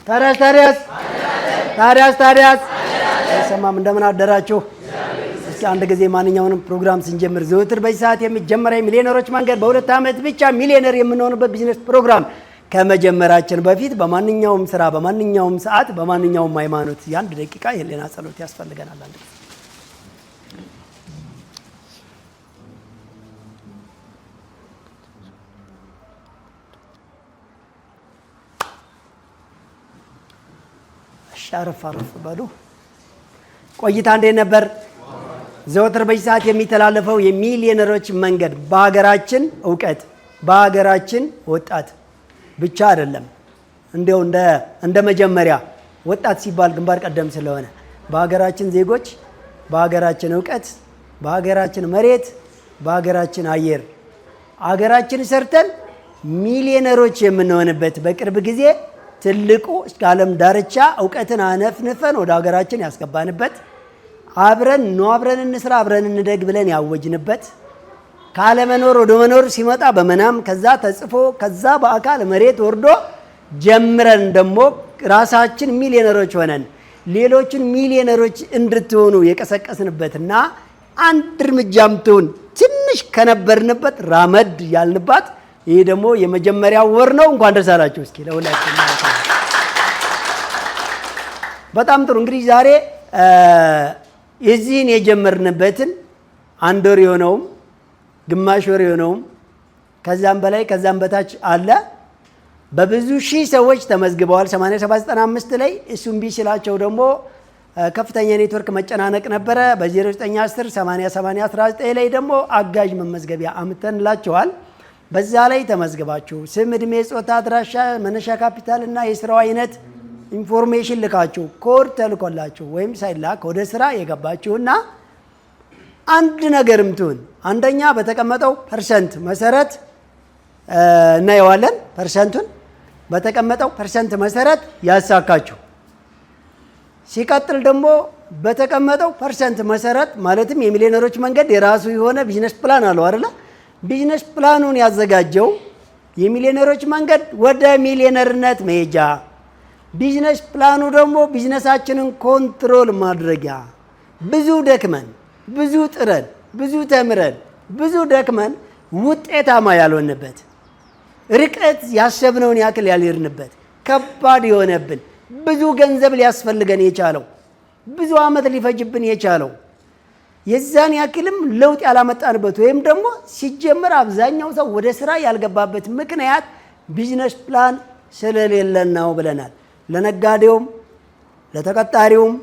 ታዲያስ አይሰማም? እንደምን አደራችሁ? እስኪ አንድ ጊዜ ማንኛውንም ፕሮግራም ስንጀምር ዘወትር በዚህ ሰዓት የሚጀመረው ሚሊዮነሮች መንገድ በ2 ዓመት ብቻ ሚሊዮነር የምንሆንበት ቢዝነስ ፕሮግራም ከመጀመራችን በፊት በማንኛውም ስራ፣ በማንኛውም ሰዓት፣ በማንኛውም ሃይማኖት የ1 ደቂቃ የህሊና ጸሎት ያስፈልገናል። አንድ አረፍ በሉ። ቆይታ እንዴት ነበር? ዘወትር በዚህ ሰዓት የሚተላለፈው የሚሊዮነሮች መንገድ በሀገራችን እውቀት፣ በሀገራችን ወጣት ብቻ አይደለም። እንዲያው እንደ መጀመሪያ ወጣት ሲባል ግንባር ቀደም ስለሆነ በሀገራችን ዜጎች፣ በሀገራችን እውቀት፣ በሀገራችን መሬት፣ በሀገራችን አየር ሀገራችን ሰርተን ሚሊዮነሮች የምንሆንበት በቅርብ ጊዜ ትልቁ እስከ ዓለም ዳርቻ እውቀትን አነፍንፈን ወደ ሀገራችን ያስገባንበት አብረን እንስራ አብረን እንደግ ብለን ያወጅንበት ካለመኖር ወደ መኖር ሲመጣ በመናም ከዛ ተጽፎ ከዛ በአካል መሬት ወርዶ ጀምረን ደግሞ ራሳችን ሚሊዮነሮች ሆነን ሌሎችን ሚሊዮነሮች እንድትሆኑ የቀሰቀስንበትና አንድ እርምጃም ትሁን ትንሽ ከነበርንበት ራመድ ያልንባት ይሄ ደግሞ የመጀመሪያው ወር ነው። እንኳን ደስ አላችሁ። እስኪ ለሁላችን በጣም ጥሩ። እንግዲህ ዛሬ የዚህን የጀመርንበትን 1 ወር የሆነውም ግማሽ ወር የሆነውም ከዛም በላይ ከዛም በታች አለ። በብዙ ሺህ ሰዎች ተመዝግበዋል። 8795 ላይ እሱም ቢችላቸው ደግሞ ከፍተኛ ኔትወርክ መጨናነቅ ነበረ። በ0910 8819 ላይ ደግሞ አጋዥ መመዝገቢያ አምተንላቸዋል። በዛ ላይ ተመዝግባችሁ ስም፣ እድሜ፣ ጾታ፣ አድራሻ፣ መነሻ ካፒታል እና የስራው አይነት ኢንፎርሜሽን ልካችሁ ኮድ ተልኮላችሁ ወይም ሳይላክ ወደ ስራ የገባችሁና አንድ ነገርም ትሁን አንደኛ በተቀመጠው ፐርሰንት መሰረት እናየዋለን። ፐርሰንቱን በተቀመጠው ፐርሰንት መሰረት ያሳካችሁ ሲቀጥል ደግሞ በተቀመጠው ፐርሰንት መሰረት ማለትም የሚሊዮነሮች መንገድ የራሱ የሆነ ቢዝነስ ፕላን አለው አይደል? ቢዝነስ ፕላኑን ያዘጋጀው የሚሊዮነሮች መንገድ ወደ ሚሊዮነርነት መሄጃ፣ ቢዝነስ ፕላኑ ደግሞ ቢዝነሳችንን ኮንትሮል ማድረጊያ። ብዙ ደክመን ብዙ ጥረን ብዙ ተምረን ብዙ ደክመን ውጤታማ ያልሆንበት ርቀት ያሰብነውን ያክል ያልሄድንበት ከባድ የሆነብን ብዙ ገንዘብ ሊያስፈልገን የቻለው ብዙ ዓመት ሊፈጅብን የቻለው የዛን ያክልም ለውጥ ያላመጣንበት ወይም ደግሞ ሲጀመር አብዛኛው ሰው ወደ ስራ ያልገባበት ምክንያት ቢዝነስ ፕላን ስለሌለን ነው ብለናል። ለነጋዴውም፣ ለተቀጣሪውም፣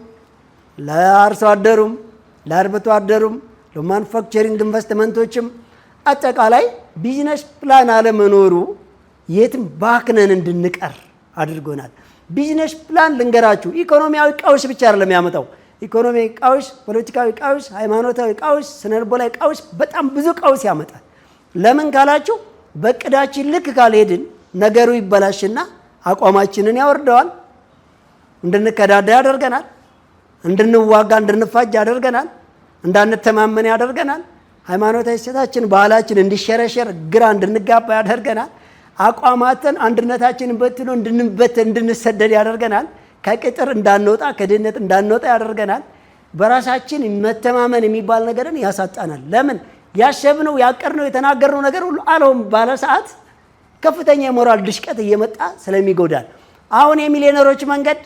ለአርሶ አደሩም፣ ለአርብቶ አደሩም፣ ለማኑፋክቸሪንግ ኢንቨስትመንቶችም አጠቃላይ ቢዝነስ ፕላን አለመኖሩ የትም ባክነን እንድንቀር አድርጎናል። ቢዝነስ ፕላን ልንገራችሁ ኢኮኖሚያዊ ቀውስ ብቻ አይደለም ያመጣው። ኢኮኖሚያዊ ቀውስ፣ ፖለቲካዊ ቀውስ፣ ሃይማኖታዊ ቀውስ፣ ስነልቦናዊ ቀውስ፣ በጣም ብዙ ቀውስ ያመጣል። ለምን ካላችሁ በእቅዳችን ልክ ካልሄድን ነገሩ ይበላሽና አቋማችንን ያወርደዋል። እንድንከዳዳ ያደርገናል። እንድንዋጋ እንድንፋጅ ያደርገናል። እንዳንተማመን ያደርገናል። ሃይማኖታዊ እሴታችን፣ ባህላችን እንዲሸረሸር ግራ እንድንጋባ ያደርገናል። አቋማትን አንድነታችንን በትኖ እንድንሰደድ ያደርገናል። ከቅጥር እንዳንወጣ ከድህነት እንዳንወጣ ያደርገናል። በራሳችን መተማመን የሚባል ነገርን ያሳጣናል። ለምን ያሰብነው ያቀርነው የተናገርነው ነገር ሁሉ አለውም ባለ ሰዓት ከፍተኛ የሞራል ድሽቀት እየመጣ ስለሚጎዳል። አሁን የሚሊዮነሮች መንገድ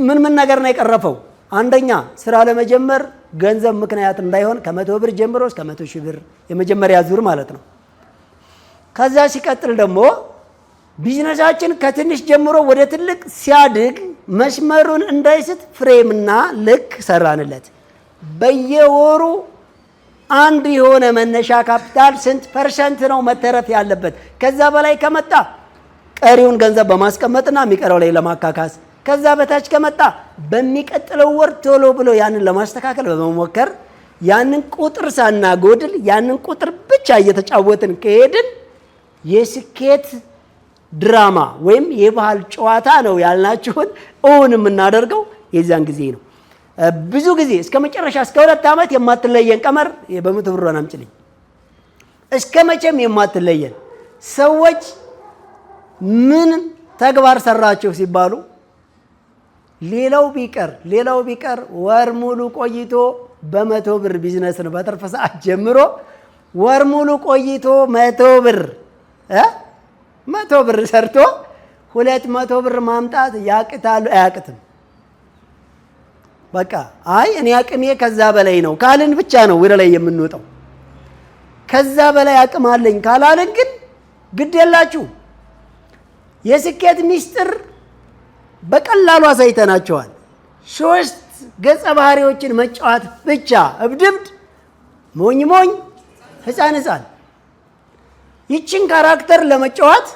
ምን ነገር ነው የቀረፈው? አንደኛ ስራ ለመጀመር ገንዘብ ምክንያት እንዳይሆን ከ100 ብር ጀምሮ እስከ 100 ሺህ ብር የመጀመሪያ ዙር ማለት ነው። ከዛ ሲቀጥል ደግሞ ቢዝነሳችን ከትንሽ ጀምሮ ወደ ትልቅ ሲያድግ መስመሩን እንዳይስት ፍሬምና ልክ ሰራንለት። በየወሩ አንድ የሆነ መነሻ ካፒታል ስንት ፐርሰንት ነው መተረፍ ያለበት? ከዛ በላይ ከመጣ ቀሪውን ገንዘብ በማስቀመጥና የሚቀረው ላይ ለማካካስ፣ ከዛ በታች ከመጣ በሚቀጥለው ወር ቶሎ ብሎ ያንን ለማስተካከል በመሞከር ያንን ቁጥር ሳናጎድል ያንን ቁጥር ብቻ እየተጫወትን ከሄድን የስኬት ድራማ ወይም የባህል ጨዋታ ነው ያልናችሁን እውን የምናደርገው የዛን ጊዜ ነው። ብዙ ጊዜ እስከ መጨረሻ እስከ 2 ዓመት የማትለየን ቀመር በ100 ብር አምጪልኝ እስከ መቼም የማትለየን ሰዎች ምን ተግባር ሰራችሁ ሲባሉ ሌላው ቢቀር ወር ሙሉ ቆይቶ በ100 ብር ቢዝነስ ነው በትርፍ ሰዓት ጀምሮ ወር ሙሉ ቆይቶ 100 ብር ሰርቶ 200 ብር ማምጣት ያቅታል አያቅትም? በቃ አይ እኔ አቅሜ ከዛ በላይ ነው ካልን ብቻ ነው ወደ ላይ የምንወጣው። ከዛ በላይ አቅም አለኝ ካላልን ግን ግድ የላችሁ። የስኬት ሚስጥር በቀላሉ አሳይተናቸዋል። 3 ገጸ ባህሪዎችን መጫወት ብቻ፣ እብድብድ፣ ሞኝ፣ ህፃን። ይችን ካራክተር ለመጫወት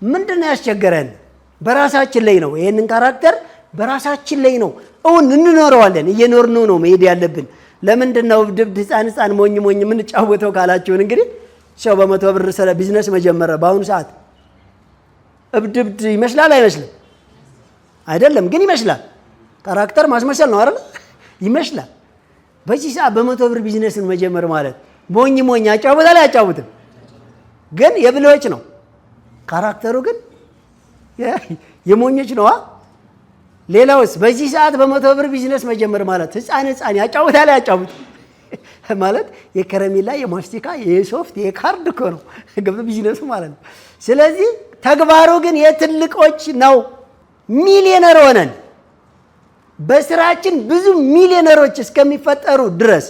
ምንድነው ያስቸገረን? በራሳችን ላይ ነው። ይሄንን ካራክተር በራሳችን ላይ ነው እንኖረዋለን። እየኖርነው ነው መሄድ ያለብን። ለምንድነው እብድብድ፣ ህፃን፣ ሞኝ የምንጫወተው ካላችሁን እንግዲህ ሰው በ100 ብር ስለ ቢዝነስ መጀመረ በአሁኑ ሰዓት እብድብድ ይመስላል አይመስልም? አይደለም ግን ይመስላል። ካራክተር ማስመሰል ነው አይደል? ይመስላል። በዚህ ሰዓት በ100 ብር ቢዝነስን መጀመር ማለት ሞኝ ያጫውታል አያጫውትም? ግን የብልሆች ነው። ካራክተሩ ግን የሞኞች ነው። ሌላውስ በዚህ ሰዓት በ100 ብር ቢዝነስ መጀመር ማለት ህፃን ያጫውታል አያጫውትም? ማለት የከረሜላ የማስቲካ የሶፍት የካርድ እኮ ነው ገብቶ ቢዝነሱ ማለት ነው። ስለዚህ ተግባሩ ግን የትልቆች ነው። ሚሊዮነር ሆነን በስራችን ብዙ ሚሊዮነሮች እስከሚፈጠሩ ድረስ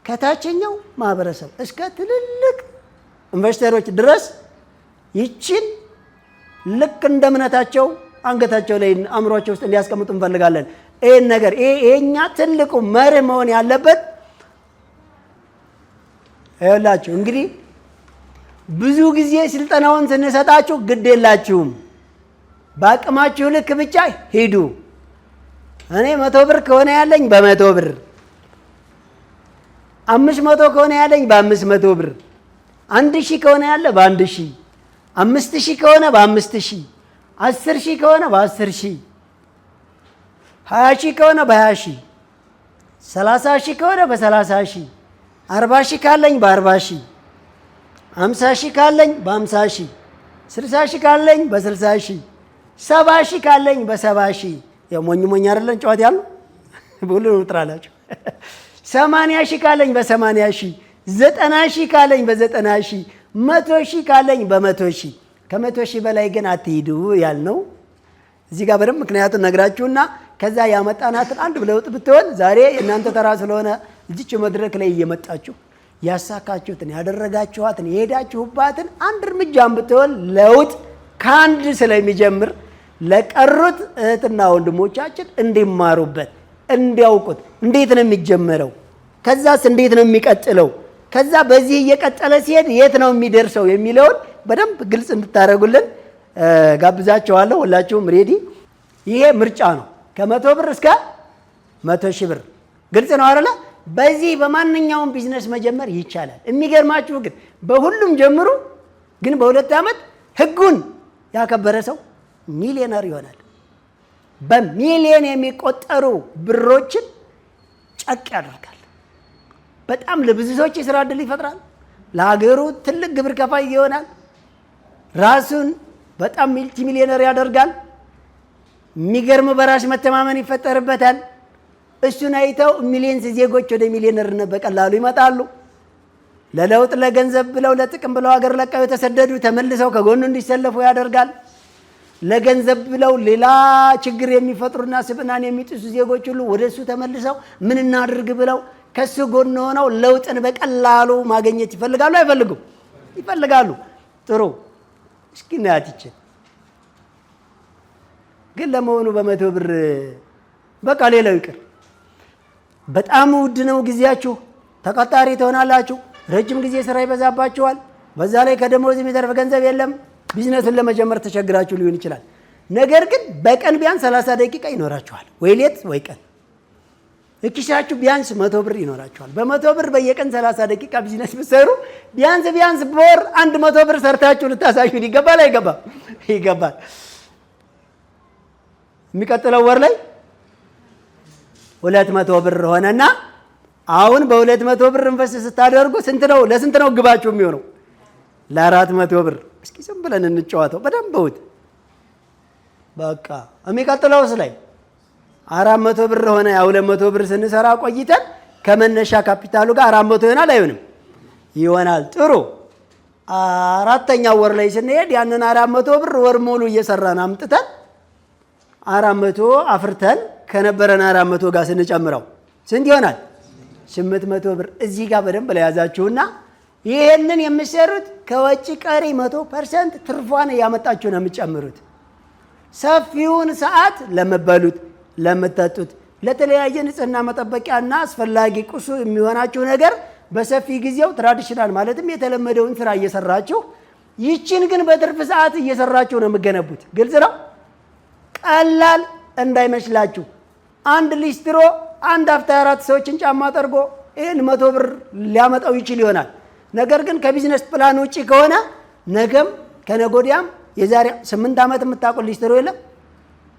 ከታችኛው ማህበረሰብ እስከ ትልልቅ ኢንቨስተሮች ድረስ ይችን ልክ እንደ እምነታቸው አንገታቸው ላይ አእምሯቸው ውስጥ እንዲያስቀምጡ እንፈልጋለን። ይሄን ነገር ይሄኛ ትልቁ መርህ መሆን ያለበት ይኸውላችሁ። እንግዲህ ብዙ ጊዜ ስልጠናውን ስንሰጣችሁ ግድ የላችሁም፣ በአቅማችሁ ልክ ብቻ ሂዱ። እኔ 100 ብር ከሆነ ያለኝ በ100 ብር፣ 500 ከሆነ ያለኝ በ500 ብር፣ 1000 ከሆነ ያለ በ1000፣ 5000 ከሆነ በ5000፣ 10000 ከሆነ በ10000፣ 20000 ከሆነ በ20000፣ 30000 ከሆነ በ30000፣ 40000 ካለኝ በ40000፣ 50000 ካለኝ በ50000፣ 60000 ካለኝ በ60000፣ 70000 ካለኝ በ70000። የሞኝ አይደለም ጨዋታ ያለው ሁሉ ነው ጥራላችሁ። 80000 ካለኝ በ80000፣ 90000 ካለኝ በ90000፣ 100,000 ካለኝ በ100,000። ከ100,000 በላይ ግን አትሂዱ ያልነው እዚህ ጋር በደንብ ምክንያቱን ነግራችሁና ከዛ ያመጣናትን አንድ ብለውጥ ብትሆን ዛሬ እናንተ ተራ ስለሆነ እዚች መድረክ ላይ እየመጣችሁ ያሳካችሁትን ያደረጋችኋትን የሄዳችሁባትን አንድ እርምጃም ብትሆን ለውጥ ከአንድ ስለሚጀምር ለቀሩት እህትና ወንድሞቻችን እንዲማሩበት እንዲያውቁት፣ እንዴት ነው የሚጀመረው፣ ከዛስ እንዴት ነው የሚቀጥለው፣ ከዛ በዚህ እየቀጠለ ሲሄድ የት ነው የሚደርሰው የሚለውን በደንብ ግልጽ እንድታደርጉልን ጋብዛችኋለሁ። ሁላችሁም ሬዲ። ይሄ ምርጫ ነው። ከ100 ብር እስከ 100,000 ብር ግልጽ ነው አይደለ? በዚህ በማንኛውም ቢዝነስ መጀመር ይቻላል። የሚገርማችሁ ግን በሁሉም ጀምሩ፣ ግን በ2 ዓመት ህጉን ያከበረ ሰው ሚሊዮነር ይሆናል። በሚሊዮን የሚቆጠሩ ብሮችን ጨቅ ያደርጋል። በጣም ለብዙ ሰዎች የስራ ዕድል ይፈጥራል። ለሀገሩ ትልቅ ግብር ከፋይ ይሆናል። ራሱን በጣም ሚልቲ ሚሊዮነር ያደርጋል። የሚገርም በራስ መተማመን ይፈጠርበታል። እሱን አይተው ሚሊዮንስ ዜጎች ወደ ሚሊዮነርነት በቀላሉ ይመጣሉ። ለለውጥ ለገንዘብ ብለው ለጥቅም ብለው ሀገር ለቀው የተሰደዱ ተመልሰው ከጎኑ እንዲሰለፉ ያደርጋል። ለገንዘብ ብለው ሌላ ችግር የሚፈጥሩና ስብናን የሚጥሱ ዜጎች ሁሉ ወደ እሱ ተመልሰው ምን እናድርግ ብለው ከሱ ጎን ሆነው ለውጥን በቀላሉ ማግኘት ይፈልጋሉ። አይፈልጉም? ይፈልጋሉ። ጥሩ። እስኪ እናያትችን ግን ለመሆኑ በ100 ብር በቃ ሌላው ይቅር፣ በጣም ውድ ነው ጊዜያችሁ፣ ተቀጣሪ ትሆናላችሁ፣ ረጅም ጊዜ ስራ ይበዛባችኋል፣ በዛ ላይ ከደሞዝ የሚተርፍ ገንዘብ የለም፣ ቢዝነሱን ለመጀመር ተቸግራችሁ ሊሆን ይችላል። ነገር ግን በቀን ቢያንስ 30 ደቂቃ ይኖራችኋል፣ ወይ ሌት ወይ ቀን። እኪሳችሁ ቢያንስ 100 ብር ይኖራችኋል። በ100 ብር በየቀን 30 ደቂቃ ቢዝነስ ብትሰሩ ቢያንስ በወር 100 ብር ሰርታችሁ ልታሳዩን ይገባል አይገባም? ይገባል። የሚቀጥለው ወር ላይ 200 ብር ሆነና አሁን በ200 ብር ኢንቨስት ስታደርጉ ለስንት ነው ግባችሁ የሚሆነው? ለ400 ብር። እስኪ ዝም ብለን እንጫወተው በደንብ እውት በቃ የሚቀጥለውስ ላይ 400 ብር ሆነ። ያ 200 ብር ስንሰራ ቆይተን ከመነሻ ካፒታሉ ጋር 400 ይሆናል አይሆንም? ይሆናል። ጥሩ። አራተኛው ወር ላይ ስንሄድ ያንን 400 ብር ወር ሙሉ እየሰራን አምጥተን 400 አፍርተን ከነበረን 400 ጋር ስንጨምረው ስንት ይሆናል? 800 ብር። እዚህ ጋር በደንብ ለያዛችሁና ይሄንን የምትሰሩት ከወጪ ቀሪ 100% ትርፏን እያመጣችሁ ነው የምትጨምሩት። ሰፊውን ሰዓት ለመበሉት፣ ለምትጠጡት፣ ለተለያየ ንጽህና መጠበቂያና አስፈላጊ ቁሱ የሚሆናችሁ ነገር በሰፊ ጊዜው ትራዲሽናል ማለትም የተለመደውን ስራ እየሰራችሁ ይችን ግን በትርፍ ሰዓት እየሰራችሁ ነው የምገነቡት። ግልጽ ነው። ቀላል እንዳይመስላችሁ። አንድ ሊስትሮ አንድ አፍታ 4 ሰዎችን ጫማ ጠርጎ ይህን 100 ብር ሊያመጣው ይችል ይሆናል። ነገር ግን ከቢዝነስ ፕላን ውጪ ከሆነ ነገም ከነጎዲያም የዛሬ 8 ዓመት የምታውቁት ሊስትሮ የለም?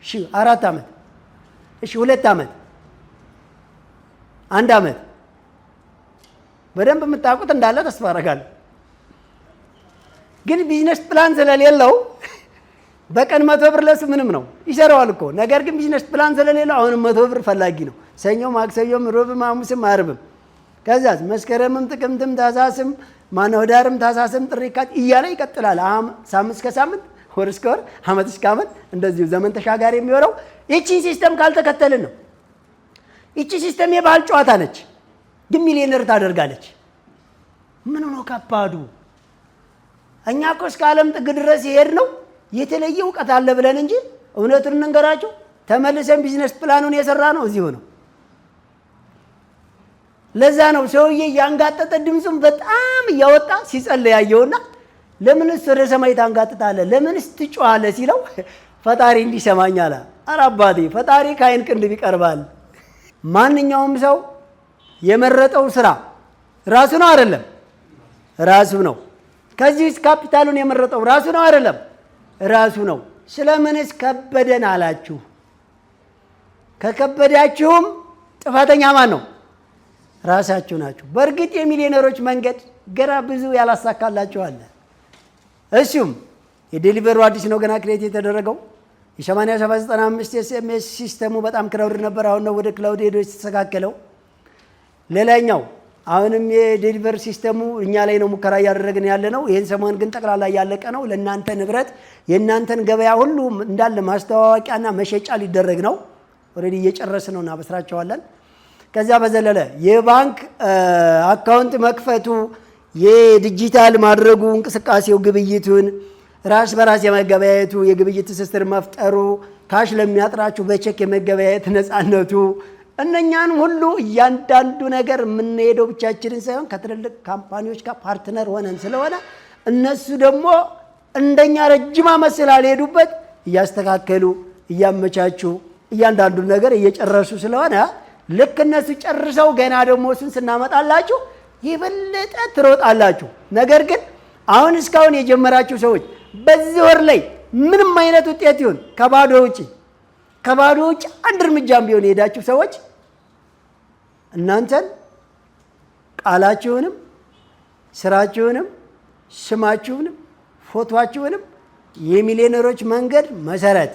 እሺ 4 ዓመት፣ እሺ 2 ዓመት፣ 1 ዓመት በደንብ የምታውቁት እንዳለ ተስፋ አደርጋለሁ። ግን ቢዝነስ ፕላን ስለሌለው በቀን 100 ብር ለሱ ምንም ነው፣ ይሰራዋል እኮ። ነገር ግን ቢዝነስ ፕላን ስለሌለው አሁንም 100 ብር ፈላጊ ነው። ሰኞ፣ ማክሰኞም፣ ሮብም፣ ሐሙስም፣ ዓርብም ከዛስ መስከረምም፣ ጥቅምትም፣ ታህሳስም፣ ማነው ዳርም፣ ታህሳስም፣ ጥር፣ የካቲት እያለ ይቀጥላል። ሳምንት እስከ ሳምንት፣ ወር እስከ ወር፣ ዓመት እስከ ዓመት እንደዚሁ ዘመን ተሻጋሪ የሚሆነው ይቺን ሲስተም ካልተከተልን ነው። ይቺ ሲስተም የባህል ጨዋታ ነች፣ ግን ሚሊዮነር ታደርጋለች። ምን ነው ከባዱ? እኛ እኮ እስከ ዓለም ጥግ ድረስ ይሄድ ነው የተለየ እውቀት አለ ብለን እንጂ እውነቱን እንንገራችሁ ተመልሰን ቢዝነስ ፕላኑን የሰራ ነው እዚሁ ነው። ለዛ ነው ሰውዬ ያንጋጠጠ ድምፁን በጣም እያወጣ ሲጸልይ ያየውና ለምንስ ወደ ሰማይ ታንጋጥጣለህ? ለምንስ ትጮኻለህ? ሲለው ፈጣሪ እንዲሰማኝ አለ። ኧረ አባቴ ፈጣሪ ከዓይን ቅንድብ ይቀርባል። ማንኛውም ሰው የመረጠው ስራ ራሱ ነው አይደለም? ራሱ ነው። ከዚህ ውስጥ ካፒታሉን የመረጠው ራሱ ነው አይደለም? ራሱ ነው። ስለምንስ ከበደን አላችሁ? ከከበዳችሁም ጥፋተኛ ማን ነው? ራሳችሁ ናችሁ። በእርግጥ የሚሊዮነሮች መንገድ ገና ብዙ ያላሳካላችሁ አለ። እሱም የዴሊቨሩ አዲስ ነው ገና ክሬት የተደረገው። የ8795 ኤስኤምኤስ ሲስተሙ በጣም ክራውድ ነበር። አሁን ነው ወደ ክላውድ ሄዶ የተስተካከለው። ሌላኛው አሁንም የዴሊቨር ሲስተሙ እኛ ላይ ነው ሙከራ እያደረግን ያለ ነው። ይህን ሰሞን ግን ጠቅላላ ያለቀ ነው። ለእናንተ ንብረት የእናንተን ገበያ ሁሉ እንዳለ ማስተዋወቂያና መሸጫ ሊደረግ ነው። ኦልሬዲ እየጨረስን ነው፣ እናበስራቸዋለን። ከዚያ በዘለለ የባንክ አካውንት መክፈቱ፣ የዲጂታል ማድረጉ፣ እንቅስቃሴው፣ ግብይቱን ራስ በራስ የመገበያየቱ፣ የግብይት ትስስር መፍጠሩ፣ ካሽ ለሚያጥራችሁ በቼክ የመገበያየት ነፃነቱ፣ እነኛን ሁሉ እያንዳንዱ ነገር የምንሄደው ብቻችንን ሳይሆን ከትልልቅ ካምፓኒዎች ጋር ፓርትነር ሆነን ስለሆነ እነሱ ደግሞ እንደኛ ረጅም ዓመት ስላልሄዱበት እያስተካከሉ እያመቻቹ እያንዳንዱን ነገር እየጨረሱ ስለሆነ ልክ እነሱ ጨርሰው ገና ደግሞ እሱን ስናመጣላችሁ የበለጠ ትሮጣላችሁ። ነገር ግን አሁን እስካሁን የጀመራችሁ ሰዎች በዚህ ወር ላይ ምንም አይነት ውጤት ይሁን ከባዶ ውጭ አንድ እርምጃም ቢሆን የሄዳችሁ ሰዎች እናንተን ቃላችሁንም ስራችሁንም ስማችሁንም ፎቶአችሁንም የሚሊዮነሮች መንገድ መሰረት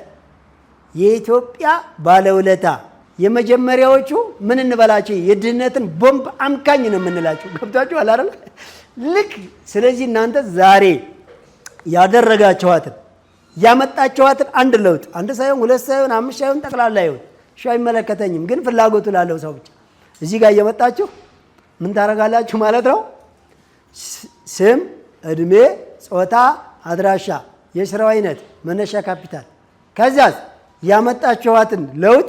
የኢትዮጵያ ባለውለታ የመጀመሪያዎቹ ምን እንበላችሁ የድህነትን ቦምብ አምካኝ ነው የምንላችሁ። ገብታችሁ አላረለ ልክ። ስለዚህ እናንተ ዛሬ ያደረጋችኋትን ያመጣችኋትን አንድ ለውጥ አንድ ሳይሆን 2 ሳይሆን 5 ሳይሆን ጠቅላላ ይሁን እሺ፣ አይመለከተኝም። ግን ፍላጎቱ ላለው ሰው ብቻ እዚህ ጋር እየመጣችሁ ምን ታረጋላችሁ ማለት ነው? ስም፣ እድሜ፣ ጾታ፣ አድራሻ፣ የስራው አይነት፣ መነሻ ካፒታል፣ ከዛስ ያመጣችኋትን ለውጥ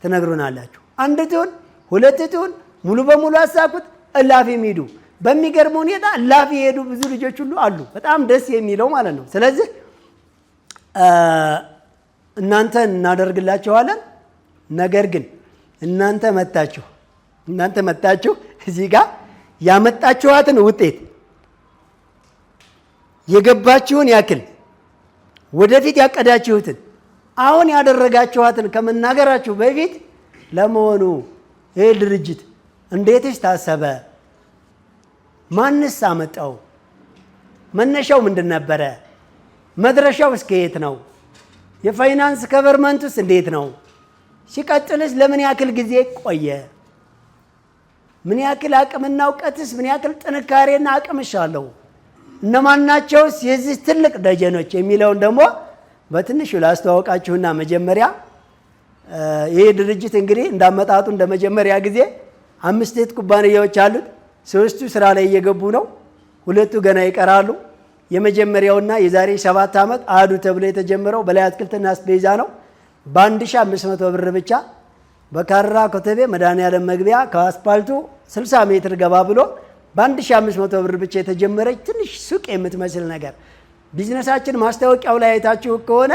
ትነግሩናላችሁ። 1 ትሁን 2 ትሁን ሙሉ በሙሉ አሳኩት እላፊ የሚሄዱ በሚገርም ሁኔታ እላፊ የሄዱ ብዙ ልጆች ሁሉ አሉ። በጣም ደስ የሚለው ማለት ነው። ስለዚህ እናንተ እናደርግላችኋለን። ነገር ግን እናንተ መጣችሁ እዚህ ጋር ያመጣችኋትን ውጤት የገባችሁን ያክል ወደፊት ያቀዳችሁትን አሁን ያደረጋችኋትን ከመናገራችሁ በፊት ለመሆኑ ይህ ድርጅት እንዴትስ ታሰበ? ማንስ አመጣው? መነሻው ምንድን ነበረ? መድረሻው እስከ የት ነው? የፋይናንስ ገቨርንመንቱስ እንዴት ነው? ሲቀጥልስ ለምን ያክል ጊዜ ቆየ? ምን ያክል አቅምና እውቀትስ ምን ያክል ጥንካሬና አቅምሽ አለው? እነማን ናቸውስ የዚህ ትልቅ ደጀኖች የሚለውን ደግሞ በትንሹ ላስተዋወቃችሁና መጀመሪያ ይሄ ድርጅት እንግዲህ እንዳመጣጡ እንደመጀመሪያ ጊዜ 5 የት ኩባንያዎች አሉት። 3ቱ ስራ ላይ እየገቡ ነው። 2ቱ ገና ይቀራሉ። የመጀመሪያውና የዛሬ 7 ዓመት አዱ ተብሎ የተጀመረው በላይ አትክልትና አስቤዛ ነው። በ1500 ብር ብቻ በካራ ኮተቤ መድኃኒዓለም መግቢያ ከአስፓልቱ 60 ሜትር ገባ ብሎ በ1500 ብር ብቻ የተጀመረች ትንሽ ሱቅ የምትመስል ነገር ቢዝነሳችን ማስታወቂያው ላይ አይታችሁ ከሆነ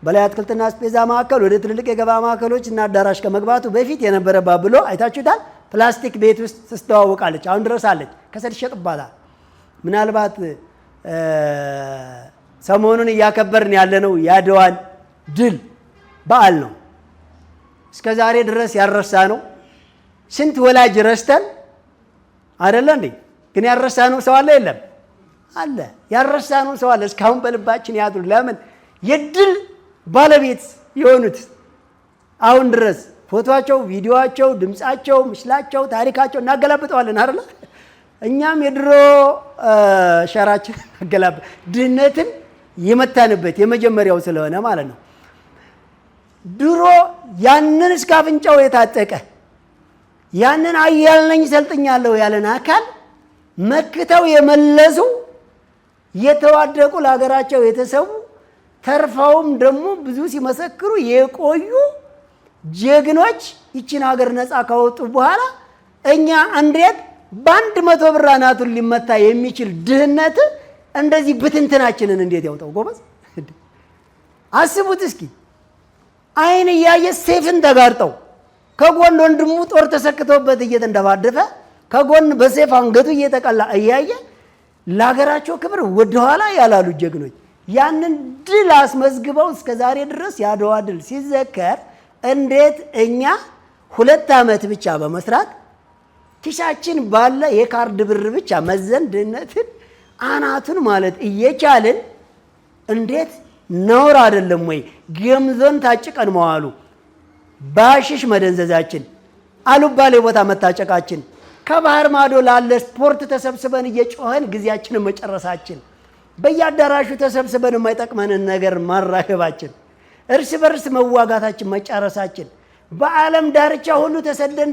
በላይ አትክልትና አስቤዛ ማዕከል ወደ ትልልቅ የገበያ ማዕከሎች እና አዳራሽ ከመግባቱ በፊት የነበረባት ብሎ አይታችሁታል። ፕላስቲክ ቤት ውስጥ ትስተዋወቃለች። አሁን ድረስ አለች። ከሰል ይሸጥባታል። ምናልባት ሰሞኑን እያከበርን ያለነው የአድዋን ድል በዓል ነው። እስከ ዛሬ ድረስ ያረሳ ነው። ስንት ወላጅ ረስተን አይደለ እንዴ? ግን ያረሳነው ሰው አለ የለም? አለ። ያረሳነው ሰው አለ። እስካሁን በልባችን ያድሩ። ለምን? የድል ባለቤት የሆኑት አሁን ድረስ ፎቶአቸው፣ ቪዲዮአቸው፣ ድምጻቸው፣ ምስላቸው፣ ታሪካቸው እናገላብጠዋለን አይደለ? እኛም የድሮ ሸራችን እናገላብጥ ድህነትን የመታንበት የመጀመሪያው ስለሆነ ማለት ነው። ድሮ ያንን እስከ አፍንጫው የታጠቀ ያንን አያልነኝ ሰልጥኛለሁ ያለን አካል መክተው የመለሱ የተዋደቁ ለሀገራቸው የተሰዉ ተርፈውም ደግሞ ብዙ ሲመሰክሩ የቆዩ ጀግኖች ይችን ሀገር ነፃ ካወጡ በኋላ እኛ እንዴት በ100 ብር አናቱን ሊመታ የሚችል ድህነት እንደዚህ ብትንትናችንን እንዴት ያውጣው? ጎበዝ አስቡት እስኪ። አይን እያየ ሴፍን ተጋርጠው ከጎን ወንድሙ ጦር ተሰክተውበት እየተንደባደፈ ከጎን በሴፍ አንገቱ እየተቀላ እያየ ለሀገራቸው ክብር ወደኋላ ያላሉ ጀግኖች ያንን ድል አስመዝግበው እስከ ዛሬ ድረስ የአድዋ ድል ሲዘከር እንዴት እኛ 2 ዓመት ብቻ በመስራት ኪሳችን ባለ የካርድ ብር ብቻ መዘን ድህነትን አናቱን ማለት እየቻልን እንዴት ነውር አይደለም ወይ? ገምዘን ታጭቀን መዋሉ፣ ባሽሽ መደንዘዛችን፣ አሉባሌ ቦታ መታጨቃችን፣ ከባህር ማዶ ላለ ስፖርት ተሰብስበን እየጮኸን ጊዜያችንን መጨረሳችን፣ በየአዳራሹ ተሰብስበን የማይጠቅመንን ነገር ማራገባችን፣ እርስ በርስ መዋጋታችን መጨረሳችን፣ በዓለም ዳርቻ ሁሉ ተሰደን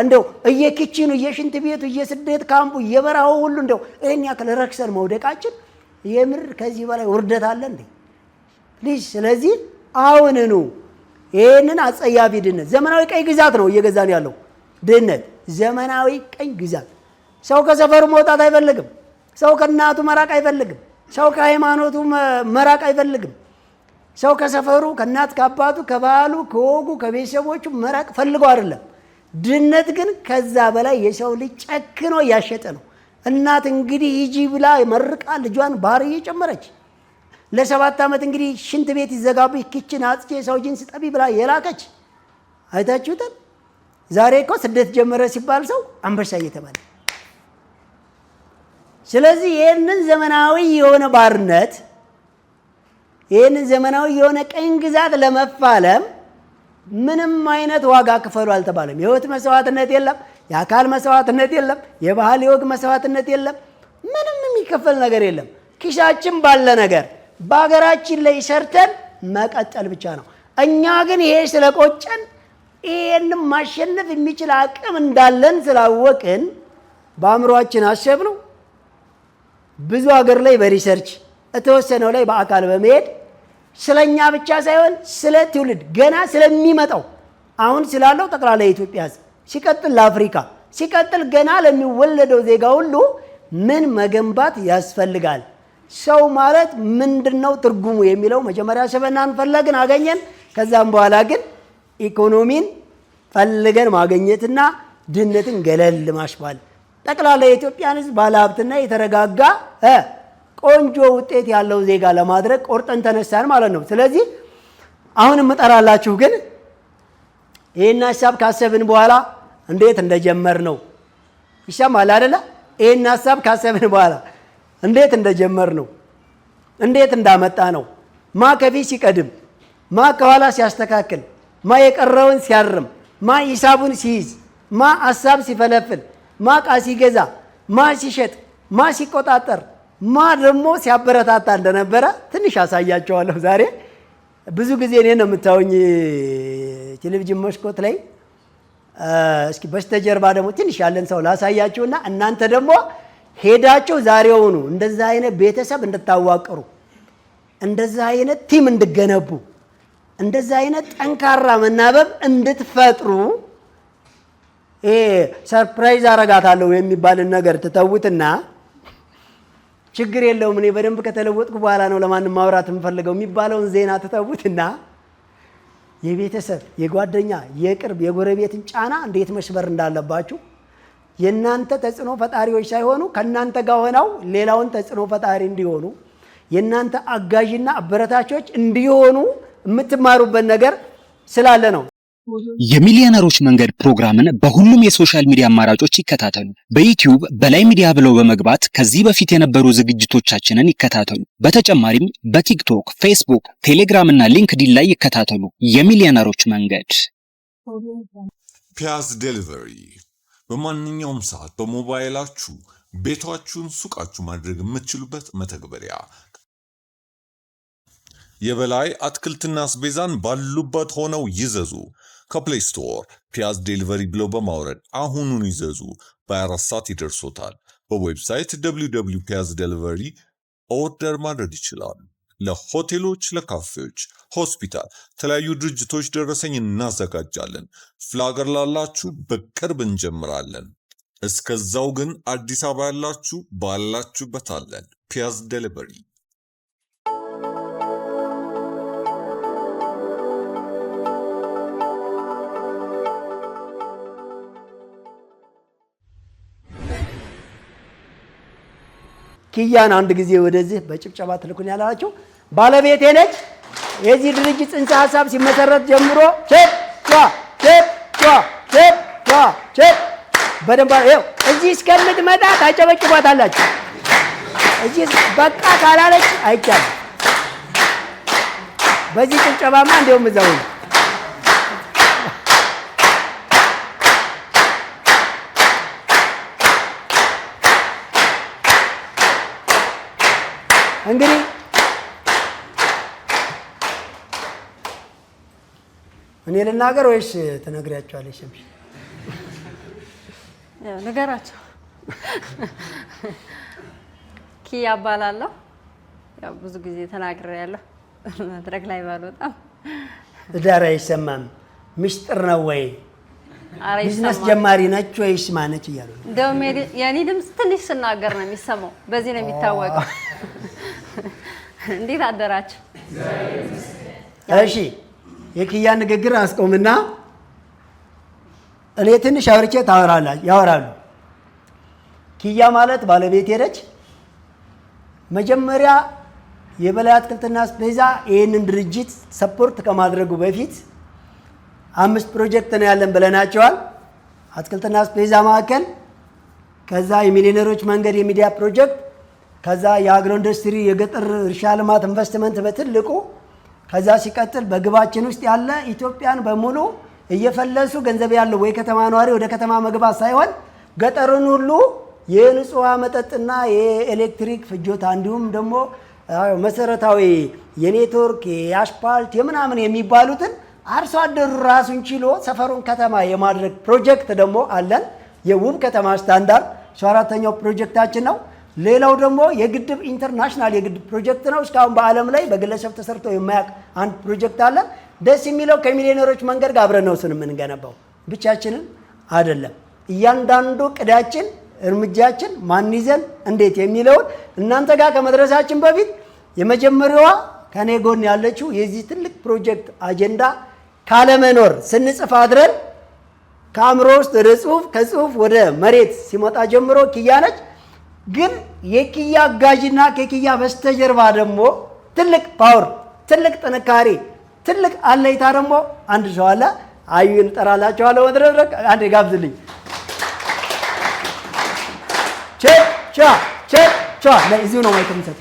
እንደው እየኪችኑ እየሽንት ቤቱ እየስደት ካምፑ እየበረሃው ሁሉ እንደው ይህን ያክል ረክሰን መውደቃችን የምር ከዚህ በላይ ውርደት አለ እንዴ? ፕሊዝ። ስለዚህ አሁንኑ ይህንን አጸያፊ ድህነት ዘመናዊ ቀኝ ግዛት ነው እየገዛን ያለው ድህነት፣ ዘመናዊ ቀኝ ግዛት። ሰው ከሰፈሩ መውጣት አይፈልግም። ሰው ከእናቱ መራቅ አይፈልግም። ሰው ከሃይማኖቱ መራቅ አይፈልግም። ሰው ከሰፈሩ ከእናት ከአባቱ ከባህሉ ከወጉ ከቤተሰቦቹ መራቅ ፈልገው አይደለም። ድህነት ግን ከዛ በላይ የሰው ልጅ ጨክኖ እያሸጠ ነው። እናት እንግዲህ ሂጂ ብላ መርቃ ልጇን ባህር እየጨመረች ለ7 ዓመት እንግዲህ ሽንት ቤት ይዘጋቡ ኪችን አጽቼ ሰው ጂንስ ጠቢ ብላ የላከች አይታችሁታል። ዛሬ እኮ ስደት ጀመረ ሲባል ሰው አንበሳ እየተባለ። ስለዚህ ይህንን ዘመናዊ የሆነ ባርነት ይህንን ዘመናዊ የሆነ ቀኝ ግዛት ለመፋለም ምንም አይነት ዋጋ ክፈሉ አልተባለም። የህይወት መስዋዕትነት የለም፣ የአካል መስዋዕትነት የለም፣ የባህል የወግ መስዋዕትነት የለም። ምንም የሚከፈል ነገር የለም። ኪሳችን ባለ ነገር በሀገራችን ላይ ሰርተን መቀጠል ብቻ ነው። እኛ ግን ይሄ ስለቆጨን ይሄንም ማሸነፍ የሚችል አቅም እንዳለን ስላወቅን በአእምሯችን አሰብነው። ብዙ ሀገር ላይ በሪሰርች የተወሰነው ላይ በአካል በመሄድ ስለኛ ብቻ ሳይሆን ስለ ትውልድ ገና ስለሚመጣው አሁን ስላለው ጠቅላላ የኢትዮጵያ ሕዝብ ሲቀጥል ለአፍሪካ ሲቀጥል ገና ለሚወለደው ዜጋ ሁሉ ምን መገንባት ያስፈልጋል፣ ሰው ማለት ምንድነው ትርጉሙ የሚለው መጀመሪያ ሰበናን ፈለግን አገኘን። ከዛም በኋላ ግን ኢኮኖሚን ፈልገን ማግኘትና ድህነትን ገለል ማሽባል ጠቅላላ የኢትዮጵያን ሕዝብ ባለሀብትና የተረጋጋ ቆንጆ ውጤት ያለው ዜጋ ለማድረግ ቆርጠን ተነሳን ማለት ነው። ስለዚህ አሁን እምጠራላችሁ ግን ይህን ሀሳብ ካሰብን በኋላ እንዴት እንደጀመር ነው ይሰማል አይደለ? ይህን ሀሳብ ካሰብን በኋላ እንዴት እንደጀመር ነው፣ እንዴት እንዳመጣ ነው፣ ማ ከፊት ሲቀድም፣ ማ ከኋላ ሲያስተካክል፣ ማ የቀረውን ሲያርም፣ ማ ሂሳቡን ሲይዝ፣ ማ ሀሳብ ሲፈለፍል፣ ማ ዕቃ ሲገዛ፣ ማ ሲሸጥ፣ ማ ሲቆጣጠር፣ ማ ደግሞ ሲያበረታታ እንደነበረ ትንሽ አሳያቸዋለሁ ዛሬ። ብዙ ጊዜ እኔ ነው የምታዩኝ ቴሌቪዥን መስኮት ላይ። እስኪ በስተጀርባ ደግሞ ትንሽ ያለን ሰው ላሳያችሁና እናንተ ደግሞ ሄዳችሁ ዛሬውኑ እንደዛ አይነት ቤተሰብ እንድታዋቅሩ፣ እንደዛ አይነት ቲም እንድገነቡ፣ እንደዛ አይነት ጠንካራ መናበብ እንድትፈጥሩ ሰርፕራይዝ አረጋታለሁ የሚባልን ነገር ትተውትና ችግር የለውም እኔ በደንብ ከተለወጥኩ በኋላ ነው ለማንም ማውራት የምፈልገው የሚባለውን ዜና ትተውትና የቤተሰብ የጓደኛ የቅርብ የጎረቤትን ጫና እንዴት መስበር እንዳለባችሁ የናንተ ተጽዕኖ ፈጣሪዎች ሳይሆኑ ከናንተ ጋር ሆነው ሌላውን ተጽዕኖ ፈጣሪ እንዲሆኑ የናንተ አጋዥና አበረታቾች እንዲሆኑ የምትማሩበት ነገር ስላለ ነው። የሚሊዮነሮች መንገድ ፕሮግራምን በሁሉም የሶሻል ሚዲያ አማራጮች ይከታተሉ። በዩቲዩብ በላይ ሚዲያ ብለው በመግባት ከዚህ በፊት የነበሩ ዝግጅቶቻችንን ይከታተሉ። በተጨማሪም በቲክቶክ፣ ፌስቡክ፣ ቴሌግራም እና ሊንክዲን ላይ ይከታተሉ። የሚሊዮነሮች መንገድ። ፒያዝ ዴሊቨሪ በማንኛውም ሰዓት በሞባይላችሁ ቤታችሁን ሱቃችሁ ማድረግ የምትችሉበት መተግበሪያ። የበላይ አትክልትና አስቤዛን ባሉበት ሆነው ይዘዙ። ከፕሌይ ስቶር ፒያዝ ዴሊቨሪ ብለው በማውረድ አሁኑን ይዘዙ። በ24 ሰዓት ይደርሶታል። በዌብሳይት www.piazdelivery ኦርደር ማድረግ ይችላሉ። ለሆቴሎች፣ ለካፌዎች፣ ሆስፒታል፣ የተለያዩ ድርጅቶች ደረሰኝ እናዘጋጃለን። ፍላገር ላላችሁ በቅርብ እንጀምራለን። እስከዛው ግን አዲስ አበባ ያላችሁ ባላችሁበት አለን። ፒያዝ ዴሊቨሪ። ኪያን አንድ ጊዜ ወደዚህ በጭብጨባ ትልኩን ያላችሁ ባለቤቴ ነች። የዚህ ድርጅት ጽንሰ ሐሳብ ሲመሰረት ጀምሮ በደንብ ይኸው እዚህ እስከምትመጣ ታጨበጭቧታላችሁ። እዚህ በቃ ካላለች አይቻልም። በዚህ ጭብጨባማ እንደውም እዛው ነው። እንግዲህ እኔ ልናገር ወይስ ትነግሪያቸዋለሽ? ሸምሽ ንገራቸው። ኪያ እባላለሁ። ያው ብዙ ጊዜ ተናግሬያለሁ መድረክ ላይ ባልወጣም። ትዳር አይሰማም ምስጢር ነው ወይ? ቢዝነስ ጀማሪ ነች ወይስ ማነች እያሉ ነው። እንደውም የኔ ድምፅ ትንሽ ስናገር ነው የሚሰማው። በዚህ ነው የሚታወቀው። እንዴት አደራችሁ? እሺ የኪያ ንግግር አስቆምና እኔ ትንሽ አውርቼ ያወራሉ። ኪያ ማለት ባለቤቴ ነች። መጀመሪያ የበላይ አትክልትና አስቤዛ ይህንን ድርጅት ሰፖርት ከማድረጉ በፊት 5 ፕሮጀክት ነው ያለን ብለናቸዋል። አትክልትና አስቤዛ ማዕከል፣ ከዛ የሚሊዮነሮች መንገድ የሚዲያ ፕሮጀክት፣ ከዛ የአግሮ ኢንዱስትሪ የገጠር እርሻ ልማት ኢንቨስትመንት በትልቁ፣ ከዛ ሲቀጥል በግባችን ውስጥ ያለ ኢትዮጵያን በሙሉ እየፈለሱ ገንዘብ ያለው ወይ ከተማ ነዋሪ ወደ ከተማ መግባት ሳይሆን ገጠሩን ሁሉ የንጹህ መጠጥና የኤሌክትሪክ ፍጆታ እንዲሁም ደግሞ መሰረታዊ የኔትወርክ የአስፓልት የምናምን የሚባሉትን አርሶ አደሩ ራሱን ችሎ ሰፈሩን ከተማ የማድረግ ፕሮጀክት ደግሞ አለን። የውብ ከተማ ስታንዳርድ 4ኛው ፕሮጀክታችን ነው። ሌላው ደግሞ የግድብ ኢንተርናሽናል የግድብ ፕሮጀክት ነው። እስካሁን በዓለም ላይ በግለሰብ ተሰርቶ የማያውቅ አንድ ፕሮጀክት አለን። ደስ የሚለው ከሚሊዮነሮች መንገድ ጋር አብረን ነው እሱን የምንገነባው፣ ብቻችንን አይደለም። እያንዳንዱ ቅዳችን እርምጃችን ማን ይዘን እንዴት የሚለውን እናንተ ጋር ከመድረሳችን በፊት የመጀመሪያዋ ከኔ ጎን ያለችው የዚህ ትልቅ ፕሮጀክት አጀንዳ ካለመኖር ስንጽፍ አድረን ከአእምሮ ውስጥ ወደ ጽሁፍ ከጽሁፍ ወደ መሬት ሲመጣ ጀምሮ ኪያ ነች። ግን የኪያ አጋዥና ከኪያ በስተጀርባ ደግሞ ትልቅ ፓወር፣ ትልቅ ጥንካሬ፣ ትልቅ አለይታ ደግሞ አንድ ሰው አለ። አዩን ጠራላችኋለሁ። ወድረክ አንዴ ጋብዝልኝ። ቻ ለዚህ ነው ማይክም ሰጥ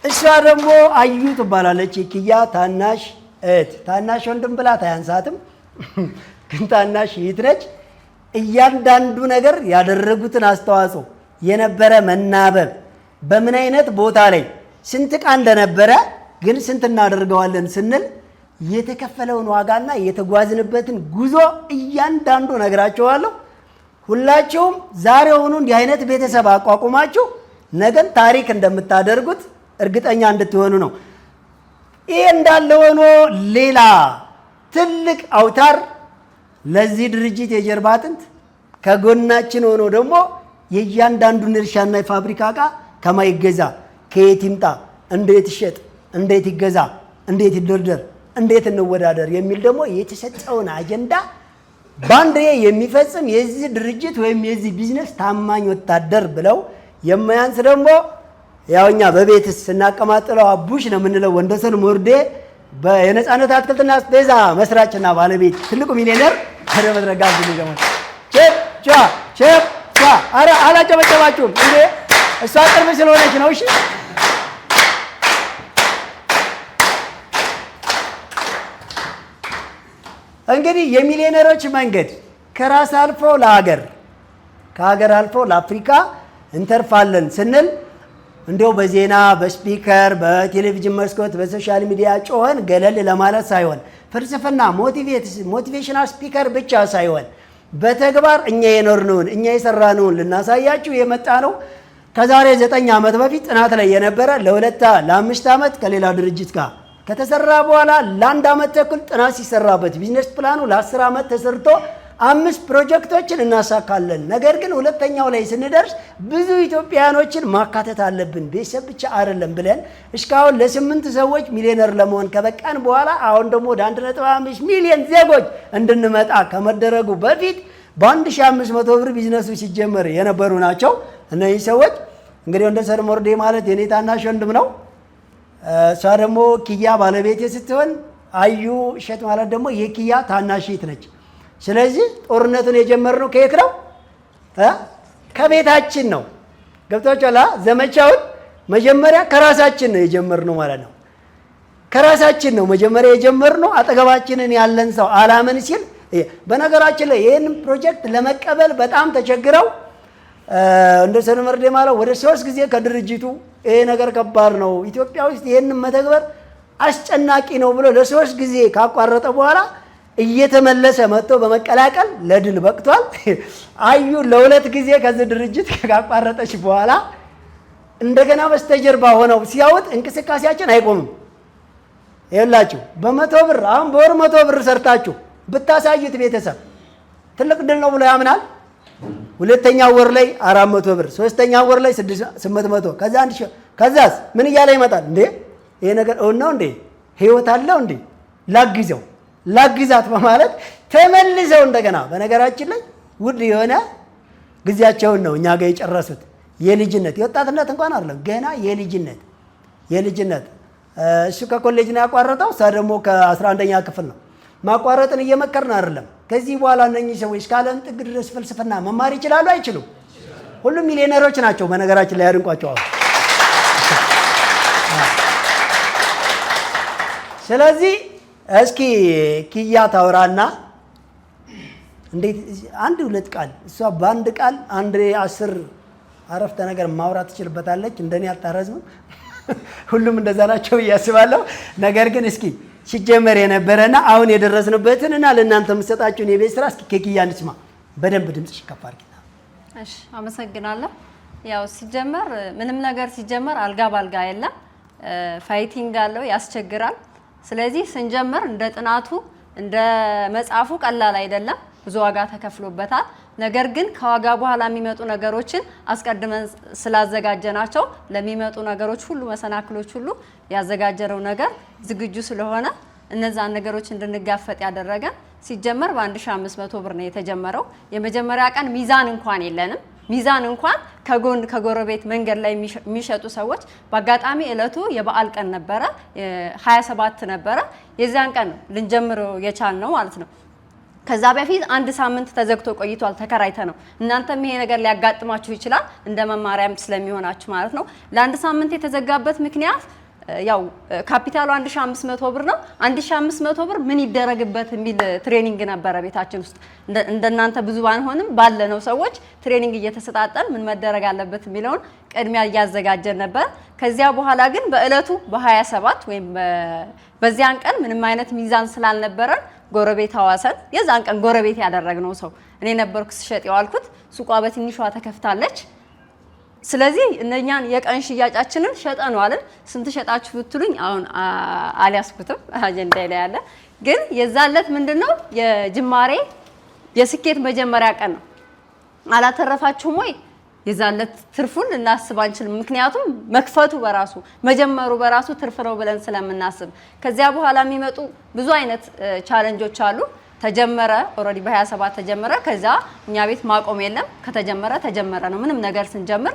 እሷ ደግሞ አዩ ትባላለች። ኪያ ታናሽ እህት፣ ታናሽ ወንድም ብላት አያንሳትም፣ ግን ታናሽ እህት ነች። እያንዳንዱ ነገር ያደረጉትን አስተዋጽኦ የነበረ መናበብ በምን አይነት ቦታ ላይ ስንት ዕቃ እንደነበረ ግን ስንት እናደርገዋለን ስንል የተከፈለውን ዋጋና የተጓዝንበትን ጉዞ እያንዳንዱ ነግራችኋለሁ። ሁላችሁም ዛሬውኑ እንዲህ አይነት ቤተሰብ አቋቁማችሁ ነገን ታሪክ እንደምታደርጉት እርግጠኛ እንድትሆኑ ነው። ይሄ እንዳለ ሆኖ ሌላ ትልቅ አውታር ለዚህ ድርጅት የጀርባ አጥንት ከጎናችን ሆኖ ደግሞ የእያንዳንዱን እርሻና የፋብሪካ ዕቃ ከማን ይገዛ፣ ከየት ይምጣ፣ እንዴት ይሸጥ፣ እንዴት ይገዛ፣ እንዴት ይደርደር፣ እንዴት እንወዳደር የሚል ደግሞ የተሰጠውን አጀንዳ ባንዴ የሚፈጽም የዚህ ድርጅት ወይም የዚህ ቢዝነስ ታማኝ ወታደር ብለው የማያንስ ደግሞ ያውኛ በቤትስ ስናቀማጥለው አቡሽ ነው የምንለው ወንደሰን ሞርዴ የነፃነት አትክልትና አስቤዛ መስራችና ባለቤት ትልቁ ሚሊዮነር ከደመድረጋ ቢሊገማ ቼፕ አረ አላጨበጨባችሁም እንዴ? እሷ ቅርብ ስለሆነች ነው። እሺ እንግዲህ የሚሊዮነሮች መንገድ ከራስ አልፎ ለሀገር ከሀገር አልፎ ለአፍሪካ እንተርፋለን ስንል እንደው በዜና በስፒከር በቴሌቪዥን መስኮት በሶሻል ሚዲያ ጮኸን ገለል ለማለት ሳይሆን ፍልስፍና ሞቲቬሽናል ስፒከር ብቻ ሳይሆን በተግባር እኛ የኖርነውን እኛ የሰራነውን ልናሳያችሁ የመጣ ነው። ከዛሬ 9 ዓመት በፊት ጥናት ላይ የነበረ ለ5 ዓመት ከሌላ ድርጅት ጋር ከተሰራ በኋላ ለ1 ዓመት ተኩል ጥናት ሲሰራበት ቢዝነስ ፕላኑ ለ10 ዓመት ተሰርቶ 5 ፕሮጀክቶችን እናሳካለን። ነገር ግን ሁለተኛው ላይ ስንደርስ ብዙ ኢትዮጵያኖችን ማካተት አለብን፣ ቤተሰብ ብቻ አይደለም ብለን እስካሁን ለ8 ሰዎች ሚሊዮነር ለመሆን ከበቃን በኋላ አሁን ደግሞ ወደ 1.5 ሚሊዮን ዜጎች እንድንመጣ ከመደረጉ በፊት በ1500 ብር ቢዝነሱ ሲጀመር የነበሩ ናቸው። እነዚህ ሰዎች እንግዲህ ወንደሰን ሞርዴ ማለት የኔ ታናሽ ወንድም ነው። እሷ ደግሞ ኪያ ባለቤቴ ስትሆን አዩ እሸት ማለት ደግሞ የኪያ ታናሽ እህት ነች። ስለዚህ ጦርነቱን የጀመርነው ከየት ነው? ከቤታችን ነው። ገብቷችኋል? ዘመቻውን መጀመሪያ ከራሳችን ነው የጀመርነው ማለት ነው። ከራሳችን ነው መጀመሪያ የጀመርነው። አጠገባችንን ያለን ሰው አላምን ሲል በነገራችን ላይ ይህንን ፕሮጀክት ለመቀበል በጣም ተቸግረው ወንደሰን ሞርዴ ማለት ወደ 3 ጊዜ ከድርጅቱ ይሄ ነገር ከባድ ነው፣ ኢትዮጵያ ውስጥ ይህንን መተግበር አስጨናቂ ነው ብሎ ለ3 ጊዜ ካቋረጠ በኋላ እየተመለሰ መጥቶ በመቀላቀል ለድል በቅቷል። አዩ ለ2 ጊዜ ከዚህ ድርጅት ካቋረጠች በኋላ እንደገና በስተጀርባ ሆነው ሲያዩት እንቅስቃሴያችን አይቆምም። ይኸውላችሁ በ100 ብር አሁን በወር 100 ብር ሰርታችሁ ብታሳዩት ቤተሰብ ትልቅ ድል ነው ብሎ ያምናል። ሁለተኛው ወር ላይ 400 ብር፣ ሶስተኛው ወር ላይ 800፣ ከዛ 1000፣ ከዛስ ምን እያለ ይመጣል? እንዴ ይሄ ነገር ነው እንዴ? ህይወት አለው እንዴ? ላግዛት በማለት ተመልሰው እንደገና በነገራችን ላይ ውድ የሆነ ጊዜያቸውን ነው እኛ ጋር የጨረሱት። የልጅነት የወጣትነት እንኳን አይደለም ገና የልጅነት እሱ ከኮሌጅ ነው ያቋረጠው። እሷ ደግሞ ከ11ኛ ክፍል ነው። ማቋረጥን እየመከርን አይደለም። ከዚህ በኋላ እነኚህ ሰዎች ከዓለም ጥግ ድረስ ፍልስፍና መማር ይችላሉ አይችሉም? ሁሉም ሚሊዮነሮች ናቸው በነገራችን ላይ ያድንቋቸዋል። ስለዚህ እስኪ ኪያ ታውራና እንዴት 1-2 ቃል እሷ በአንድ ቃል 10 አረፍተ ነገር ማውራት ትችልበታለች። እንደኔ አታረዝምም። ሁሉም እንደዛ ናቸው እያስባለሁ። ነገር ግን እስኪ ሲጀመር የነበረና አሁን የደረስንበትን እና ለእናንተ የምሰጣችሁን የቤት ስራ እስኪ ከኪያ እንስማ። በደንብ ድምጽሽ ከፍ አድርጊና። እሺ አመሰግናለሁ። ያው ሲጀመር ምንም ነገር ሲጀመር አልጋ ባልጋ የለም። ፋይቲንግ አለው፣ ያስቸግራል። ስለዚህ ስንጀምር እንደ ጥናቱ እንደ መጽሐፉ ቀላል አይደለም፣ ብዙ ዋጋ ተከፍሎበታል። ነገር ግን ከዋጋ በኋላ የሚመጡ ነገሮችን አስቀድመን ስላዘጋጀናቸው ለሚመጡ ነገሮች ሁሉ መሰናክሎች ሁሉ ያዘጋጀነው ነገር ዝግጁ ስለሆነ እነዛን ነገሮች እንድንጋፈጥ ያደረገን ሲጀመር በ1500 ብር ነው የተጀመረው። የመጀመሪያ ቀን ሚዛን እንኳን የለንም። ሚዛን እንኳን ከጎረቤት መንገድ ላይ የሚሸጡ ሰዎች በአጋጣሚ እለቱ የበዓል ቀን ነበረ፣ 27 ነበረ። የዚያን ቀን ልንጀምር የቻልነው ማለት ነው። ከዛ በፊት አንድ ሳምንት ተዘግቶ ቆይቷል ተከራይተ ነው። እናንተም ይሄ ነገር ሊያጋጥማችሁ ይችላል እንደ መማሪያም ስለሚሆናችሁ ማለት ነው። ለአንድ ሳምንት የተዘጋበት ምክንያት ያው ካፒታሉ 1500 ብር ነው። 1500 ብር ምን ይደረግበት የሚል ትሬኒንግ ነበረ ቤታችን ውስጥ። እንደናንተ ብዙ ባንሆንም ባለነው ሰዎች ትሬኒንግ እየተሰጣጠን ምን መደረግ አለበት የሚለውን ቅድሚያ እያዘጋጀን ነበር። ከዚያ በኋላ ግን በእለቱ በ27 ወይም በዚያን ቀን ምንም አይነት ሚዛን ስላልነበረን ጎረቤት ሐዋሰን የዛን ቀን ጎረቤት ያደረግነው ሰው እኔ ነበርኩ ስሸጥ ያልኩት። ሱቋ በትንሿ ተከፍታለች። ስለዚህ እነኛን የቀን ሽያጫችንን ሸጠናል። ስንት ሸጣችሁ ብትሉኝ አሁን አልያስኩትም አጀንዳ ላይ ያለ። ግን የዛለት ምንድነው የጅማሬ የስኬት መጀመሪያ ቀን ነው። አላተረፋችሁም ወይ? የዛለት ትርፉን ልናስብ አንችልም። ምክንያቱም መክፈቱ በራሱ መጀመሩ በራሱ ትርፍ ነው ብለን ስለምናስብ። ከዚያ በኋላ የሚመጡ ብዙ አይነት ቻሌንጆች አሉ። ተጀመረ ኦሬዲ በ27 ተጀመረ። ከዛ እኛ ቤት ማቆም የለም። ከተጀመረ ተጀመረ ነው። ምንም ነገር ስንጀምር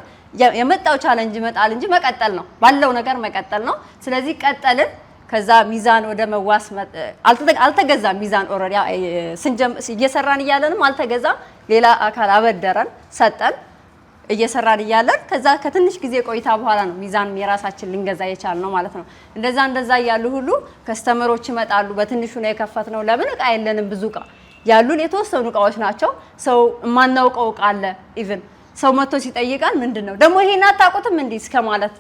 የመጣው ቻሌንጅ ይመጣል እንጂ መቀጠል ነው። ባለው ነገር መቀጠል ነው። ስለዚህ ቀጠልን። ከዛ ሚዛን ወደ መዋስ አልተገዛም። ሚዛን ኦሬዲ እየሰራን እያለንም አልተገዛም። ሌላ አካል አበደረን ሰጠን እየሰራን እያለን። ከዛ ከትንሽ ጊዜ ቆይታ በኋላ ነው ሚዛን የራሳችን ልንገዛ የቻልነው ማለት ነው። እንደዛ እያሉ ሁሉ ከስተመሮች ይመጣሉ። በትንሹ ነው የከፈትነው። ለምን እቃ የለንም። ብዙ እቃ ያሉን የተወሰኑ እቃዎች ናቸው። ሰው የማናውቀው እቃ አለ። ኢቭን ሰው መጥቶ ሲጠይቀን ምንድነው ደግሞ ይሄን አታውቁትም እንዴ እስከ ማለት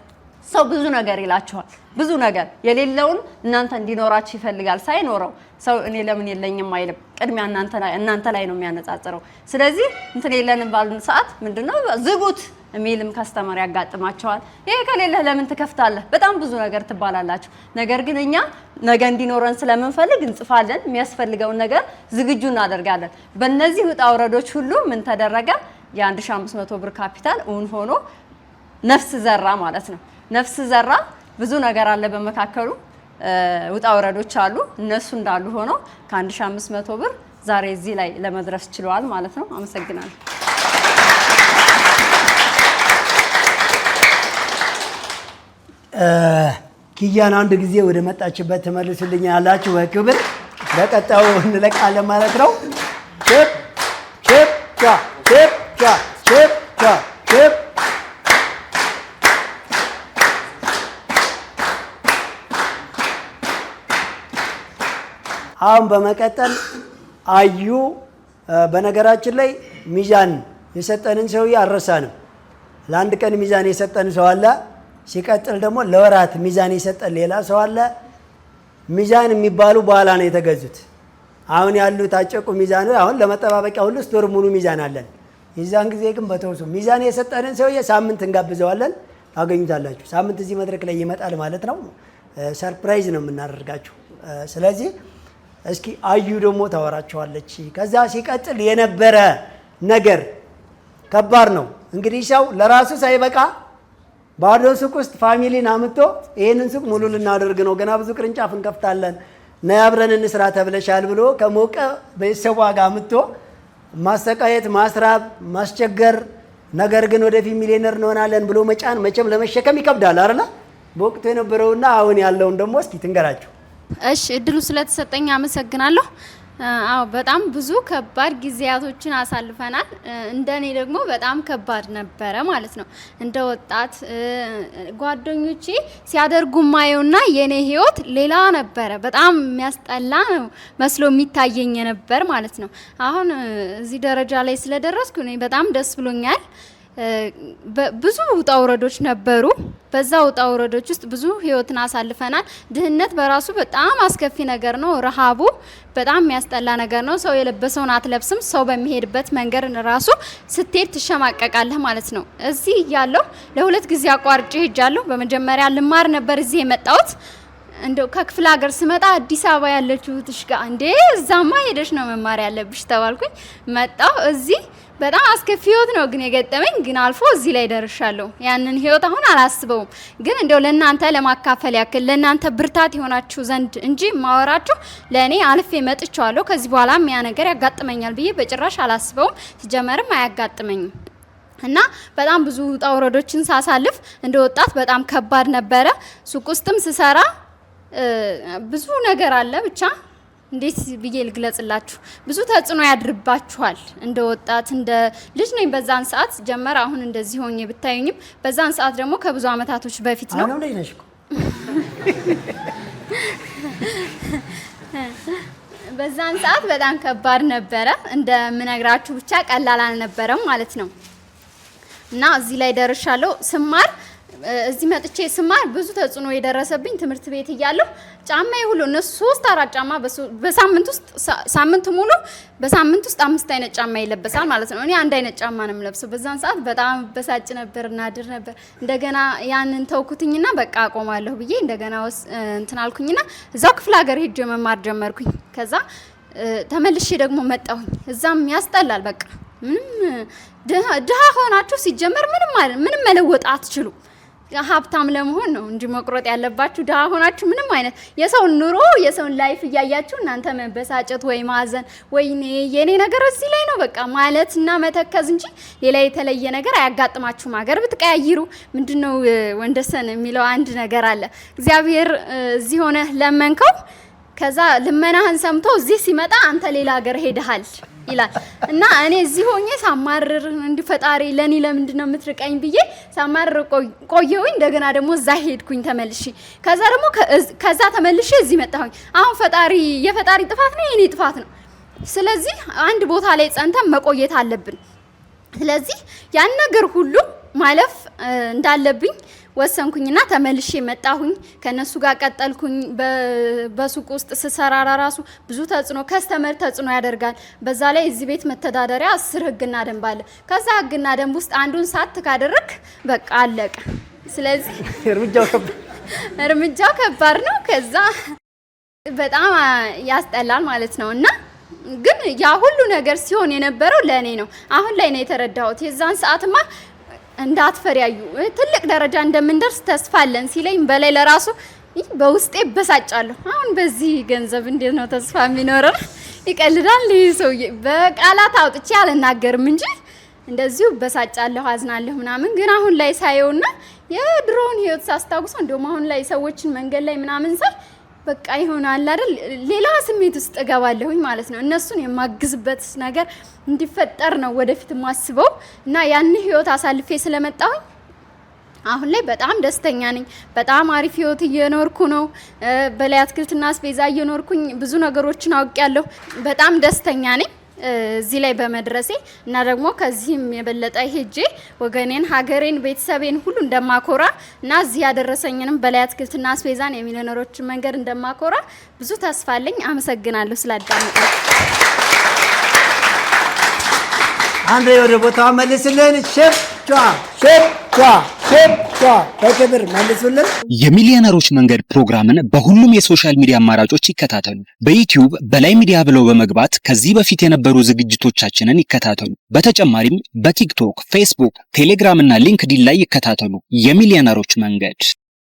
ሰው ብዙ ነገር ይላችኋል። ብዙ ነገር የሌለውን እናንተ እንዲኖራችሁ ይፈልጋል። ሳይኖረው ሰው እኔ ለምን የለኝም አይልም። ቅድሚያ እናንተ ላይ ነው የሚያነጻጽረው። ስለዚህ እንትን የለንም ባሉን ሰዓት ምንድነው ዝጉት የሚልም ከስተመር ያጋጥማቸዋል። ይሄ ከሌለ ለምን ትከፍታለህ? በጣም ብዙ ነገር ትባላላችሁ። ነገር ግን እኛ ነገ እንዲኖረን ስለምንፈልግ እንጽፋለን። የሚያስፈልገውን ነገር ዝግጁ እናደርጋለን። በእነዚህ ውጣ ውረዶች ሁሉ ምን ተደረገ? የ1500 ብር ካፒታል እውን ሆኖ ነፍስ ዘራ ማለት ነው። ነፍስ ዘራ። ብዙ ነገር አለ በመካከሉ ውጣ ወረዶች አሉ። እነሱ እንዳሉ ሆኖ ከ1500 ብር ዛሬ እዚህ ላይ ለመድረስ ችሏል ማለት ነው። አመሰግናለሁ። ኪያን አንድ ጊዜ ወደ መጣችበት ተመልሱልኝ ያላችሁ በክብር በቀጣዩ እንለቃለን ማለት ነው። ቼፕ ቼፕ ቻ ቼፕ ቻ ቼፕ ቻ ቼፕ አሁን በመቀጠል አዩ በነገራችን ላይ ሚዛን የሰጠንን ሰውዬ አልረሳንም። ለአንድ ቀን ሚዛን የሰጠን ሰው አለ። ሲቀጥል ደግሞ ለወራት ሚዛን የሰጠን ሌላ ሰው አለ። ሚዛን የሚባሉ በኋላ ነው የተገዙት። አሁን ያሉት ታጨቁ ሚዛን አሁን ለመጠባበቂያ ሁሉ ስቶር ሙሉ ሚዛን አለን። የዛን ጊዜ ግን በተወሱ ሚዛን የሰጠንን ሰውዬ ሳምንት እንጋብዘዋለን። ታገኙታላችሁ። ሳምንት እዚህ መድረክ ላይ ይመጣል ማለት ነው። ሰርፕራይዝ ነው የምናደርጋችሁ። ስለዚህ እስኪ አዩ ደግሞ ታወራቸዋለች። ከዛ ሲቀጥል የነበረ ነገር ከባድ ነው። እንግዲህ ሰው ለራሱ ሳይበቃ ባዶ ሱቅ ውስጥ ፋሚሊን አምጥቶ ይሄንን ሱቅ ሙሉ ልናደርግ ነው፣ ገና ብዙ ቅርንጫፍ እንከፍታለን፣ ነይ አብረን እንስራ ተብለሻል ብሎ ከሞቀ ቤተሰቧ ጋር አምጥቶ ማሰቃየት፣ ማስራብ፣ ማስቸገር፣ ነገር ግን ወደፊት ሚሊዮነር እንሆናለን ብሎ መጫን መቼም ለመሸከም ይከብዳል አይደል? በወቅቱ የነበረውና አሁን ያለውን ደግሞ እስኪ ትንገራችሁ። እሺ እድሉ ስለተሰጠኝ አመሰግናለሁ። አዎ በጣም ብዙ ከባድ ጊዜያቶችን አሳልፈናል። እንደኔ ደግሞ በጣም ከባድ ነበረ ማለት ነው። እንደ ወጣት ጓደኞቼ ሲያደርጉ ማየውና የኔ ህይወት ሌላ ነበረ። በጣም የሚያስጠላ ነው መስሎ የሚታየኝ ነበር ማለት ነው። አሁን እዚህ ደረጃ ላይ ስለደረስኩ እኔ በጣም ደስ ብሎኛል። ብዙ ውጣ ውረዶች ነበሩ። በዛ ውጣ ውረዶች ውስጥ ብዙ ህይወትን አሳልፈናል። ድህነት በራሱ በጣም አስከፊ ነገር ነው። ረሃቡ በጣም የሚያስጠላ ነገር ነው። ሰው የለበሰውን አትለብስም። ሰው በሚሄድበት መንገድ ራሱ ስትሄድ ትሸማቀቃለህ ማለት ነው። እዚህ ያለው ለሁለት ጊዜ አቋርጬ ሄጃለሁ። በመጀመሪያ ልማር ነበር እዚህ የመጣሁት። እንደው ከክፍለ ሀገር ስመጣ አዲስ አበባ ያለችው ትሽጋ እንዴ እዛማ ሄደሽ ነው መማር ያለብሽ ተባልኩኝ። መጣሁ እዚህ በጣም አስከፊ ህይወት ነው ግን የገጠመኝ፣ ግን አልፎ እዚህ ላይ ደርሻለሁ። ያንን ህይወት አሁን አላስበውም፣ ግን እንደው ለእናንተ ለማካፈል ያክል ለእናንተ ብርታት ይሆናችሁ ዘንድ እንጂ ማወራችሁ ለእኔ አልፌ መጥቻለሁ። ከዚህ በኋላም ያ ነገር ያጋጥመኛል ብዬ በጭራሽ አላስበውም፣ ሲጀመርም አያጋጥመኝም። እና በጣም ብዙ ውጣ ውረዶችን ሳሳልፍ እንደ ወጣት በጣም ከባድ ነበረ። ሱቅ ውስጥም ስሰራ ብዙ ነገር አለ ብቻ እንዴት ብዬ ልግለጽላችሁ? ብዙ ተጽዕኖ ያድርባችኋል። እንደ ወጣት እንደ ልጅ ነኝ በዛን ሰዓት ጀመረ። አሁን እንደዚህ ሆኜ ብታዩኝም በዛን ሰዓት ደግሞ ከብዙ አመታቶች በፊት ነው። አሁን ነሽ እኮ በዛን ሰዓት በጣም ከባድ ነበረ። እንደምነግራችሁ ብቻ ቀላል አልነበረም ማለት ነው። እና እዚህ ላይ ደርሻለሁ። ስማር እዚህ መጥቼ ስማር ብዙ ተጽዕኖ የደረሰብኝ ትምህርት ቤት እያለሁ ጫማዬ ሁሉ እነሱ 3-4 ጫማ በሳምንት ውስጥ ሳምንት ሙሉ በሳምንት ውስጥ 5 አይነት ጫማ ይለበሳል ማለት ነው። እኔ አንድ አይነት ጫማ ነው የምለብሰው። በዛን ሰዓት በጣም በሳጭ ነበር እና ድር ነበር። እንደገና ያንን ተውኩትኝና በቃ አቆማለሁ ብዬ እንደገና እንትን አልኩኝና እዛው ክፍለ ሀገር ሄጄ መማር ጀመርኩኝ። ከዛ ተመልሼ ደግሞ መጣሁኝ። እዛም ያስጠላል። በቃ ምንም ድሃ ሆናችሁ ሲጀመር ምንም መለወጥ አትችሉ። ሀብታም ለመሆን ነው እንጂ መቁረጥ ያለባችሁ። ድሃ ሆናችሁ ምንም አይነት የሰውን ኑሮ የሰውን ላይፍ እያያችሁ እናንተ መበሳጨት ወይ ማዘን ወይ የኔ ነገር እዚህ ላይ ነው በቃ ማለት እና መተከዝ እንጂ ሌላ የተለየ ነገር አያጋጥማችሁም። ሀገር ብትቀያይሩ ምንድነው ወንደሰን የሚለው አንድ ነገር አለ። እግዚአብሔር እዚህ ሆነ ለመንከው ከዛ ልመናህን ሰምቶ እዚህ ሲመጣ አንተ ሌላ ሀገር ሄደሃል ይላል እና እኔ እዚህ ሆኜ ሳማርር እንዲፈጣሪ ለኔ ለምንድነው የምትርቀኝ ብዬ ሳማርር ቆየሁኝ። እንደገና ደግሞ እዛ ሄድኩኝ ተመልሼ። ከዛ ተመልሼ እዚህ መጣሁኝ። አሁን የፈጣሪ ጥፋት ነው የኔ ጥፋት ነው። ስለዚህ አንድ ቦታ ላይ ጸንተን መቆየት አለብን። ስለዚህ ያን ነገር ሁሉ ማለፍ እንዳለብኝ ወሰንኩኝና ተመልሼ መጣሁኝ። ከነሱ ጋር ቀጠልኩኝ። በሱቅ ውስጥ ስሰራራ ራሱ ብዙ ተጽዕኖ ከስተመር ተጽዕኖ ያደርጋል። በዛ ላይ እዚህ ቤት መተዳደሪያ 10 ህግና ደንብ አለ። ከዛ ህግና ደንብ ውስጥ አንዱን ሳት ካደረክ በቃ አለቀ። ስለዚህ እርምጃው ከባድ ነው። ከዛ በጣም ያስጠላል ማለት ነው። እና ግን ያ ሁሉ ነገር ሲሆን የነበረው ለኔ ነው። አሁን ላይ ነው የተረዳሁት። የዛን ሰዓትማ እንዳትፈሪያዩ ትልቅ ደረጃ እንደምንደርስ ተስፋ አለን ሲለኝ በላይ ለራሱ በውስጤ በሳጫለሁ። አሁን በዚህ ገንዘብ እንዴት ነው ተስፋ የሚኖረው? ይቀልዳል ይሄ ሰውዬ። በቃላት አውጥቼ አልናገርም እንጂ እንደዚሁ በሳጫለሁ፣ አዝናለሁ ምናምን። ግን አሁን ላይ ሳየውና የድሮውን ህይወት ሳስታውሰው እንደውም አሁን ላይ ሰዎችን መንገድ ላይ ምናምን ሳይ በቃ ይሆናል አይደል ሌላ ስሜት ውስጥ እገባለሁኝ ማለት ነው። እነሱን የማግዝበት ነገር እንዲፈጠር ነው ወደፊት ማስበው እና ያን ህይወት አሳልፌ ስለመጣሁኝ አሁን ላይ በጣም ደስተኛ ነኝ። በጣም አሪፍ ህይወት እየኖርኩ ነው። በላይ አትክልትና አስቤዛ እየኖርኩኝ ብዙ ነገሮችን አውቄያለሁ። በጣም ደስተኛ ነኝ እዚህ ላይ በመድረሴ እና ደግሞ ከዚህም የበለጠ ሄጄ ወገኔን፣ ሀገሬን፣ ቤተሰቤን ሁሉ እንደማኮራ እና እዚህ ያደረሰኝንም በላይ አትክልትና አስቤዛን የሚሊዮነሮችን መንገድ እንደማኮራ ብዙ ተስፋ አለኝ። አመሰግናለሁ ስላዳመጣችሁ። አንዴ ወደ ቦታው መልስልን። ሸፕ በክብር መልሱልን። የሚሊዮነሮች መንገድ ፕሮግራምን በሁሉም የሶሻል ሚዲያ አማራጮች ይከታተሉ። በዩቲዩብ በላይ ሚዲያ ብለው በመግባት ከዚህ በፊት የነበሩ ዝግጅቶቻችንን ይከታተሉ። በተጨማሪም በቲክቶክ፣ ፌስቡክ፣ ቴሌግራም እና ሊንክዲን ላይ ይከታተሉ። የሚሊዮነሮች መንገድ።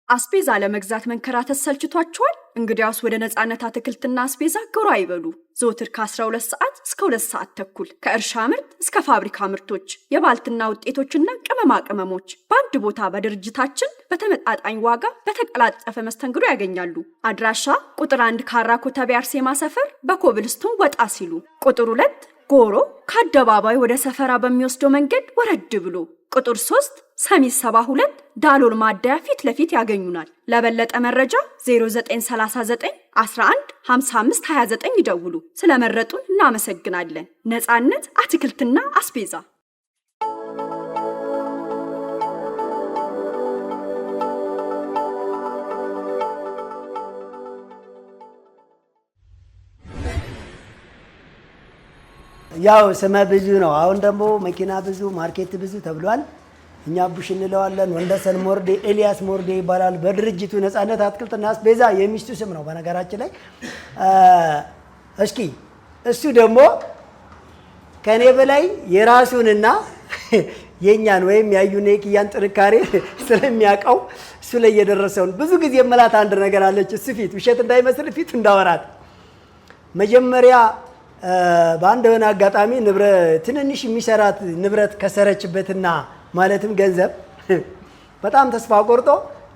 አስቤዛ ለመግዛት መንከራተት ሰልችቷችኋል? እንግዲያውስ ወደ ነፃነት አትክልትና አስቤዛ ጎራ ይበሉ። ዘወትር ከ12 ሰዓት እስከ 2 ሰዓት ተኩል ከእርሻ ምርት እስከ ፋብሪካ ምርቶች፣ የባልትና ውጤቶችና ቅመማ ቅመሞች በአንድ ቦታ በድርጅታችን በተመጣጣኝ ዋጋ በተቀላጠፈ መስተንግዶ ያገኛሉ። አድራሻ ቁጥር 1 ካራ ኮተቤ አርሴማ ሰፈር በኮብልስቶን ወጣ ሲሉ፣ ቁጥር 2 ጎሮ ከአደባባይ ወደ ሰፈራ በሚወስደው መንገድ ወረድ ብሎ፣ ቁጥር 3 ሰሚት 72 ዳሎል ማደያ ፊት ለፊት ያገኙናል። ለበለጠ መረጃ 0939 11 55 29 ይደውሉ። ስለመረጡን እናመሰግናለን። ነፃነት አትክልትና አስቤዛ። ያው ስመ ብዙ ነው። አሁን ደግሞ መኪና ብዙ፣ ማርኬት ብዙ ተብሏል። እኛ ቡሽ እንለዋለን። ወንደሰን ሞርዴ፣ ኤልያስ ሞርዴ ይባላል። በድርጅቱ ነፃነት አትክልትና አስቤዛ የሚስቱ ስም ነው በነገራችን ላይ። እስኪ እሱ ደግሞ ከኔ በላይ የራሱንና የኛን ወይም ያዩኔ ኪያን ጥንካሬ ስለሚያውቀው እሱ ላይ የደረሰውን ብዙ ጊዜ የመላት አንድ ነገር አለች። እሱ ፊት ውሸት እንዳይመስል ፊት እንዳወራት መጀመሪያ በአንድ የሆነ አጋጣሚ ትንንሽ የሚሰራት ንብረት ከሰረችበትና ማለትም ገንዘብ በጣም ተስፋ ቆርጦ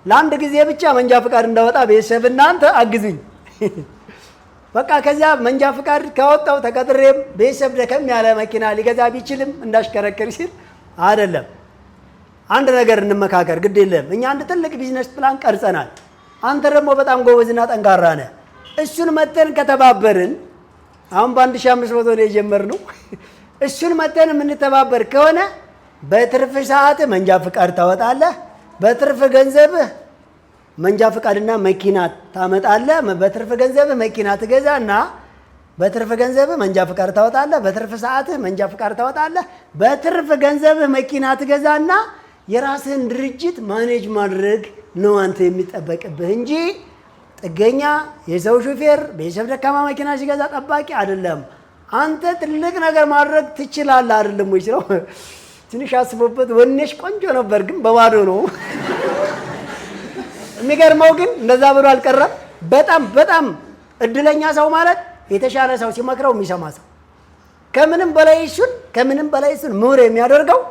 ለአንድ ጊዜ ብቻ መንጃ ፍቃድ እንዳወጣ ቤተሰብ እናንተ አግዙኝ በቃ ከዚያ መንጃ ፍቃድ ካወጣው ተቀጥሬም ቤተሰብ ደከም ያለ መኪና ሊገዛ ቢችልም እንዳሽከረክር ሲል አይደለም አንድ ነገር እንመካከር ግድ የለም እኛ አንድ ትልቅ ቢዝነስ ፕላን ቀርጸናል አንተ ደግሞ በጣም ጎበዝና ጠንካራ ነህ እሱን መተን ከተባበርን አሁን በ1500 ነው የጀመርነው እሱን መተን የምንተባበር ከሆነ በትርፍ ሰዓት መንጃ ፍቃድ ታወጣለህ በትርፍ ገንዘብህ መንጃ ፍቃድና መኪና ታመጣለህ በትርፍ ገንዘብህ መኪና ትገዛና በትርፍ ገንዘብህ መንጃ ፍቃድ ታወጣለህ በትርፍ ሰዓትህ መንጃ ፍቃድ ታወጣለህ በትርፍ ገንዘብህ መኪና ትገዛና የራስህን ድርጅት ማኔጅ ማድረግ ነው አንተ የሚጠበቅብህ እንጂ ጥገኛ የሰው ሹፌር ቤተሰብ ደካማ መኪና ሲገዛ ጠባቂ አይደለም አንተ ትልቅ ነገር ማድረግ ትችላለህ አይደለም ወይ ነው ትንሽ አስቦበት ወኔሽ ቆንጆ ነበር ግን በባዶ ነው የሚገርመው ግን እንደዛ ብሎ አልቀረም በጣም እድለኛ ሰው ማለት የተሻለ ሰው ሲመክረው የሚሰማ ሰው ከምንም በላይ እሱን ምሁር የሚያደርገው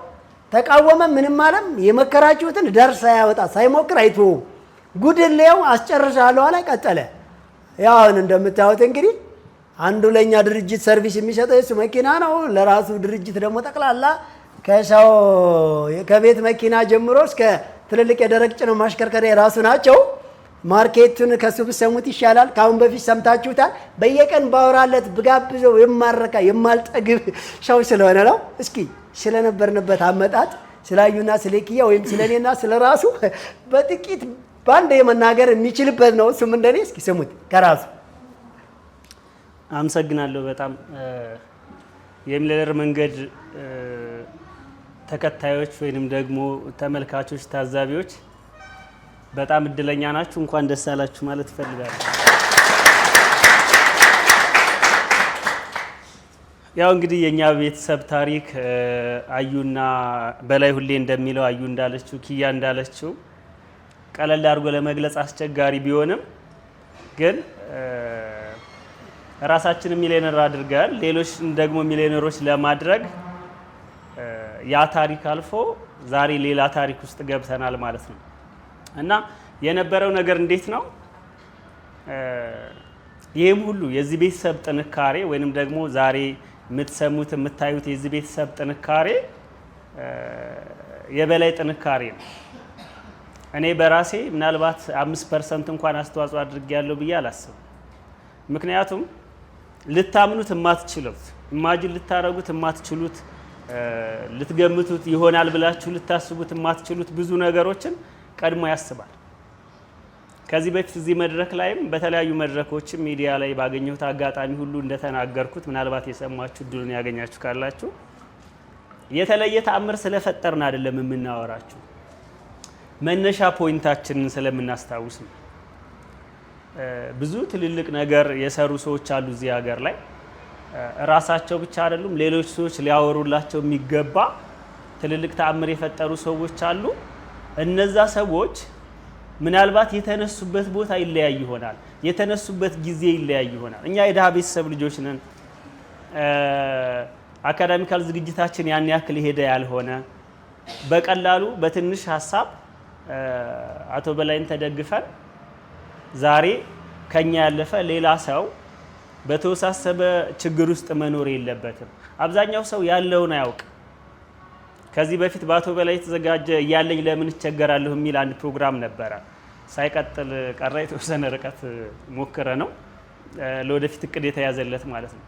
ተቃወመ ምንም ማለም የመከራችሁትን ደርሳ ያወጣ ሳይሞክር አይቶ ጉድሌው አስጨርሳለሁ አለ ቀጠለ ያው እንደምታዩት እንግዲህ አንዱ ለኛ ድርጅት ሰርቪስ የሚሰጠው እሱ መኪና ነው ለራሱ ድርጅት ደግሞ ጠቅላላ ከሰው ከቤት መኪና ጀምሮ እስከ ትልልቅ የደረቅ ጭነት ማሽከርከሪያ የራሱ ናቸው ማርኬቱን ከሱ ብሰሙት ይሻላል ካሁን በፊት ሰምታችሁታል በየቀን ባወራለት ብጋብዘው የማረካ የማልጠግብ ሻው ስለሆነ ነው እስኪ ስለነበርንበት አመጣጥ ስላዩና ስለኪያ ወይም ስለኔና ስለራሱ በጥቂት ባንዴ መናገር የሚችልበት ነው እሱም እንደኔ እስኪ ስሙት ከራሱ አመሰግናለሁ በጣም የሚሊየነር መንገድ ተከታዮች ወይንም ደግሞ ተመልካቾች ታዛቢዎች በጣም እድለኛ ናችሁ እንኳን ደስ አላችሁ ማለት እፈልጋለሁ ያው እንግዲህ የኛ ቤተሰብ ታሪክ አዩና በላይ ሁሌ እንደሚለው አዩ እንዳለችው ኪያ እንዳለችው ቀለል አድርጎ ለመግለጽ አስቸጋሪ ቢሆንም ግን ራሳችንን ሚሊየነር አድርገን ሌሎች ደግሞ ሚሊየነሮች ለማድረግ ያ ታሪክ አልፎ ዛሬ ሌላ ታሪክ ውስጥ ገብተናል ማለት ነው እና የነበረው ነገር እንዴት ነው ይሄም ሁሉ የዚህ ቤተሰብ ጥንካሬ ወይንም ደግሞ ዛሬ የምትሰሙት የምታዩት የዚህ ቤተሰብ ጥንካሬ የበላይ ጥንካሬ ነው እኔ በራሴ ምናልባት 5% እንኳን አስተዋጽኦ አድርጌያለሁ ብዬ አላስብም ምክንያቱም ልታምኑት የማትችሉት ኢማጂን ልታረጉት የማትችሉት ልትገምቱት ይሆናል ብላችሁ ልታስቡት የማትችሉት ብዙ ነገሮችን ቀድሞ ያስባል ከዚህ በፊት እዚህ መድረክ ላይም በተለያዩ መድረኮችም ሚዲያ ላይ ባገኘሁት አጋጣሚ ሁሉ እንደተናገርኩት ምናልባት የሰማችሁ ድሉን ያገኛችሁ ካላችሁ የተለየ ተአምር ስለፈጠርን አይደለም የምናወራችሁ መነሻ ፖይንታችንን ስለምናስታውስ ነው ብዙ ትልልቅ ነገር የሰሩ ሰዎች አሉ እዚህ ሀገር ላይ ራሳቸው ብቻ አይደሉም ሌሎች ሰዎች ሊያወሩላቸው የሚገባ ትልልቅ ተአምር የፈጠሩ ሰዎች አሉ እነዛ ሰዎች ምናልባት የተነሱበት ቦታ ይለያይ ይሆናል የተነሱበት ጊዜ ይለያይ ይሆናል እኛ የደሃ ቤተሰብ ልጆች ነን አካዳሚካል ዝግጅታችን ያን ያክል ሄደ ያልሆነ በቀላሉ በትንሽ ሐሳብ አቶ በላይን ተደግፈን ዛሬ ከኛ ያለፈ ሌላ ሰው በተወሳሰበ ችግር ውስጥ መኖር የለበትም አብዛኛው ሰው ያለውን አያውቅ ከዚህ በፊት በአቶ በላይ የተዘጋጀ ያለኝ ለምን እቸገራለሁ የሚል አንድ ፕሮግራም ነበረ ሳይቀጥል ቀረ የተወሰነ ርቀት ሞክረ ነው ለወደፊት እቅድ የተያዘለት ማለት ነው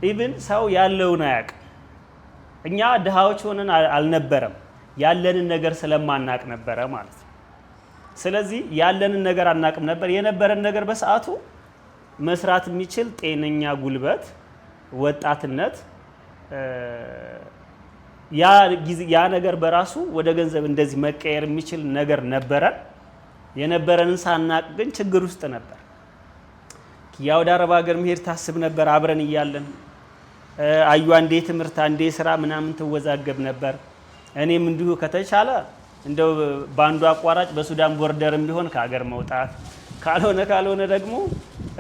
ኢቭን ሰው ያለውን አያውቅ እኛ ድሃዎች ሆነን አልነበረም ያለንን ነገር ስለማናቅ ነበረ ማለት ነው ስለዚህ ያለንን ነገር አናቅም ነበር የነበረን ነገር በሰዓቱ መስራት የሚችል ጤነኛ ጉልበት ወጣትነት ያ ነገር በራሱ ወደ ገንዘብ እንደዚህ መቀየር የሚችል ነገር ነበረን የነበረንን ሳናቅ ግን ችግር ውስጥ ነበር ያ ወደ አረብ ሀገር መሄድ ታስብ ነበር አብረን እያለን አዩ አንዴ ትምህርት አንዴ ስራ ምናምን ተወዛገብ ነበር እኔም እንዲሁ ከተቻለ እንደው ባንዱ አቋራጭ በሱዳን ቦርደርም ቢሆን ከሀገር መውጣት ካልሆነ ደግሞ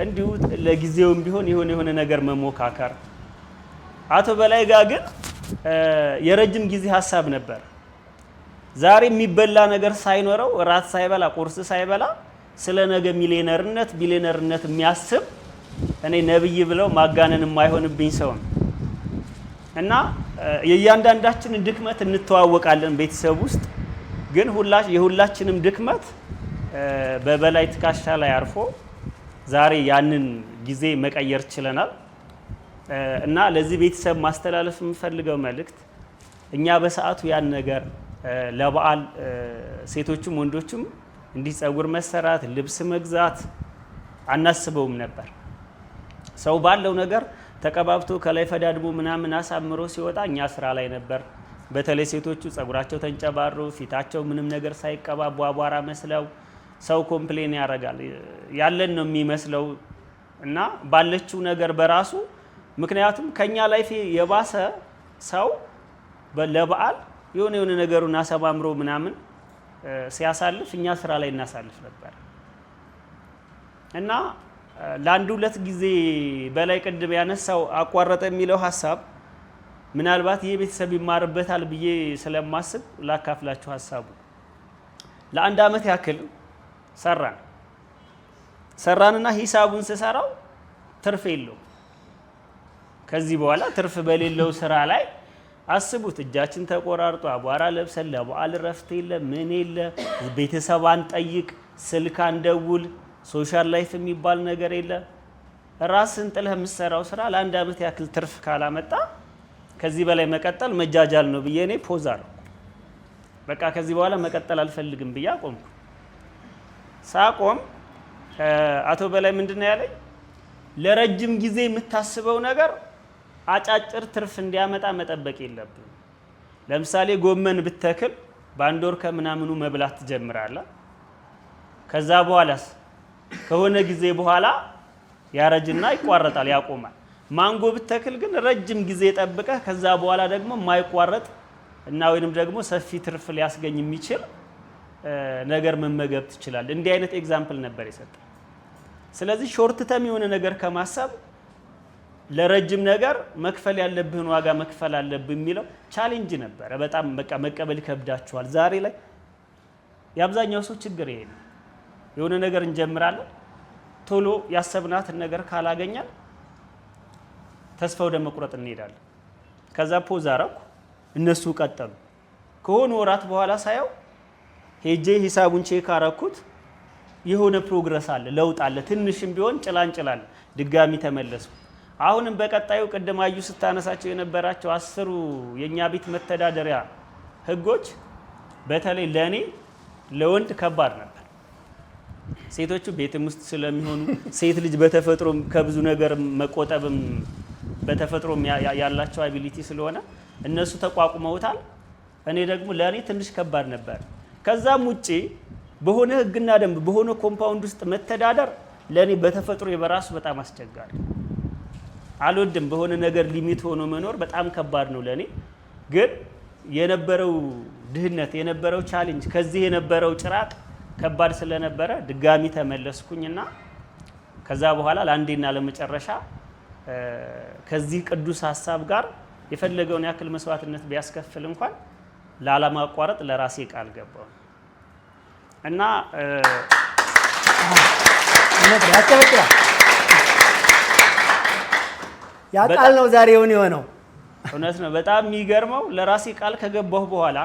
እንዲሁ ለጊዜውም ቢሆን የሆነ ነገር መሞካከር አቶ በላይ ጋር ግን የረጅም ጊዜ ሐሳብ ነበር ዛሬ የሚበላ ነገር ሳይኖረው ራት ሳይበላ ቁርስ ሳይበላ ስለ ነገ ሚሊየነርነት ቢሊየነርነት የሚያስብ እኔ ነብይ ብለው ማጋነን የማይሆንብኝ ሰው ነው እና የእያንዳንዳችንን ድክመት እንተዋወቃለን ቤተሰብ ውስጥ ግን የሁላችንም ድክመት በበላይ ትከሻ ላይ አርፎ ዛሬ ያንን ጊዜ መቀየር ችለናል እና ለዚህ ቤተሰብ ማስተላለፍ የምፈልገው መልእክት እኛ በሰዓቱ ያን ነገር ለበዓል ሴቶቹም ወንዶቹም እንዲህ ጸጉር መሰራት ልብስ መግዛት አናስበውም ነበር። ሰው ባለው ነገር ተቀባብቶ ከላይ ፈዳድሞ ምናምን አሳምሮ ሲወጣ እኛ ስራ ላይ ነበር። በተለይ ሴቶቹ ጸጉራቸው ተንጨባሮ ፊታቸው ምንም ነገር ሳይቀባቡ አቧራ መስለው ሰው ኮምፕሌን ያደርጋል ያለን ነው የሚመስለው እና ባለችው ነገር በራሱ ምክንያቱም ከኛ ላይፍ የባሰ ሰው ለበዓል የሆነ ነገሩን አሰማምሮ ምናምን ሲያሳልፍ እኛ ስራ ላይ እናሳልፍ ነበር እና ለአንድ ሁለት ጊዜ በላይ ቅድም ያነሳው አቋረጠ የሚለው ሀሳብ ምናልባት ይሄ ቤተሰብ ይማርበታል ብዬ ስለማስብ ላካፍላችሁ ሀሳቡ። ለአንድ አመት ያክል ሰራንና ሂሳቡን ስሰራው ትርፍ የለውም። ከዚህ በኋላ ትርፍ በሌለው ስራ ላይ አስቡት እጃችን ተቆራርጦ አቧራ ለብሰን ለበዓል ረፍት የለ ምን የለ ቤተሰብ አንጠይቅ ስልክ አንደውል ሶሻል ላይፍ የሚባል ነገር የለ ራስን ጥለህ የምትሰራው ስራ ለአንድ አመት ያክል ትርፍ ካላመጣ ከዚህ በላይ መቀጠል መጃጃል ነው ብዬ እኔ ፖዝ አደረኩ። በቃ ከዚህ በኋላ መቀጠል አልፈልግም ብዬ አቆምኩ። ሳቆም አቶ በላይ ምንድነው ያለኝ ለረጅም ጊዜ የምታስበው ነገር አጫጭር ትርፍ እንዲያመጣ መጠበቅ የለብም። ለምሳሌ ጎመን ብተክል በአንድ ወር ከምናምኑ መብላት ትጀምራለህ። ከዛ በኋላስ ከሆነ ጊዜ በኋላ ያረጅና ይቋረጣል ያቆማል። ማንጎ ብተክል ግን ረጅም ጊዜ ጠብቀህ ከዛ በኋላ ደግሞ የማይቋረጥ እና ወይንም ደግሞ ሰፊ ትርፍ ሊያስገኝ የሚችል ነገር መመገብ ትችላለህ። እንዲህ አይነት ኤግዛምፕል ነበር የሰጠው። ስለዚህ ሾርት ተርም የሆነ ነገር ከማሰብ ለረጅም ነገር መክፈል ያለብህን ዋጋ መክፈል አለብህ የሚለው ቻሌንጅ ነበረ። በጣም በቃ መቀበል ይከብዳቸዋል። ዛሬ ላይ የአብዛኛው ሰው ችግር ይሄ ነው። የሆነ ነገር እንጀምራለን ቶሎ ያሰብናትን ነገር ካላገኛል ተስፋ ወደ መቁረጥ እንሄዳለን። ከዛ ፖዝ አረኩ፣ እነሱ ቀጠሉ። ከሆነ ወራት በኋላ ሳየው ሄጄ ሂሳቡን ቼክ አረኩት። የሆነ ፕሮግረስ አለ፣ ለውጥ አለ፣ ትንሽም ቢሆን ጭላንጭላል። ድጋሚ ተመለስኩ። አሁንም በቀጣዩ ቅድም አዩ ስታነሳቸው የነበራቸው 10 የኛ ቤት መተዳደሪያ ህጎች በተለይ ለኔ ለወንድ ከባድ ነበር። ሴቶቹ ቤትም ውስጥ ስለሚሆኑ ሴት ልጅ በተፈጥሮ ከብዙ ነገር መቆጠብም በተፈጥሮ ያላቸው አቢሊቲ ስለሆነ እነሱ ተቋቁመውታል። እኔ ደግሞ ለኔ ትንሽ ከባድ ነበር። ከዛም ውጪ በሆነ ህግና ደንብ በሆነ ኮምፓውንድ ውስጥ መተዳደር ለኔ በተፈጥሮ የበራሱ በጣም አስቸጋሪ አልወድም። በሆነ ነገር ሊሚት ሆኖ መኖር በጣም ከባድ ነው ለኔ። ግን የነበረው ድህነት የነበረው ቻሌንጅ ከዚህ የነበረው ጭራቅ ከባድ ስለነበረ ድጋሚ ተመለስኩኝና ከዛ በኋላ ለአንዴና ለመጨረሻ ከዚህ ቅዱስ ሀሳብ ጋር የፈለገውን ያክል መስዋዕትነት ቢያስከፍል እንኳን ላለማቋረጥ ለራሴ ቃል ገባሁ እና ያ ቃል ነው ዛሬ የሆነው። እውነት ነው። በጣም የሚገርመው ለራሴ ቃል ከገባሁ በኋላ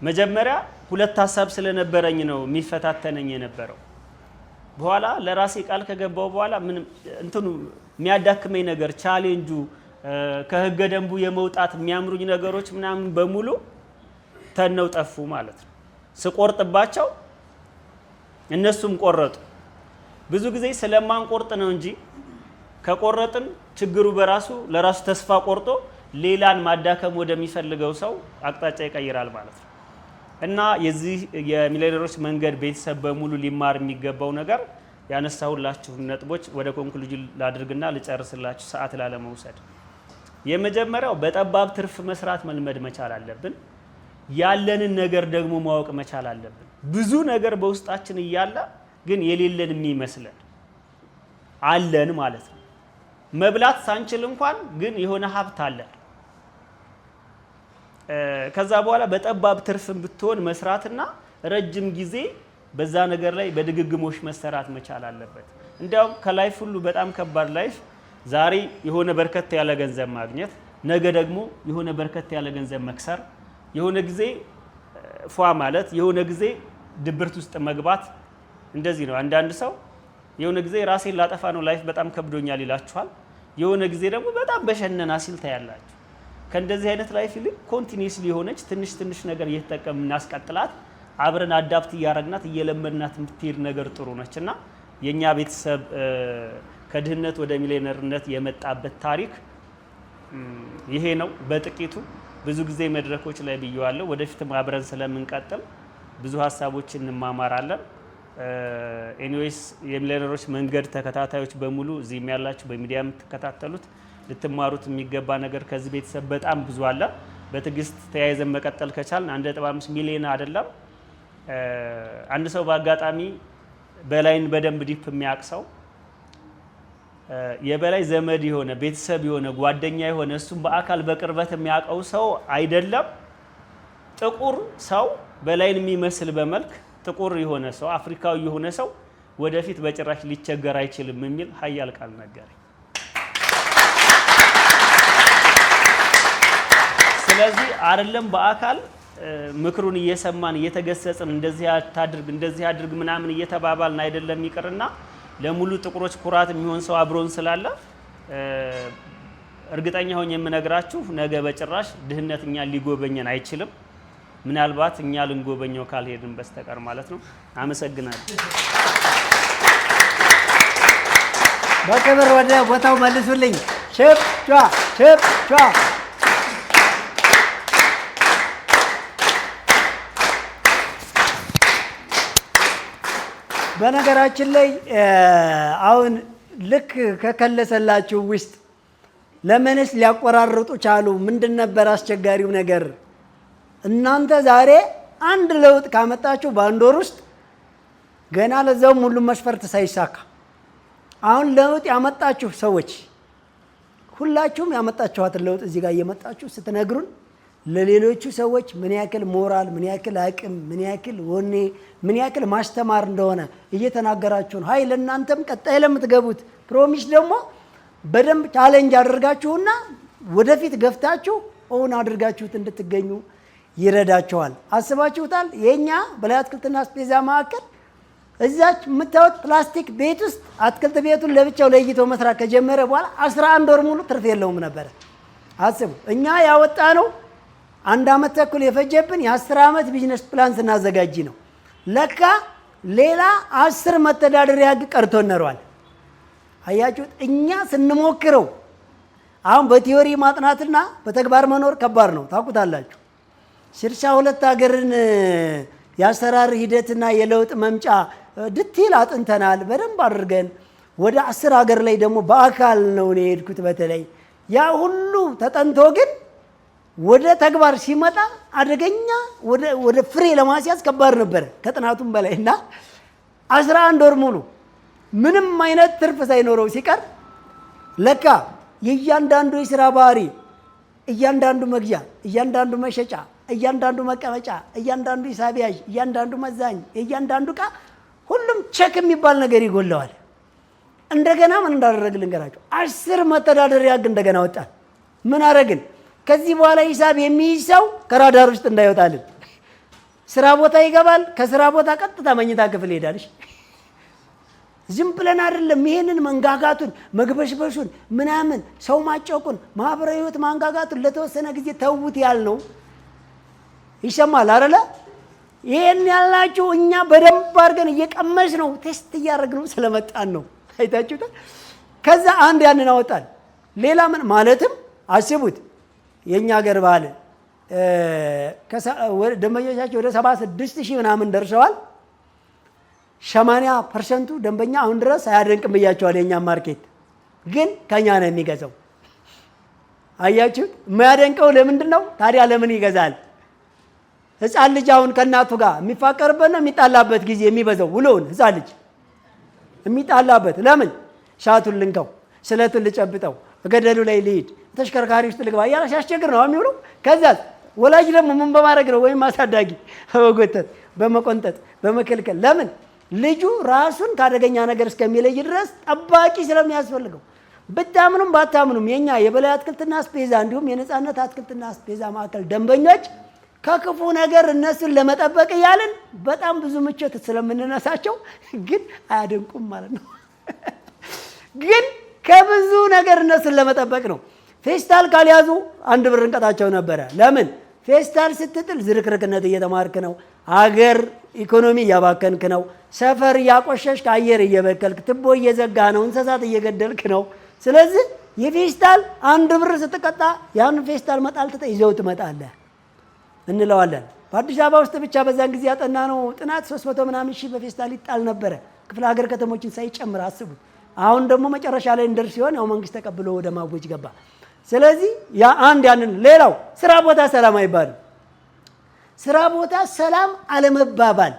መጀመሪያ ሁለት ሀሳብ ስለነበረኝ ነው የሚፈታተነኝ የነበረው። በኋላ ለራሴ ቃል ከገባሁ በኋላ ምንም እንትኑ የሚያዳክመኝ ነገር ቻሌንጁ ከህገ ደንቡ የመውጣት የሚያምሩኝ ነገሮች ምናምን በሙሉ ተነው ጠፉ ማለት ነው። ስቆርጥባቸው እነሱም ቆረጡ። ብዙ ጊዜ ስለማንቆርጥ ነው እንጂ ከቆረጥን ችግሩ በራሱ ለራሱ ተስፋ ቆርጦ ሌላን ማዳከም ወደሚፈልገው ሰው አቅጣጫ ይቀይራል ማለት ነው። እና የዚህ የሚሊዮነሮች መንገድ ቤተሰብ በሙሉ ሊማር የሚገባው ነገር ያነሳሁላችሁ ነጥቦች ወደ ኮንክሉዥን ላድርግና ልጨርስላችሁ ሰዓት ላለመውሰድ። የመጀመሪያው በጠባብ ትርፍ መስራት መልመድ መቻል አለብን። ያለንን ነገር ደግሞ ማወቅ መቻል አለብን። ብዙ ነገር በውስጣችን እያለ ግን የሌለን የሚመስለን አለን ማለት ነው። መብላት ሳንችል እንኳን ግን የሆነ ሀብት አለን። ከዛ በኋላ በጠባብ ትርፍ ብትሆን መስራትና ረጅም ጊዜ በዛ ነገር ላይ በድግግሞሽ መሰራት መቻል አለበት። እንዲያውም ከላይፍ ሁሉ በጣም ከባድ ላይፍ ዛሬ የሆነ በርከት ያለ ገንዘብ ማግኘት፣ ነገ ደግሞ የሆነ በርከት ያለ ገንዘብ መክሰር፣ የሆነ ጊዜ ፏ ማለት፣ የሆነ ጊዜ ድብርት ውስጥ መግባት። እንደዚህ ነው። አንዳንድ ሰው የሆነ ጊዜ ራሴን ላጠፋ ነው ላይፍ በጣም ከብዶኛል ይላችኋል። የሆነ ጊዜ ደግሞ በጣም በሸነና ሲል ታያላችሁ። ከእንደዚህ አይነት ላይፍ ይልቅ ኮንቲኒየስሊ የሆነች ትንሽ ትንሽ ነገር እየተጠቀምን እናስቀጥላት፣ አብረን አዳፕት እያረግናት እየለመድናት የምትሄድ ነገር ጥሩ ነች እና የኛ ቤተሰብ ከድህነት ወደ ሚሊዮነርነት የመጣበት ታሪክ ይሄ ነው በጥቂቱ። ብዙ ጊዜ መድረኮች ላይ ብየዋለሁ። ወደፊትም አብረን ስለምንቀጥል ብዙ ሀሳቦችን እንማማራለን። ኤኒዌይስ የሚሊዮነሮች መንገድ ተከታታዮች በሙሉ እዚህም ያላችሁ በሚዲያ የምትከታተሉት ልትማሩት የሚገባ ነገር ከዚህ ቤተሰብ በጣም ብዙ አለ። በትዕግስት ተያይዘን መቀጠል ከቻልን 1.5 ሚሊዮን አይደለም አንድ ሰው በአጋጣሚ በላይን በደንብ ዲፕ የሚያውቅ ሰው የበላይ ዘመድ የሆነ ቤተሰብ የሆነ ጓደኛ የሆነ እሱም በአካል በቅርበት የሚያውቀው ሰው አይደለም ጥቁር ሰው በላይን የሚመስል በመልክ ጥቁር የሆነ ሰው አፍሪካዊ የሆነ ሰው ወደፊት በጭራሽ ሊቸገር አይችልም የሚል ሀያል ቃል ነገረኝ። ስለዚህ አይደለም በአካል ምክሩን እየሰማን እየተገሰጽን እንደዚህ አድርግ ምናምን እየተባባልን አይደለም ይቅርና ለሙሉ ጥቁሮች ኩራት የሚሆን ሰው አብሮን ስላለ እርግጠኛ ሆኜ የምነግራችሁ ነገ በጭራሽ ድህነት እኛ ሊጎበኘን አይችልም። ምናልባት እኛ ልንጎበኘው ካልሄድን በስተቀር ማለት ነው። አመሰግናለሁ። በክብር ወደ ቦታው መልሱልኝ። ቸፕ ቻ በነገራችን ላይ አሁን ልክ ከከለሰላችሁ ውስጥ ለምንስ ሊያቆራርጡ ቻሉ? ምንድን ነበር አስቸጋሪው ነገር? እናንተ ዛሬ አንድ ለውጥ ካመጣችሁ በአንድ ወር ውስጥ ገና ለዛውም ሁሉም መስፈርት ሳይሳካ አሁን ለውጥ ያመጣችሁ ሰዎች ሁላችሁም ያመጣችኋትን ለውጥ እዚህ ጋር እየመጣችሁ ስትነግሩን ለሌሎቹ ሰዎች ምን ያክል ሞራል፣ ምን ያክል አቅም፣ ምን ያክል ወኔ፣ ምን ያክል ማስተማር እንደሆነ እየተናገራችሁ ነው። ሀይ ለእናንተም ቀጣይ ለምትገቡት ፕሮሚስ ደግሞ በደንብ ቻሌንጅ አድርጋችሁና ወደፊት ገፍታችሁ ኦን አድርጋችሁት እንድትገኙ ይረዳችኋል። አስባችሁታል? የኛ በላይ አትክልትና አስቤዛ ማዕከል እዛች የምታዩት ፕላስቲክ ቤት ውስጥ አትክልት ቤቱን ለብቻው ለይቶ መስራት ከጀመረ በኋላ 11 ወር ሙሉ ትርፍ የለውም ነበረ። አስቡ። እኛ ያወጣ ነው 1 ዓመት ተኩል የፈጀብን የ10 ዓመት ቢዝነስ ፕላን ስናዘጋጅ ነው። ለካ ሌላ 10 መተዳደሪያ ህግ ቀርቶ ነሯል። አያችሁት? እኛ ስንሞክረው አሁን በቲዮሪ ማጥናትና በተግባር መኖር ከባድ ነው። ታውቁታላችሁ። 62 ሀገርን የአሰራር ሂደትና የለውጥ መምጫ ድቲል አጥንተናል በደንብ አድርገን። ወደ 10 ሀገር ላይ ደግሞ በአካል ነው እኔ የሄድኩት። በተለይ ያ ሁሉ ተጠንቶ ግን ወደ ተግባር ሲመጣ አደገኛ ወደ ፍሬ ለማስያዝ ከባድ ነበረ ከጥናቱም በላይ እና 11 ወር ሙሉ ምንም አይነት ትርፍ ሳይኖረው ሲቀር ለካ የእያንዳንዱ የስራ ባህሪ፣ እያንዳንዱ መግዣ፣ እያንዳንዱ መሸጫ፣ እያንዳንዱ መቀመጫ፣ እያንዳንዱ ሂሳብ ያዥ፣ እያንዳንዱ መዛኝ፣ እያንዳንዱ ዕቃ ሁሉም ቼክ የሚባል ነገር ይጎለዋል። እንደገና ምን እንዳደረግን ልንገራችሁ። 10 መተዳደሪያ ህግ እንደገና ወጣን። ምን አደረግን? ከዚህ በኋላ ሂሳብ የሚይዝ ሰው ከራዳር ውስጥ እንዳይወጣልን። ስራ ቦታ ይገባል፣ ከስራ ቦታ ቀጥታ መኝታ ክፍል ይሄዳልሽ። ዝም ብለን አይደለም ይሄንን መንጋጋቱን መግበሽበሹን ምናምን ሰው ማጨቁን ማህበራዊ ህይወት ማንጋጋቱን ለተወሰነ ጊዜ ተውት ያልነው ይሰማል አይደለ? ይሄን ያላችሁ እኛ በደንብ አድርገን እየቀመስ ነው ቴስት እያደረግነው ስለመጣን ነው። አይታችሁታል። ከዛ አንድ ያንን አወጣን። ሌላ ምን ማለትም አስቡት። የኛ ሀገር ባህል ደንበኞቻቸው ወደ 76,000 ምናምን ደርሰዋል። 80% ደንበኛ አሁን ድረስ አያደንቅም ብያቸዋል። የኛ ማርኬት ግን ከኛ ነው የሚገዛው። አያችሁት? የማያደንቀው ለምንድን ነው ታዲያ? ለምን ይገዛል? ህፃን ልጅ አሁን ከእናቱ ጋር የሚፋቀርበት ነው የሚጣላበት ጊዜ የሚበዛው ውሎውን ህፃን ልጅ የሚጣላበት ለምን? ሻቱን ልንከው፣ ስለቱን ልጨብጠው፣ ገደሉ ላይ ልሂድ፣ ተሽከርካሪ ውስጥ ልግባ እያለ ሲያስቸግር ነው የሚውለው። ከዛ ወላጅ ደግሞ ምን በማድረግ ነው? ወይም አሳዳጊ በጎተት በመቆንጠጥ በመከልከል ለምን ልጁ ራሱን ካደገኛ ነገር እስከሚለይ ድረስ ጠባቂ ስለሚያስፈልገው ብታምኑም ባታምኑም የኛ የበላይ አትክልትና አስቤዛ እንዲሁም የነጻነት አትክልትና አስቤዛ ማዕከል ደንበኞች ከክፉ ነገር እነሱን ለመጠበቅ እያልን በጣም ብዙ ምቾት ስለምንነሳቸው ግን አያደንቁም ማለት ነው። ግን ከብዙ ነገር እነሱን ለመጠበቅ ነው። ፌስታል ካልያዙ 1 ብር እንቀጣቸው ነበረ። ለምን ፌስታል ስትጥል ዝርክርክነት እየተማርክ ነው። አገር ኢኮኖሚ እያባከንክ ነው። ሰፈር እያቆሸሽክ አየር እየበከልክ ትቦ እየዘጋ ነው። እንስሳት እየገደልክ ነው። ስለዚህ የፌስታል 1 ብር ስትቀጣ ያን ፌስታል መጣል ይዘው ትመጣለህ እንለዋለን። በአዲስ አበባ ውስጥ ብቻ በዛን ጊዜ ያጠና ነው ጥናት 300 ምናምን ሺህ በፌስታል ይጣል ነበረ ክፍለ ሀገር ከተሞችን ሳይጨምር አስቡት። አሁን ደግሞ መጨረሻ ላይ እንደርስ ሲሆን ያው መንግስት ተቀብሎ ወደ ማወጅ ገባ። ስለዚህ ያ አንድ ያንን ሌላው ስራ ቦታ ሰላም አይባልም። ስራ ቦታ ሰላም አለመባባል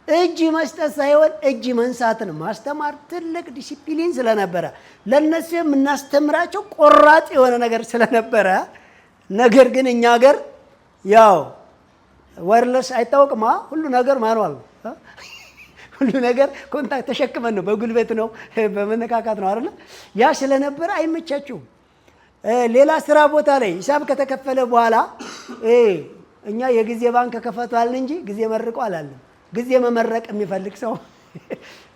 እጅ መስጠት ሳይሆን እጅ መንሳትን ማስተማር ትልቅ ዲሲፕሊን ስለነበረ ለነሱ የምናስተምራቸው ቆራጥ የሆነ ነገር ስለነበረ ነገር ግን እኛ ሀገር ያው ወርለስ አይታወቅማ ሁሉ ነገር ማኑዋል ነው። ሁሉ ነገር ኮንታክት ተሸክመን ነው በጉልበት ነው በመነካካት ነው አይደል? ያ ስለነበረ አይመቻችሁም። ሌላ ስራ ቦታ ላይ ሂሳብ ከተከፈለ በኋላ እኛ የጊዜ ባንክ ከፈቷልን እንጂ ጊዜ መርቆ አላለም። ጊዜ መመረቅ የሚፈልግ ሰው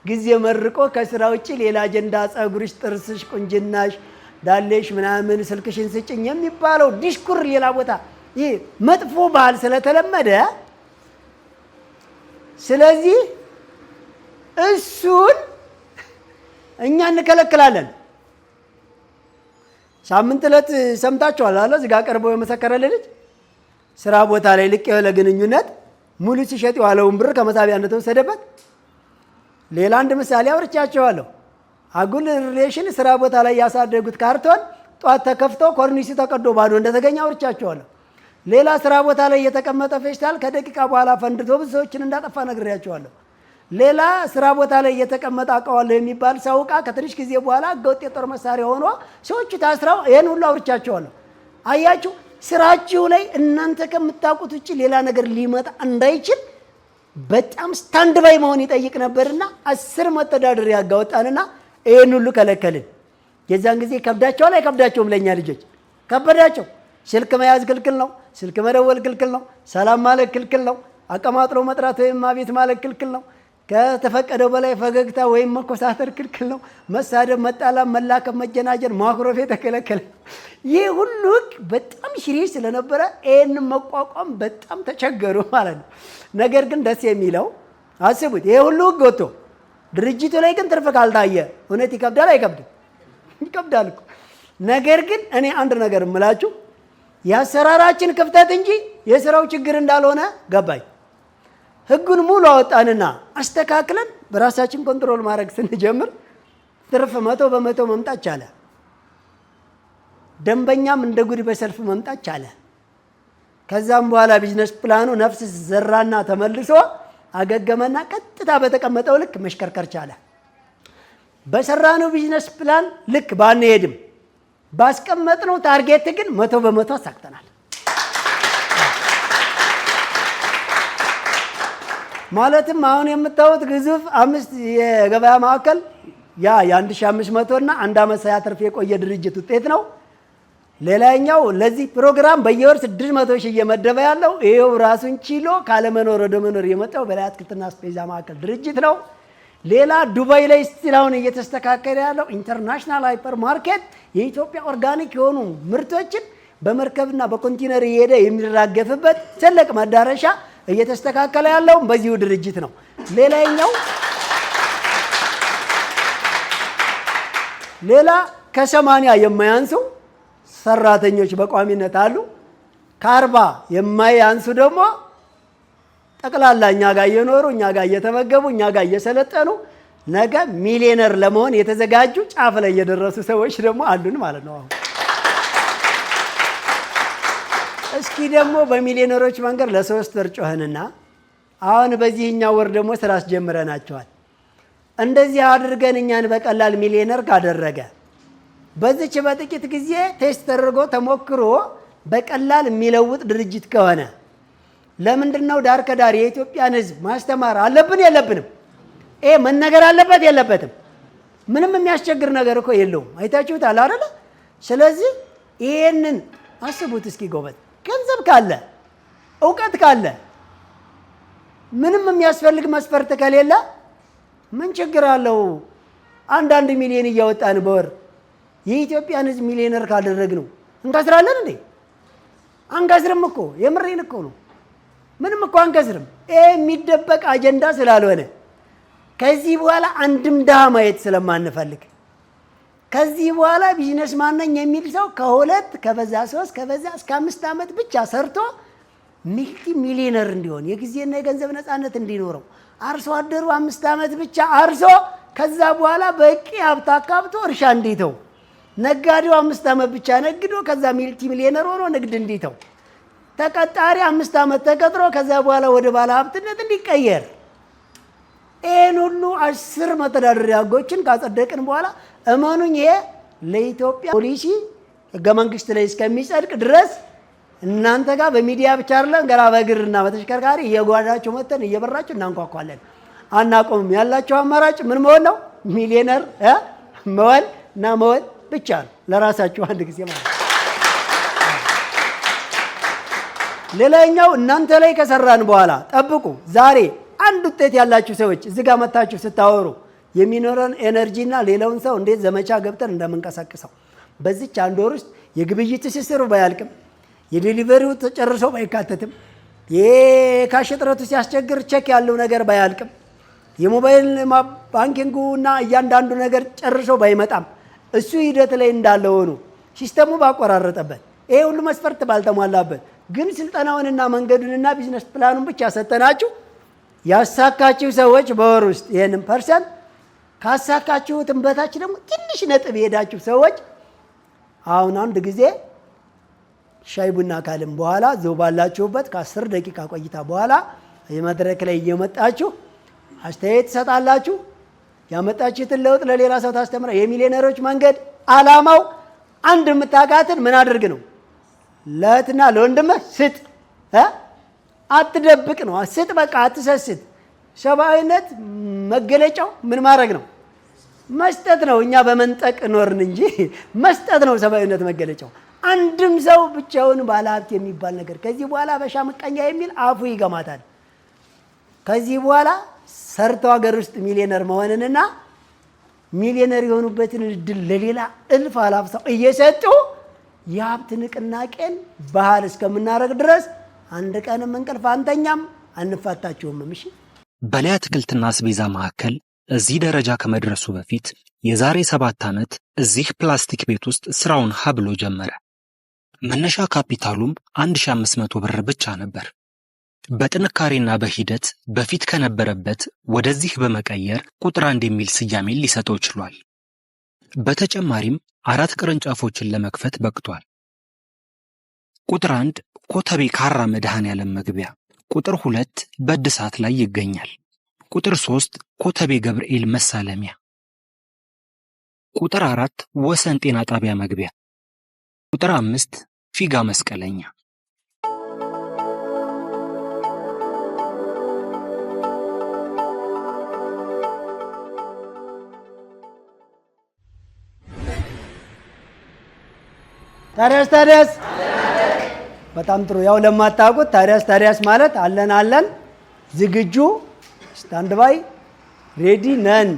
ጊዜ መርቆ ከስራ ውጪ ሌላ አጀንዳ ጸጉርሽ፣ ጥርስሽ፣ ቁንጅናሽ፣ ዳሌሽ ምናምን ስልክሽን ስጭኝ የሚባለው ዲስኩር ሌላ ቦታ ይህ መጥፎ ባህል ስለተለመደ ስለዚህ እሱን እኛ እንከለክላለን። ሳምንት ዕለት ሰምታችኋል አለ እዚህ ጋር ቀርቦ የመሰከረልኝ ልጅ ስራ ቦታ ላይ ልቅ የሆነ ግንኙነት ሙሉ ሲሸጥ የዋለውን ብር ከመሳቢያነት ወሰደበት። ሌላ አንድ ምሳሌ አውርቻቸዋለሁ። አጉል ሪሌሽን ስራ ቦታ ላይ ያሳደጉት ካርቶን ጧት ተከፍቶ ኮርኒሱ ተቀዶ ባዶ እንደተገኘ አውርቻቸዋለሁ። ሌላ ስራ ቦታ ላይ የተቀመጠ ፌስታል ከደቂቃ በኋላ ፈንድቶ ብዙ ሰዎችን እንዳጠፋ ነግሬያቸዋለሁ። ሌላ ስራ ቦታ ላይ የተቀመጠ አውቀዋለሁ የሚባል ሰው ዕቃ ከትንሽ ጊዜ በኋላ ህገወጥ የጦር መሳሪያ ሆኖ ሰዎቹ ታስረው ይሄን ሁሉ አውርቻቸዋለሁ። አያችሁ ስራችሁ ላይ እናንተ ከምታውቁት ውጪ ሌላ ነገር ሊመጣ እንዳይችል በጣም ስታንድ ባይ መሆን ይጠይቅ ነበርና 10 መተዳደሪያ ያጋወጣንና ይሄን ሁሉ ከለከልን። የዛን ጊዜ ከብዳቸው ላይ ከብዳቸውም ለኛ ልጆች ከበዳቸው። ስልክ መያዝ ክልክል ነው። ስልክ መደወል ክልክል ነው። ሰላም ማለት ክልክል ነው። አቀማጥሎ መጥራት ወይም አቤት ማለት ክልክል ነው። ከተፈቀደው በላይ ፈገግታ ወይም መኮሳተር ክልክል ነው። መሳደብ፣ መጣላም፣ መላከም፣ መጀናጀን፣ ማኩረፍ የተከለከለ። ይህ ሁሉ ህግ በጣም ሲሪየስ ስለነበረ ይህን መቋቋም በጣም ተቸገሩ ማለት ነው። ነገር ግን ደስ የሚለው አስቡት፣ ይህ ሁሉ ህግ ወጥቶ ድርጅቱ ላይ ግን ትርፍ ካልታየ እውነት ይከብዳል አይከብድም? ይከብዳል እኮ። ነገር ግን እኔ አንድ ነገር እምላችሁ የአሰራራችን ክፍተት እንጂ የስራው ችግር እንዳልሆነ ገባኝ። ህጉን ሙሉ አወጣንና አስተካክለን በራሳችን ኮንትሮል ማድረግ ስንጀምር ትርፍ 100% መምጣት ቻለ። ደንበኛም እንደ ጉድ በሰልፍ መምጣት ቻለ። ከዛም በኋላ ቢዝነስ ፕላኑ ነፍስ ዘራና ተመልሶ አገገመና ቀጥታ በተቀመጠው ልክ መሽከርከር ቻለ። በሰራነው ቢዝነስ ፕላን ልክ ባንሄድም ባስቀመጥነው ታርጌት ግን 100% አሳክተናል። ማለትም አሁን የምታዩት ግዙፍ 5 የገበያ ማዕከል ያ የ1500 እና 1 ዓመት ሳያተርፍ የቆየ ድርጅት ውጤት ነው። ሌላኛው ለዚህ ፕሮግራም በየወር 600 ሺህ እየመደበ ያለው ይሄው ራሱን ችሎ ካለመኖር ወደ መኖር የመጣው በላይ አትክልትና አስቤዛ ማዕከል ድርጅት ነው። ሌላ ዱባይ ላይ ስቲል አሁን እየተስተካከለ ያለው ኢንተርናሽናል ሃይፐር ማርኬት የኢትዮጵያ ኦርጋኒክ የሆኑ ምርቶችን በመርከብና በኮንቲነር እየሄደ የሚራገፍበት ትልቅ መዳረሻ እየተስተካከለ ያለው በዚሁ ድርጅት ነው። ሌላ ከ80 የማያንሱ ሰራተኞች በቋሚነት አሉ። ከ40 የማያንሱ ደግሞ ጠቅላላ እኛ ጋር እየኖሩ እኛ ጋር እየተመገቡ እኛ ጋር እየሰለጠኑ ነገ ሚሊዮነር ለመሆን የተዘጋጁ ጫፍ ላይ የደረሱ ሰዎች ደግሞ አሉን ማለት ነው። እስኪ ደግሞ በሚሊዮነሮች መንገድ ለ3 ወር ጮህንና አሁን በዚህኛው ወር ደግሞ ስራ አስጀምረናቸዋል። እንደዚህ አድርገን እኛን በቀላል ሚሊዮነር ካደረገ በዚች በጥቂት ጊዜ ቴስት ተደርጎ ተሞክሮ በቀላል የሚለውጥ ድርጅት ከሆነ ለምንድነው ዳር ከዳር የኢትዮጵያን ህዝብ ማስተማር አለብን የለብንም? ይሄ መነገር አለበት የለበትም? ምንም የሚያስቸግር ነገር እኮ የለውም። አይታችሁታል አይደል? ስለዚህ ይሄንን አስቡት እስኪ ጎበዝ። ገንዘብ ካለ እውቀት ካለ ምንም የሚያስፈልግ መስፈርት ከሌለ ምን ችግር አለው? አንዳንድ ሚሊዮን እያወጣን በወር የኢትዮጵያን ህዝብ ሚሊዮነር ካደረግነው እንከስራለን እንዴ? አንከስርም እኮ። የምሬን እኮ ነው። ምንም እኮ አንከስርም። ይሄ የሚደበቅ አጀንዳ ስላልሆነ ከዚህ በኋላ አንድም ድሃ ማየት ስለማንፈልግ ከዚህ በኋላ ቢዝነስ ማነኝ የሚል ሰው ከሁለት ከበዛ 3 ከበዛ እስከ 5 ዓመት ብቻ ሰርቶ ሚልቲ ሚሊዮነር እንዲሆን የጊዜና የገንዘብ ነፃነት እንዲኖረው አርሶ አደሩ 5 ዓመት ብቻ አርሶ ከዛ በኋላ በቂ ሀብት አካብቶ እርሻ እንዲተው፣ ነጋዴው 5 ዓመት ብቻ ነግዶ ከዛ ሚልቲ ሚሊዮነር ሆኖ ንግድ እንዲተው፣ ተቀጣሪ 5 ዓመት ተቀጥሮ ከዛ በኋላ ወደ ባለ ሀብትነት እንዲቀየር፣ ይሄን ሁሉ 10 መተዳደሪያ ህጎችን ካጸደቅን በኋላ እመኑኝ ይሄ ለኢትዮጵያ ፖሊሲ ህገ መንግስት ላይ እስከሚጸድቅ ድረስ እናንተ ጋር በሚዲያ ብቻ አይደለም ገና በእግርና በተሽከርካሪ እየጓዳችሁ መተን እየበራችሁ እናንኳኳለን። አናቆምም። ያላችሁ አማራጭ ምን መሆን ነው? ሚሊዮነር መሆን ብቻ ነው። ለራሳችሁ አንድ ጊዜ ማለት ሌላኛው እናንተ ላይ ከሰራን በኋላ ጠብቁ። ዛሬ አንድ ውጤት ያላችሁ ሰዎች እዚህ ጋር መታችሁ ስታወሩ የሚኖረን ኤነርጂና ሌላውን ሰው እንዴት ዘመቻ ገብተን እንደምንቀሳቀሰው በዚች አንድ ወር ውስጥ የግብይት ትስስሩ ባያልቅም የዴሊቨሪው ተጨርሶ ባይካተትም የካሽ እጥረቱ ሲያስቸግር ቼክ ያለው ነገር ባያልቅም የሞባይል ባንኪንጉና እያንዳንዱ ነገር ጨርሶ ባይመጣም እሱ ሂደት ላይ እንዳለ ሆኖ ሲስተሙ ባቆራረጠበት ይሄ ሁሉ መስፈርት ባልተሟላበት ግን ስልጠናውንና መንገዱንና ቢዝነስ ፕላኑን ብቻ ሰጠናችሁ ያሳካችሁ ሰዎች በወር ውስጥ ይሄንን ፐርሰንት ካሳካችሁትም በታች ደግሞ ትንሽ ነጥብ የሄዳችሁ ሰዎች አሁን አንድ ጊዜ ሻይ ቡና ካለም በኋላ ዘው ባላችሁበት ከ10 ደቂቃ ቆይታ በኋላ የመድረክ ላይ እየመጣችሁ አስተያየት ትሰጣላችሁ። ያመጣችሁትን ለውጥ ለሌላ ሰው ታስተምራ። የሚሊዮነሮች መንገድ አላማው አንድ የምታውቃትን ምን አድርግ ነው? ለእህትና ለወንድምህ ስጥ፣ አትደብቅ ነው። ስጥ፣ በቃ አትሰስት። ሰብአዊነት መገለጫው ምን ማድረግ ነው? መስጠት ነው። እኛ በመንጠቅ ኖርን እንጂ መስጠት ነው ሰብአዊነት መገለጫው። አንድም ሰው ብቻውን ባለሀብት የሚባል ነገር ከዚህ በኋላ በሻ ምቀኛ የሚል አፉ ይገማታል። ከዚህ በኋላ ሰርተው ሀገር ውስጥ ሚሊዮነር መሆንንና ሚሊዮነር የሆኑበትን እድል ለሌላ እልፍ አላፍ ሰው እየሰጡ የሀብት ንቅናቄን ባህል እስከምናደርግ ድረስ አንድ ቀንም እንቅልፍ አንተኛም፣ አንፋታችሁም። እሺ። በላይ አትክልትና አስቤዛ ማዕከል እዚህ ደረጃ ከመድረሱ በፊት የዛሬ 7 ዓመት እዚህ ፕላስቲክ ቤት ውስጥ ስራውን ሀብሎ ጀመረ። መነሻ ካፒታሉም 1500 ብር ብቻ ነበር። በጥንካሬና በሂደት በፊት ከነበረበት ወደዚህ በመቀየር ቁጥር 1 የሚል ስያሜን ሊሰጠው ችሏል። በተጨማሪም 4 ቅርንጫፎችን ለመክፈት በቅቷል። ቁጥር 1 ኮተቤ ካራ መድኃኔዓለም መግቢያ፣ ቁጥር 2 በእድሳት ላይ ይገኛል። ቁጥር 3 ኮተቤ ገብርኤል መሳለሚያ፣ ቁጥር 4 ወሰን ጤና ጣቢያ መግቢያ፣ ቁጥር 5 ፊጋ መስቀለኛ። ታዲያስ በጣም ጥሩ። ያው ለማታውቁት ታዲያስ ማለት አለን ዝግጁ ስታንድ ባይ ሬዲ ነን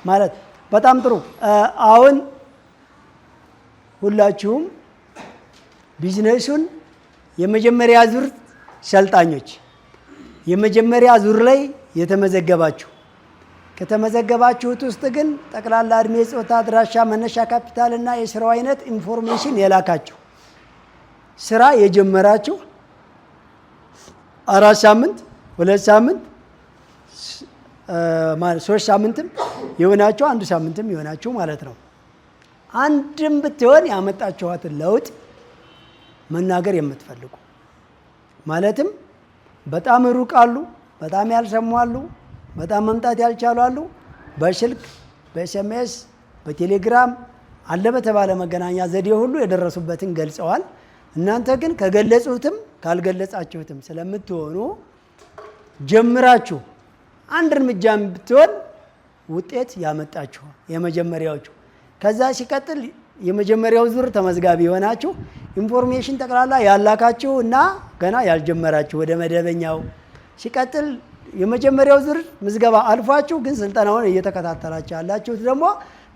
ማለት በጣም ጥሩ። አሁን ሁላችሁም ቢዝነሱን የመጀመሪያ ዙር ሰልጣኞች የመጀመሪያ ዙር ላይ የተመዘገባችሁ ከተመዘገባችሁት ውስጥ ግን ጠቅላላ እድሜ፣ ጾታ፣ አድራሻ፣ መነሻ ካፒታልና የስራው አይነት ኢንፎርሜሽን የላካችሁ ስራ የጀመራችሁ 4 ሳምንት 2 ሳምንት ማለት 3 ሳምንትም የሆናችሁ 1 ሳምንትም የሆናችሁ ማለት ነው። አንድም ብትሆን ያመጣችኋትን ለውጥ መናገር የምትፈልጉ ማለትም በጣም ሩቅ አሉ፣ በጣም ያልሰሙ አሉ፣ በጣም መምጣት ያልቻሉ አሉ። በስልክ በኤስኤምኤስ በቴሌግራም አለ በተባለ መገናኛ ዘዴ ሁሉ የደረሱበትን ገልጸዋል። እናንተ ግን ከገለጹትም ካልገለጻችሁትም ስለምትሆኑ ጀምራችሁ አንድ እርምጃም ብትሆን ውጤት ያመጣችሁ የመጀመሪያዎቹ። ከዛ ሲቀጥል የመጀመሪያው ዙር ተመዝጋቢ ሆናችሁ ኢንፎርሜሽን ጠቅላላ ያላካችሁ እና ገና ያልጀመራችሁ ወደ መደበኛው ሲቀጥል የመጀመሪያው ዙር ምዝገባ አልፏችሁ ግን ስልጠናውን እየተከታተላችሁ ያላችሁት ደግሞ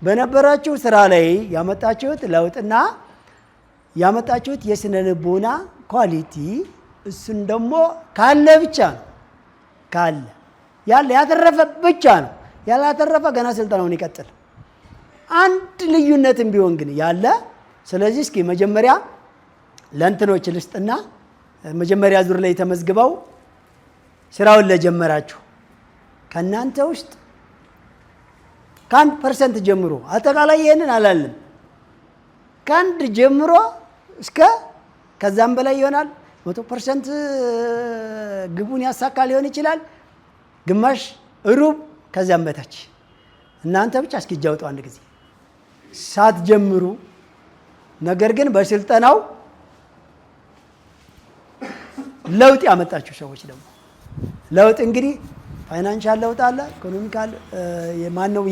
በነበራችሁ ስራ ላይ ያመጣችሁት ለውጥና ያመጣችሁት የስነ ልቦና ኳሊቲ እሱን ደግሞ ካለ ብቻ ነው ካለ ያለ ያተረፈ ብቻ ነው። ያላተረፈ ገና ስልጠናውን ይቀጥል። አንድ ልዩነትም ቢሆን ግን ያለ። ስለዚህ እስኪ መጀመሪያ ለእንትኖች ልስጥና መጀመሪያ ዙር ላይ ተመዝግበው ስራውን ለጀመራችሁ ከናንተ ውስጥ ከ1% ጀምሮ አጠቃላይ ይሄንን አላለም ከአንድ ጀምሮ እስከ ከዛም በላይ ይሆናል 100% ግቡን ያሳካ ሊሆን ይችላል። ግማሽ ሩብ ከዛም በታች እናንተ ብቻ እስኪጃውጡ አንድ ጊዜ ሳትጀምሩ ነገር ግን በስልጠናው ለውጥ ያመጣችሁ ሰዎች ደግሞ ለውጥ እንግዲህ ፋይናንሻል ለውጥ አለ፣ ኢኮኖሚካል የማነው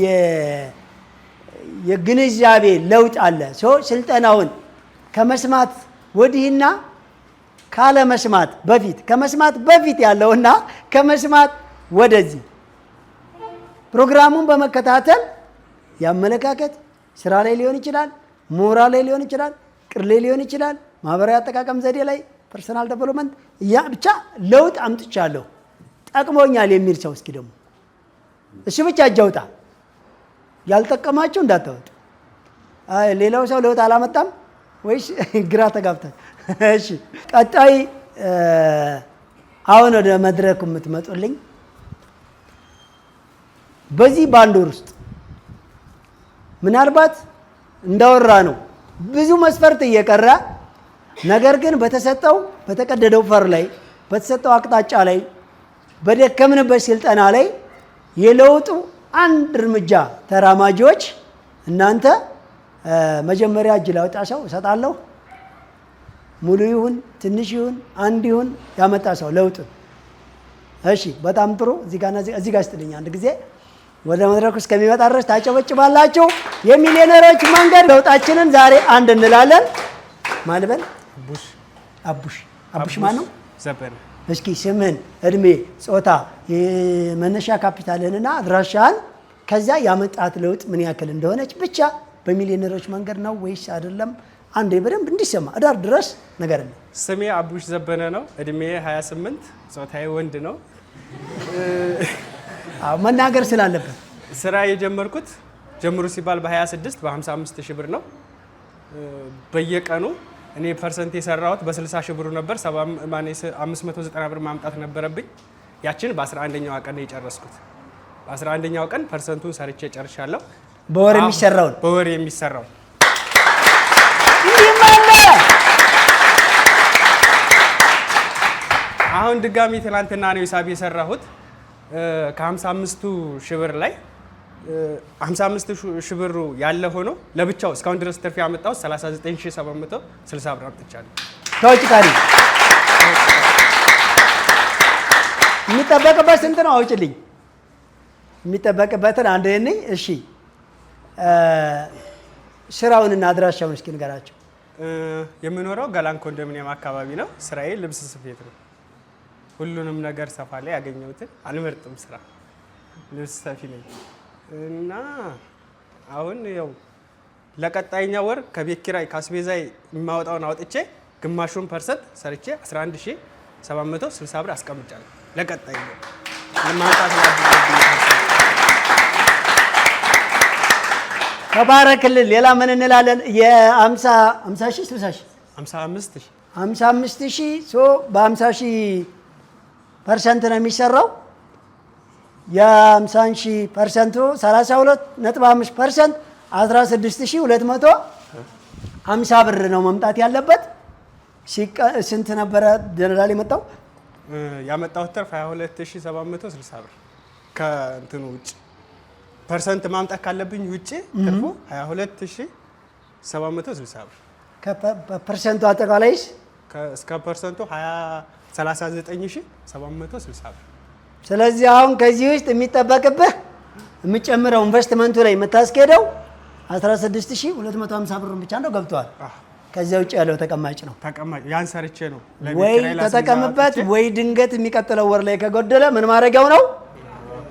የግንዛቤ ለውጥ አለ። ስልጠናውን ከመስማት ወዲህና ካለ መስማት በፊት ከመስማት በፊት ያለውና ከመስማት ወደዚህ ፕሮግራሙን በመከታተል ያመለካከት ስራ ላይ ሊሆን ይችላል፣ ሞራል ላይ ሊሆን ይችላል፣ ቅር ላይ ሊሆን ይችላል፣ ማህበራዊ አጠቃቀም ዘዴ ላይ ፐርሰናል ዴቨሎፕመንት ብቻ ለውጥ አምጥቻለሁ ጠቅሞኛል የሚል ሰው እስኪ ደግሞ እሱ ብቻ እጃውጣ። ያልጠቀማችሁ እንዳታወጡ። ሌላው ሰው ለውጥ አላመጣም ወይስ ግራ ተጋብታል? እሺ ቀጣይ አሁን ወደ መድረኩ የምትመጡልኝ በዚህ ባንድ ወር ውስጥ ምናልባት እንዳወራ ነው ብዙ መስፈርት እየቀረ ነገር ግን በተቀደደው ፈር ላይ በተሰጠው አቅጣጫ ላይ በደከምንበት ስልጠና ላይ የለውጡ አንድ እርምጃ ተራማጆች እናንተ መጀመሪያ እጅ ላውጣ ሰው እሰጣለሁ። ሙሉ ይሁን ትንሽ ይሁን አንድ ይሁን ያመጣ ሰው ለውጡን። እሺ በጣም ጥሩ። እዚህ ጋር ስጥልኝ አንድ ጊዜ ወደ መድረኩ እስከሚመጣ ድረስ ታጨበጭባላችሁ። የሚሊዮነሮች መንገድ ለውጣችንን ዛሬ አንድ እንላለን። ማልበል አቡሽ ማን ነው? ዘበነ። እስኪ ስምን፣ እድሜ፣ ጾታ፣ የመነሻ ካፒታልንና አድራሻን ከዛ ያመጣት ለውጥ ምን ያክል እንደሆነች ብቻ በሚሊዮነሮች መንገድ ነው ወይስ አይደለም አንዴ በደንብ እንዲሰማ እዳር ድረስ ነገር ነው። ስሜ አቡሽ ዘበነ ነው። እድሜ 28፣ ጾታዬ ወንድ ነው። መናገር ስላለበት ስራ የጀመርኩት ጀምሩ ሲባል በ26 በ55 ሺህ ብር ነው። በየቀኑ እኔ ፐርሰንት የሰራሁት በ60 ሺህ ብሩ ነበር። 590 ብር ማምጣት ነበረብኝ። ያችን በ11ኛው ቀን ነው የጨረስኩት። በ11ኛው ቀን ፐርሰንቱን ሰርቼ ጨርሻለሁ። በወር የሚሰራውን በወር የሚሰራው አሁን ድጋሚ ትናንትና ነው ሂሳብ የሰራሁት። ከ55 ሺህ ብር ላይ 55 ሺህ ብሩ ያለ ሆኖ ለብቻው እስካሁን ድረስ ትርፍ ያመጣው 39760 ብር አምጥቻለሁ። ከውጭ ቀሪ የሚጠበቅበት ስንት ነው? አውጭልኝ። የሚጠበቅበትን አንድ ነኝ። እሺ ስራውንና አድራሻውን እስኪ ንገራቸው። የምኖረው ገላን ኮንዶሚኒየም አካባቢ ነው። ስራዬ ልብስ ስፌት ነው። ሁሉንም ነገር ሰፋ ላይ ያገኘሁትን አልመርጥም። ስራ ልብስ ሰፊ ነኝ እና አሁን ያው ለቀጣይኛ ወር ከቤት ኪራይ ከአስቤዛ የማወጣውን አውጥቼ ግማሹን ፐርሰንት ሰርቼ 11760 ብር አስቀምጫለሁ። ለቀጣይ ወር ለማውጣት ተባረክልን። ሌላ ምን እንላለን? የ50 ሺህ 60 ሺህ 55 ሺህ በ50 ሺህ ፐርሰንት ነው የሚሰራው። የ50 ሺህ ፐርሰንቱ 32.5% 16250 ብር ነው መምጣት ያለበት። ስንት ነበረ ጀነራል የመጣው? ያመጣሁት ትርፍ 22760 ብር ከእንትኑ ውጭ ፐርሰንት ማምጣት ካለብኝ ውጭ ትርፉ 22760 ብር። ከፐርሰንቱ አጠቃላይስ እስከ ፐርሰንቱ 39760 ብር። ስለዚህ አሁን ከዚህ ውስጥ የሚጠበቅብህ የሚጨምረው ኢንቨስትመንቱ ላይ የምታስኬደው 16250 ብር ብቻ ነው ገብቷል። ከዚያ ውጭ ያለው ተቀማጭ ነው። ተቀማጭ ያን ሰርቼ ነው ወይ ተጠቀምበት፣ ወይ ድንገት የሚቀጥለው ወር ላይ ከጎደለ ምን ማድረጊያው ነው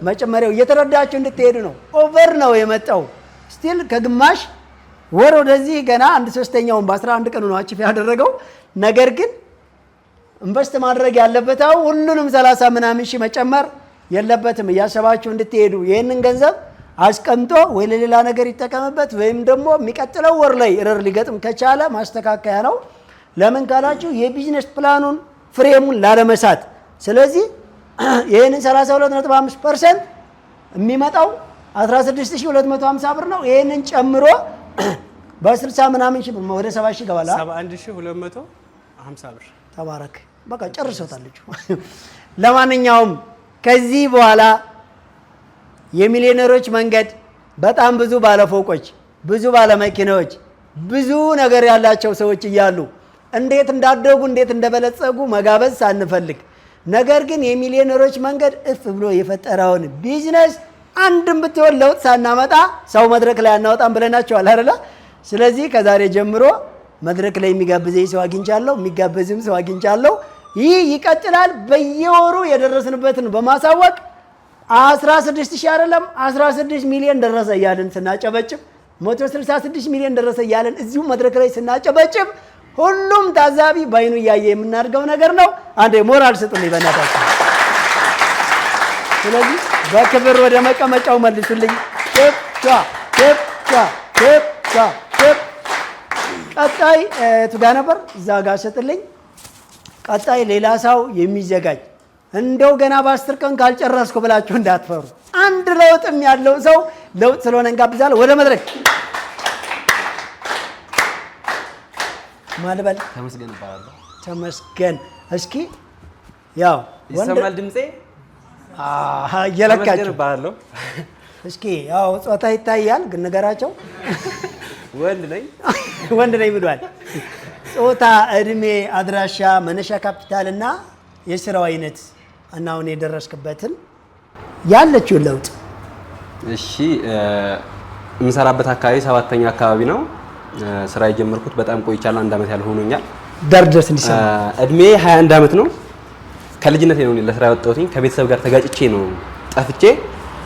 መጨመሪያው። እየተረዳችሁ እንድትሄዱ ነው። ኦቨር ነው የመጣው ስቲል ከግማሽ ወር ወደዚህ ገና 1/3ኛውን በ11 ቀኑ ነው አቺፍ ያደረገው። ነገር ግን ኢንቨስት ማድረግ ያለበት ሁሉንም 30 ምናምን ሺህ መጨመር የለበትም። እያሰባችሁ እንድትሄዱ ይህንን ገንዘብ አስቀምጦ ወይ ለሌላ ነገር ይጠቀምበት፣ ወይም ደግሞ የሚቀጥለው ወር ላይ ኤረር ሊገጥም ከቻለ ማስተካከያ ነው። ለምን ካላችሁ የቢዝነስ ፕላኑን ፍሬሙን ላለመሳት። ስለዚህ ይህንን 32.5% የሚመጣው 16250 ብር ነው። ይህንን ጨምሮ በ60 ምናምን ሺህ ወደ 70 ሺህ ገባላ 71250 ብር። ተባረክ። በቃ ጨርሶታለች። ለማንኛውም ከዚህ በኋላ የሚሊዮነሮች መንገድ በጣም ብዙ ባለፎቆች፣ ብዙ ባለመኪናዎች፣ ብዙ ነገር ያላቸው ሰዎች እያሉ እንዴት እንዳደጉ እንዴት እንደበለጸጉ መጋበዝ ሳንፈልግ፣ ነገር ግን የሚሊዮነሮች መንገድ እፍ ብሎ የፈጠረውን ቢዝነስ አንድም ብትሆን ለውጥ ሳናመጣ ሰው መድረክ ላይ አናወጣም ብለናቸዋል አይደለ? ስለዚህ ከዛሬ ጀምሮ መድረክ ላይ የሚጋብዘኝ ሰው አግኝቻለሁ፣ የሚጋበዝም ሰው አግኝቻለሁ። ይህ ይቀጥላል። በየወሩ የደረስንበትን በማሳወቅ 16 ሺህ አይደለም 16 ሚሊዮን ደረሰ እያልን ስናጨበጭብ 166 ሚሊዮን ደረሰ እያልን እዚሁ መድረክ ላይ ስናጨበጭብ ሁሉም ታዛቢ ባይኑ እያየ የምናደርገው ነገር ነው። አንዴ ሞራል ስጡልኝ በእናታችሁ። ስለዚህ በክብር ወደ መቀመጫው መልሱልኝ። ቀጣይ ቱጋ ነበር እዛ ጋር ሰጥልኝ። ቀጣይ ሌላ ሰው የሚዘጋጅ እንደው ገና በ10 ቀን ካልጨረስኩ ብላችሁ እንዳትፈሩ። አንድ ለውጥም ያለው ሰው ለውጥ ስለሆነ እንጋብዛለን። ወደ መድረክ ማልበል ተመስገን ይባላል። ተመስገን። እስኪ ያው ይሰማል ድምጼ? እየለካችሁ ተመስገን ይባላል። እስኪ ያው ጾታ ይታያል ግን ነገራቸው ወንድ ነኝ ወንድ ነኝ ብሏል። ጾታ፣ እድሜ፣ አድራሻ፣ መነሻ ካፒታልና የስራው አይነት እና አሁን የደረስክበትን ያለችውን ለውጥ። እሺ የምሰራበት አካባቢ 7ኛ አካባቢ ነው። ስራ የጀመርኩት በጣም ቆይቻለሁ። 1 ዓመት ያህል ሆኖኛል። ደርጀስ እንዲሰማ እድሜ 21 ዓመት ነው። ከልጅነቴ ነው ለስራ ያወጣሁት። ከቤተሰብ ጋር ተጋጭቼ ነው ጠፍቼ።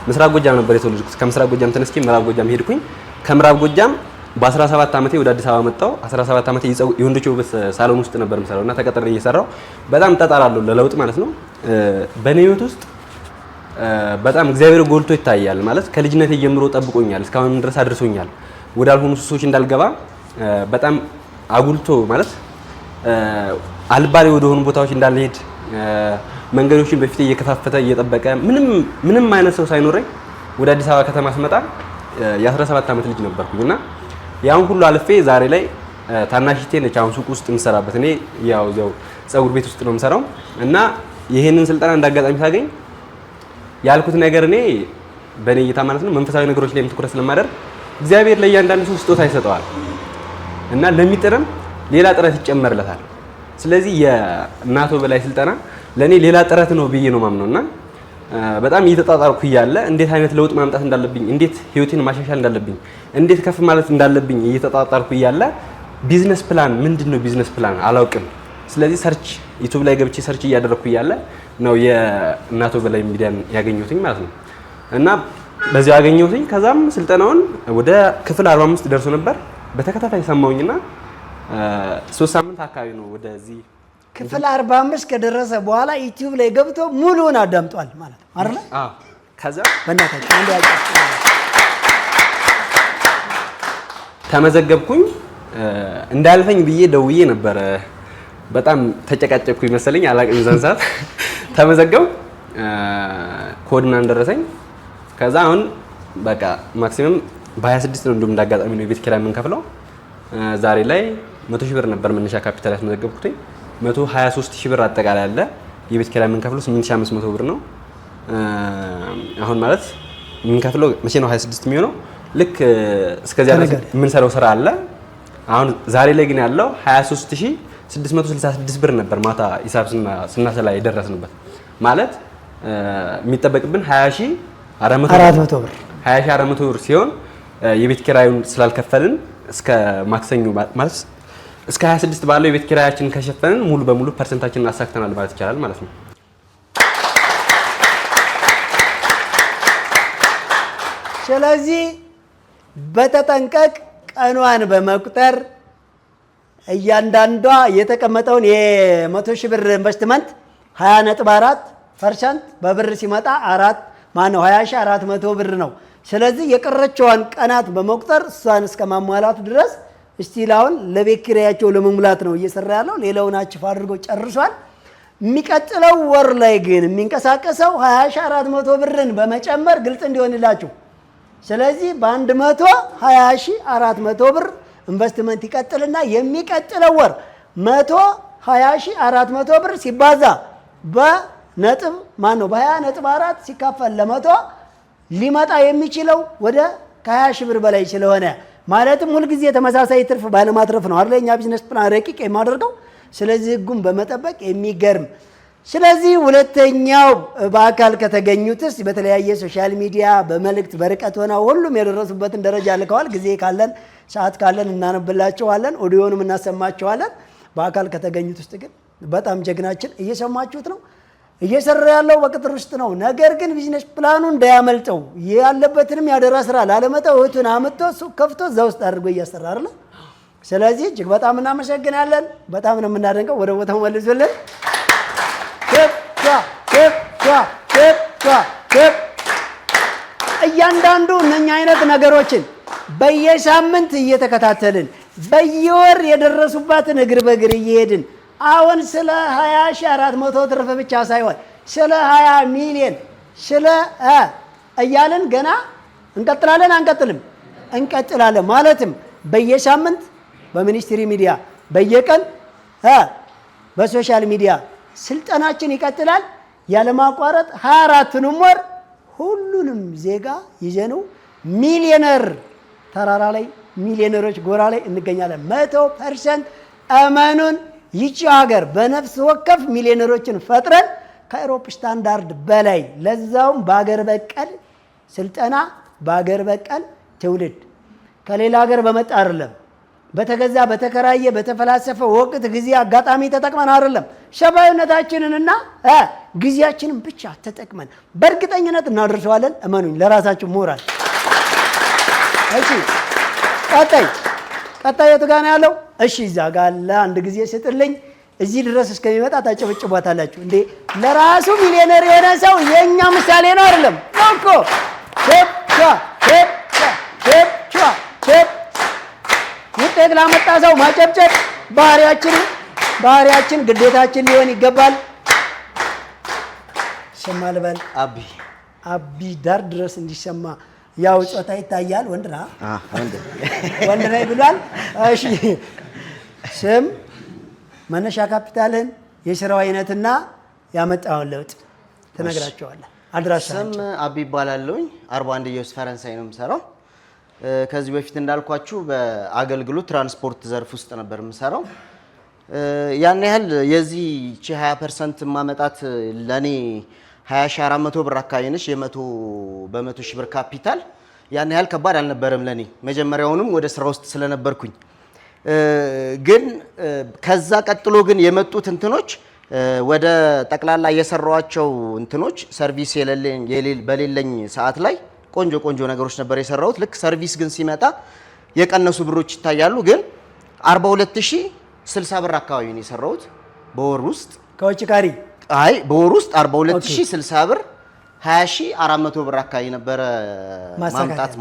ምስራቅ ጎጃም ነበር የተወለድኩት። ከምስራቅ ጎጃም ተነስቼ ምዕራብ ጎጃም ሄድኩኝ። ከምዕራብ ጎጃም በ17 ዓመቴ ወደ አዲስ አበባ መጣሁ። 17 ዓመቴ የወንዶች ውበት ሳሎን ውስጥ ነበር የምሰራው እና ተቀጥሬ እየሰራሁ በጣም ተጣራለሁ ለለውጥ ማለት ነው። በኔ ህይወት ውስጥ በጣም እግዚአብሔር ጎልቶ ይታያል ማለት ከልጅነቴ ጀምሮ ጠብቆኛል፣ እስካሁን ድረስ አድርሶኛል። ወዳልሆኑ ሱሶች እንዳልገባ በጣም አጉልቶ ማለት አልባሌ ወደሆኑ ቦታዎች እንዳልሄድ መንገዶችን በፊት እየከፋፈተ እየጠበቀ ምንም አይነት ሰው ሳይኖረኝ ወደ አዲስ አበባ ከተማ ስመጣ የ17 ዓመት ልጅ ነበርኩኝ እና ያን ሁሉ አልፌ ዛሬ ላይ ታናሽቴ ነች አሁን ሱቅ ውስጥ የምሰራበት። እኔ ያው ፀጉር ቤት ውስጥ ነው የምሰራው እና ይሄንን ስልጠና እንዳጋጣሚ ሳገኝ ያልኩት ነገር እኔ በኔ እይታ ማለት ነው መንፈሳዊ ነገሮች ላይ ትኩረት ስለማደርግ እግዚአብሔር ለእያንዳንዱ ሰው ስጦታ ይሰጠዋል እና ለሚጥርም ሌላ ጥረት ይጨመርለታል። ስለዚህ የእናቶ በላይ ስልጠና ለኔ ሌላ ጥረት ነው ብዬ ነው ማምነው እና በጣም እየተጣጣርኩ እያለ እንዴት አይነት ለውጥ ማምጣት እንዳለብኝ፣ እንዴት ህይወቴን ማሻሻል እንዳለብኝ፣ እንዴት ከፍ ማለት እንዳለብኝ እየተጣጣርኩ እያለ ቢዝነስ ፕላን ምንድነው ቢዝነስ ፕላን አላውቅም። ስለዚህ ሰርች ዩቲዩብ ላይ ገብቼ ሰርች እያደረኩ እያለ ነው የእናቶ በላይ ሚዲያን ያገኘሁትኝ ማለት ነው እና በዚያው ያገኘሁትኝ። ከዛም ስልጠናውን ወደ ክፍል 45 ደርሶ ነበር በተከታታይ ሰማሁኝና 3 ሳምንት አካባቢ ነው ወደዚህ ክፍል 45 ከደረሰ በኋላ ዩቲዩብ ላይ ገብቶ ሙሉውን አዳምጧል ማለት ነው አይደል? አዎ። ከዛ በእናታችሁ አንድ ያጫ ተመዘገብኩኝ። እንዳልፈኝ ብዬ ደውዬ ነበር። በጣም ተጨቃጨቅኩኝ መሰለኝ አላውቅም። እዛን ሰዓት ተመዘገብ ኮድ ምናምን ደረሰኝ። ከዛ አሁን በቃ ማክሲመም በ26 ነው እንደውም እንዳጋጣሚ ነው የቤት ኪራይ የምንከፍለው። ዛሬ ላይ 100 ሺህ ብር ነበር መነሻ ካፒታል ያስመዘገብኩትኝ። 123 ሺህ ብር አጠቃላይ አለ። የቤት ኪራይ የምንከፍለው 8500 ብር ነው። አሁን ማለት የምንከፍለው መቼ ነው 26 የሚሆነው? ልክ እስከዚያ ድረስ የምንሰራው ስራ አለ። አሁን ዛሬ ላይ ግን ያለው 666 ብር ነበር ማታ ሂሳብ ስናሰላ የደረስንበት። ማለት የሚጠበቅብን 20400 ብር 20400 ብር ሲሆን የቤት ኪራዩን ስላልከፈልን እስከ ማክሰኞ ማለት እስከ 26 ባለው የቤት ኪራያችንን ከሸፈንን ሙሉ በሙሉ ፐርሰንታችንን አሳክተናል ማለት ይቻላል ማለት ነው። ስለዚህ በተጠንቀቅ ቀኗን በመቁጠር እያንዳንዷ የተቀመጠውን የ100,000 ብር ኢንቨስትመንት 20.4% በብር ሲመጣ 20400 ብር ነው። ስለዚህ የቀረችዋን ቀናት በመቁጠር እሷን እስከ ማሟላቱ ድረስ እስቲላውን ለቤት ኪራያቸው ለመሙላት ነው እየሰራ ያለው። ሌላውን አችፍ አድርጎ ጨርሷል። የሚቀጥለው ወር ላይ ግን የሚንቀሳቀሰው 20400 ብርን በመጨመር ግልጽ እንዲሆንላችሁ። ስለዚህ በ120,400 ብር ኢንቨስትመንት ይቀጥልና የሚቀጥለው ወር 120,400 ብር ሲባዛ በነጥብ በ20.4 ሲካፈል ለ100 ሊመጣ የሚችለው ወደ ከ20,000 ብር በላይ ስለሆነ ማለትም ሁልጊዜ ተመሳሳይ ትርፍ ባለማትረፍ ነው አይደል? እኛ ቢዝነስ ፕላን ረቂቅ የማደርገው። ስለዚህ ህጉን በመጠበቅ የሚገርም። ስለዚህ ሁለተኛው በአካል ከተገኙትስ በተለያየ ሶሻል ሚዲያ በመልእክት በርቀት ሆነው ሁሉም የደረሱበትን ደረጃ ልከዋል። ጊዜ ካለን ሰዓት ካለን እናነብላቸዋለን፣ ኦዲዮንም እናሰማቸዋለን። በአካል ከተገኙት ውስጥ ግን በጣም ጀግናችን እየሰማችሁት ነው፣ እየሰራ ያለው በቅጥር ውስጥ ነው። ነገር ግን ቢዝነስ ፕላኑ እንዳያመልጠው ያለበትንም ያደራ ስራ ላለመተው እህቱን አምጥቶ ሱቅ ከፍቶ እዛ ውስጥ አድርጎ እያሰራ አይደል? ስለዚህ እጅግ በጣም እናመሰግናለን። በጣም ነው የምናደንቀው። ወደ ቦታው መልሱልን። እያንዳንዱ እነኛ አይነት ነገሮችን በየሳምንት እየተከታተልን በየወር የደረሱባትን እግር በእግር እየሄድን አሁን ስለ 20,400 ትርፍ ብቻ ሳይሆን ስለ 20 ሚሊዮን ስለ እያልን ገና እንቀጥላለን። አንቀጥልም? እንቀጥላለን። ማለትም በየሳምንት በሚኒስትሪ ሚዲያ በየቀን በሶሻል ሚዲያ ስልጠናችን ይቀጥላል ያለማቋረጥ 24ቱንም ወር ሁሉንም ዜጋ ይዘነው ሚሊዮነር ተራራ ላይ ሚሊዮነሮች ጎራ ላይ እንገኛለን። 100% እመኑን። ይቺ ሀገር በነፍስ ወከፍ ሚሊዮነሮችን ፈጥረን ከአውሮፓ ስታንዳርድ በላይ ለዛውም በአገር በቀል ስልጠና በአገር በቀል ትውልድ ከሌላ ሀገር በመጣ አይደለም። በተገዛ በተከራየ በተፈላሰፈ ወቅት ጊዜ አጋጣሚ ተጠቅመን አይደለም። ሸባይነታችንንና ጊዜያችንን ብቻ ተጠቅመን በእርግጠኝነት እናደርሰዋለን። እመኑኝ፣ ለራሳችሁ ሞራል። እሺ፣ ቀጣይ የቱ ጋር ነው ያለው? እሺ፣ እዛ ጋር ለአንድ ጊዜ ስጥልኝ። እዚህ ድረስ እስከሚመጣ ታጨበጭቧታላችሁ እንዴ? ለራሱ ሚሊዮነር የሆነ ሰው የኛ ምሳሌ ነው አይደለም? እኮ ውጤት ላመጣ ሰው ማጨብጨብ ባህሪያችን ግዴታችን ሊሆን ይገባል። ሰማ ልበል አቢ ዳር ድረስ እንዲሰማ ያው ጾታ ይታያል። ወንድ ነኝ ብሏል። እሺ ስም፣ መነሻ ካፒታልን፣ የስራው አይነትና ያመጣውን ለውጥ ትነግራቸዋለህ። አድራሻ? ስም አቢ ይባላለሁኝ። 41 ኢየሱስ ፈረንሳይ ነው የምሰራው። ከዚህ በፊት እንዳልኳችሁ በአገልግሎት ትራንስፖርት ዘርፍ ውስጥ ነበር የምሰራው። ያን ያህል የዚህ 20% ማመጣት ለኔ 20,400 ብር አካባቢ ነች። በ100,000 ብር ካፒታል ያን ያህል ከባድ አልነበረም ለኔ መጀመሪያውንም ወደ ስራ ውስጥ ስለነበርኩኝ። ግን ከዛ ቀጥሎ ግን የመጡት እንትኖች ወደ ጠቅላላ የሰራዋቸው እንትኖች ሰርቪስ በሌለኝ ሰዓት ላይ ቆንጆ ነገሮች ነበር የሰራሁት። ልክ ሰርቪስ ግን ሲመጣ የቀነሱ ብሮች ይታያሉ። ግን 42,060 ብር አካባቢ ነው የሰራሁት በወር ውስጥ ከውጭ ጋሪ በወር ውስጥ 42,060 ብር 20,400 ብር አካባቢ ነበረ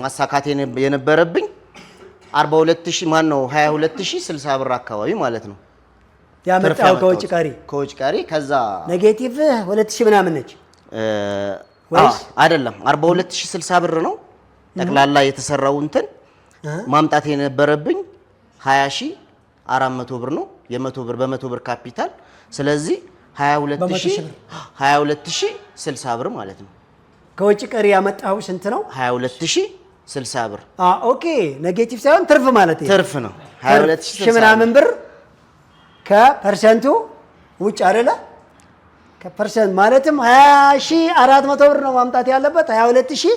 ማሳካት የነበረብኝ። 22,060 ብር አካባቢ ማለት ነው ያመጣው ከውጭ ጋሪ። ከዛ ኔጌቲቭ 2,000 ምናምን ነች አይደለም 42,060 ብር ነው ጠቅላላ የተሰራው እንትን ማምጣት የነበረብኝ 20,400 ብር ነው በ100 ብር ካፒታል። ስለዚህ 22,060 ብር ማለት ነው። ከውጭ ቀሪ ያመጣው ስንት ነው? 22,060 ብር። ኦኬ ኔጌቲቭ ሳይሆን ትርፍ ማለት ነው። ትርፍ ነው 22,060 ምናምን ብር ከፐርሰንቱ ውጭ አይደለ? ከፐርሰንት ማለትም 20400 ብር ነው ማምጣት ያለበት። 22000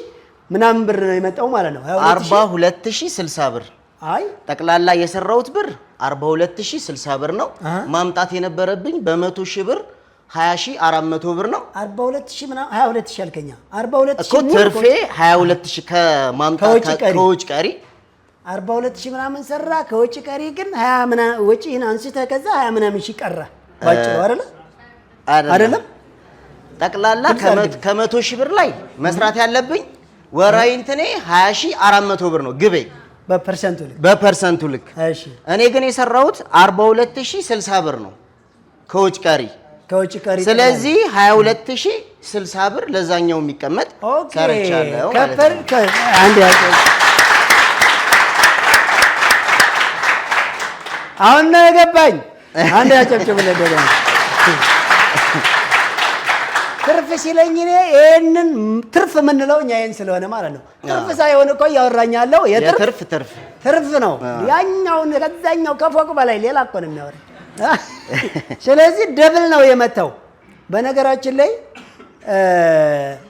ምናምን ብር ነው የመጣው ማለት ነው። 42060 ብር። አይ ጠቅላላ የሰራሁት ብር 42060 ብር ነው። ማምጣት የነበረብኝ በ100 ሺህ ብር 20400 ብር ነው። 42000 ምናምን 22000 አልከኛ 42000 እኮ ትርፌ 22000 ከማምጣት ከውጭ ቀሪ 42000 ምናምን ሰራ። ከውጭ ቀሪ ግን 20 ምናምን ወጪህን አንስተህ ከዛ 20 ምናምን ሺህ ቀረ ባጭሩ አይደለም። ጠቅላላ ከ100 ሺህ ብር ላይ መስራት ያለብኝ ወራዊ እንትኔ 20400 ብር ነው ግቤ በፐርሰንቱ ልክ። እሺ እኔ ግን የሰራሁት 42060 ብር ነው ከውጭ ቀሪ። ስለዚህ 22060 ብር ለዛኛው የሚቀመጥ ሰርቻለሁ ማለት ነው። አንድ አሁን ነው የገባኝ። አንድ ያጨብጭብለት ደግሞ ትርፍ ሲለኝ እኔ ይሄንን ትርፍ የምንለው እኛ ይሄን ስለሆነ ማለት ነው። ትርፍ ሳይሆን እኮ ያወራኛለው ትርፍ ነው። ያኛውን ከዛኛው ከፎቅ በላይ ሌላ እኮ ነው የሚያወራ። ስለዚህ ደብል ነው የመታው። በነገራችን ላይ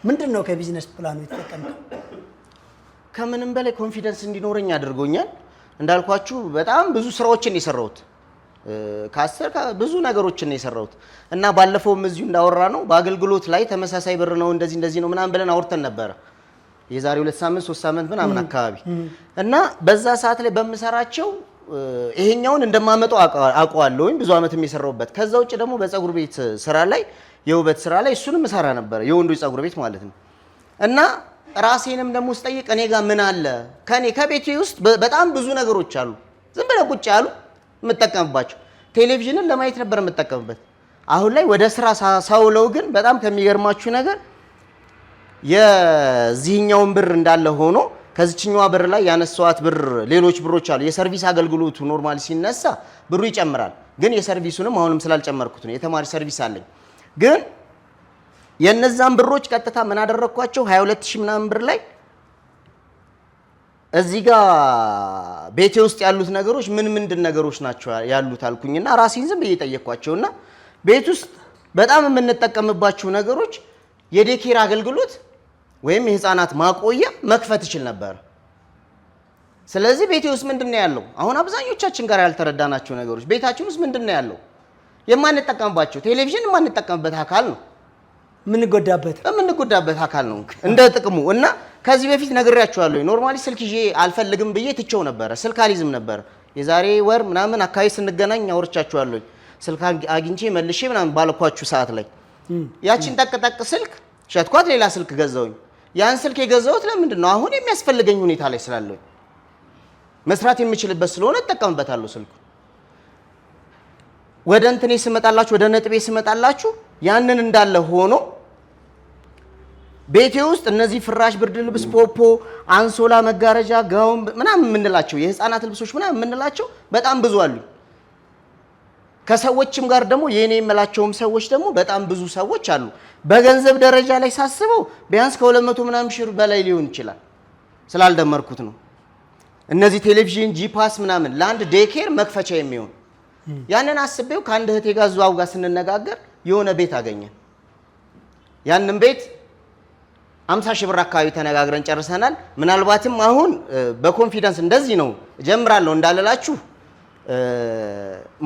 ምንድነው ከቢዝነስ ፕላኑ የተጠቀምከው? ከምንም በላይ ኮንፊደንስ እንዲኖረኝ አድርጎኛል። እንዳልኳችሁ በጣም ብዙ ስራዎችን የሰራሁት ብዙ ነገሮችን ነው የሰራሁት እና ባለፈውም እዚሁ እንዳወራ ነው በአገልግሎት ላይ ተመሳሳይ ብር ነው እንደዚህ ነው ምናምን ብለን አውርተን ነበር የዛሬ 2 ሳምንት 3 ሳምንት ምናምን አካባቢ እና በዛ ሰዓት ላይ በመሰራቸው ይሄኛውን እንደማመጣው አውቀዋለሁ ብዙ አመትም የሰራሁበት። ከዛ ውጭ ደግሞ በፀጉር ቤት ስራ ላይ የውበት ስራ ላይ እሱንም ሰራ ነበር የወንዶች ፀጉር ቤት ማለት ነው እና ራሴንም ደግሞ ስጠይቅ እኔ ጋር ምን አለ ከቤቴ ውስጥ በጣም ብዙ ነገሮች አሉ ዝም ብለ ቁጭ ያሉ የምጠቀምባቸው። ቴሌቪዥንን ለማየት ነበር የምጠቀምበት። አሁን ላይ ወደ ስራ ሳውለው ግን በጣም ከሚገርማችሁ ነገር የዚህኛውን ብር እንዳለ ሆኖ ከዚህኛዋ ብር ላይ ያነሳዋት ብር ሌሎች ብሮች አሉ። የሰርቪስ አገልግሎቱ ኖርማሊ ሲነሳ ብሩ ይጨምራል። ግን የሰርቪሱንም አሁንም ስላልጨመርኩት ነው የተማሪ ሰርቪስ አለኝ። ግን የነዛን ብሮች ቀጥታ ምን አደረኳቸው 22000 ምናምን ብር ላይ እዚህ ጋር ቤቴ ውስጥ ያሉት ነገሮች ምንድን ነገሮች ናቸው ያሉት አልኩኝና ራሴን ዝም ብዬ ጠየቅኳቸውና ቤት ውስጥ በጣም የምንጠቀምባቸው ነገሮች የዴኬር አገልግሎት ወይም የህፃናት ማቆያ መክፈት ይችል ነበር። ስለዚህ ቤቴ ውስጥ ምንድነው ያለው? አሁን አብዛኞቻችን ጋር ያልተረዳናቸው ነገሮች ቤታችን ውስጥ ምንድነው ያለው? የማንጠቀምባቸው ቴሌቪዥን የማንጠቀምበት አካል ነው። የምንጎዳበት አካል ነው እንደ ጥቅሙ እና ከዚህ በፊት ነግሬያችኋለሁ። ኖርማሊ ስልክ ይዤ አልፈልግም ብዬ ትቼው ነበር። ስልክ አልይዝም ነበር። የዛሬ ወር ምናምን አካባቢ ስንገናኝ አውርቻችኋለሁ። ስልክ አግኝቼ መልሼ ምናምን ባልኳችሁ ሰዓት ላይ ያቺን ጠቅጠቅ ስልክ ሸጥኳት፣ ሌላ ስልክ ገዛውኝ። ያን ስልክ የገዛሁት ለምንድን ነው? አሁን የሚያስፈልገኝ ሁኔታ ላይ ስላለኝ መስራት የምችልበት ስለሆነ እጠቀምበታለሁ ስልኩ። ወደ እንትኔ ስመጣላችሁ፣ ወደ ነጥቤ ስመጣላችሁ ያንን እንዳለ ሆኖ ቤቴ ውስጥ እነዚህ ፍራሽ፣ ብርድ ልብስ፣ ፖፖ፣ አንሶላ፣ መጋረጃ፣ ጋውን ምናምን የምንላቸው የህፃናት ልብሶች ምናምን የምንላቸው በጣም ብዙ አሉ። ከሰዎችም ጋር ደግሞ የኔ የምላቸውም ሰዎች ደግሞ በጣም ብዙ ሰዎች አሉ። በገንዘብ ደረጃ ላይ ሳስበው ቢያንስ ከ200 ምናምን ሺህ በላይ ሊሆን ይችላል። ስላልደመርኩት ነው። እነዚህ ቴሌቪዥን፣ ጂፓስ ምናምን ለአንድ ዴኬር መክፈቻ የሚሆን ያንን አስቤው ከአንድ እህቴ ጋር ዙዋው ጋር ስንነጋገር የሆነ ቤት አገኘን። ያንን ቤት 50 ሺህ ብር አካባቢ ተነጋግረን ጨርሰናል። ምናልባትም አሁን በኮንፊደንስ እንደዚህ ነው ጀምራለሁ እንዳልላችሁ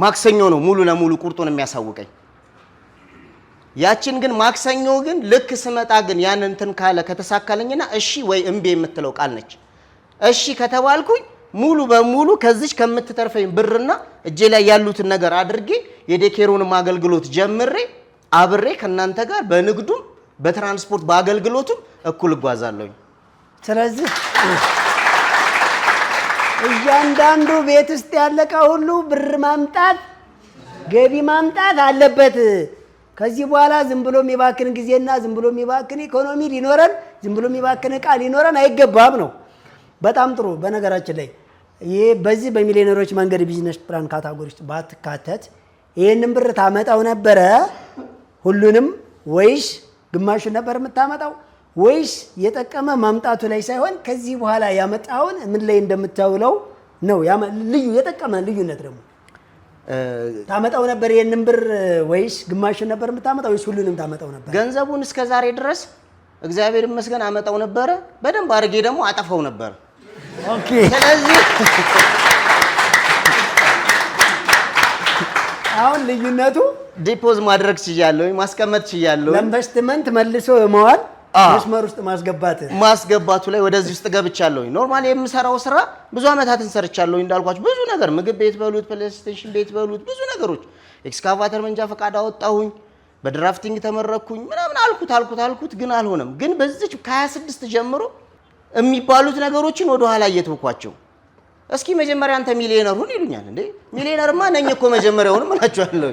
ማክሰኞ ነው ሙሉ ለሙሉ ቁርጡን የሚያሳውቀኝ። ያችን ግን ማክሰኞ ግን ልክ ስመጣ ግን ያን እንትን ካለ ከተሳካለኝና እሺ ወይ እምቢ የምትለው ቃል ነች። እሺ ከተባልኩኝ ሙሉ በሙሉ ከዚች ከምትተርፈኝ ብርና እጄ ላይ ያሉትን ነገር አድርጌ የዴኬሩንም አገልግሎት ጀምሬ አብሬ ከናንተ ጋር በንግዱም በትራንስፖርት በአገልግሎቱም እኩል እጓዛለሁ። ስለዚህ እያንዳንዱ ቤት ውስጥ ያለቀ ሁሉ ብር ማምጣት ገቢ ማምጣት አለበት። ከዚህ በኋላ ዝም ብሎ የሚባክን ጊዜና ዝም ብሎ የሚባክን ኢኮኖሚ ሊኖረን ዝም ብሎ የሚባክን ዕቃ ሊኖረን አይገባም ነው። በጣም ጥሩ። በነገራችን ላይ ይሄ በዚህ በሚሊዮነሮች መንገድ ቢዝነስ ፕላን ካታጎሪ ውስጥ ባትካተት ይሄንን ብር ታመጣው ነበረ ሁሉንም ወይስ ግማሹን ነበር የምታመጣው? ወይስ የጠቀመ ማምጣቱ ላይ ሳይሆን ከዚህ በኋላ ያመጣውን ምን ላይ እንደምታውለው ነው ልዩ የጠቀመ ልዩነት ደግሞ ታመጣው ነበር ይሄንን ብር ወይስ ግማሽ ነበር የምታመጣው ወይስ ሁሉንም ታመጣው ነበር? ገንዘቡን እስከ ዛሬ ድረስ እግዚአብሔር ይመስገን አመጣው ነበር። በደንብ አድርጌ ደግሞ አጠፋው ነበር። ኦኬ። ስለዚህ አሁን ልዩነቱ ዲፖዝ ማድረግ ችያለሁ፣ ማስቀመጥ ችያለሁ። ለኢንቨስትመንት መልሶ መዋል መስመር ውስጥ ማስገባቱ ላይ ወደዚህ ውስጥ ገብቻለሁ። ኖርማሊ የምሰራው ስራ ብዙ አመታትን ሰርቻለሁ እንዳልኳችሁ ብዙ ነገር ምግብ ቤት በሉት ፕሌይስቴሽን ቤት በሉት ብዙ ነገሮች ኤክስካቫተር መንጃ ፈቃድ አወጣሁኝ በድራፍቲንግ ተመረኩኝ ምናምን አልኩት ግን አልሆነም። ግን በዚህ ከ26 ጀምሮ የሚባሉት ነገሮችን ወደ ኋላ እየተውኳቸው እስኪ መጀመሪያ አንተ ሚሊዮነር ሁን ይሉኛል። እንዴ ሚሊዮነርማ ነኝ እኮ መጀመሪያውንም እላቸዋለሁ።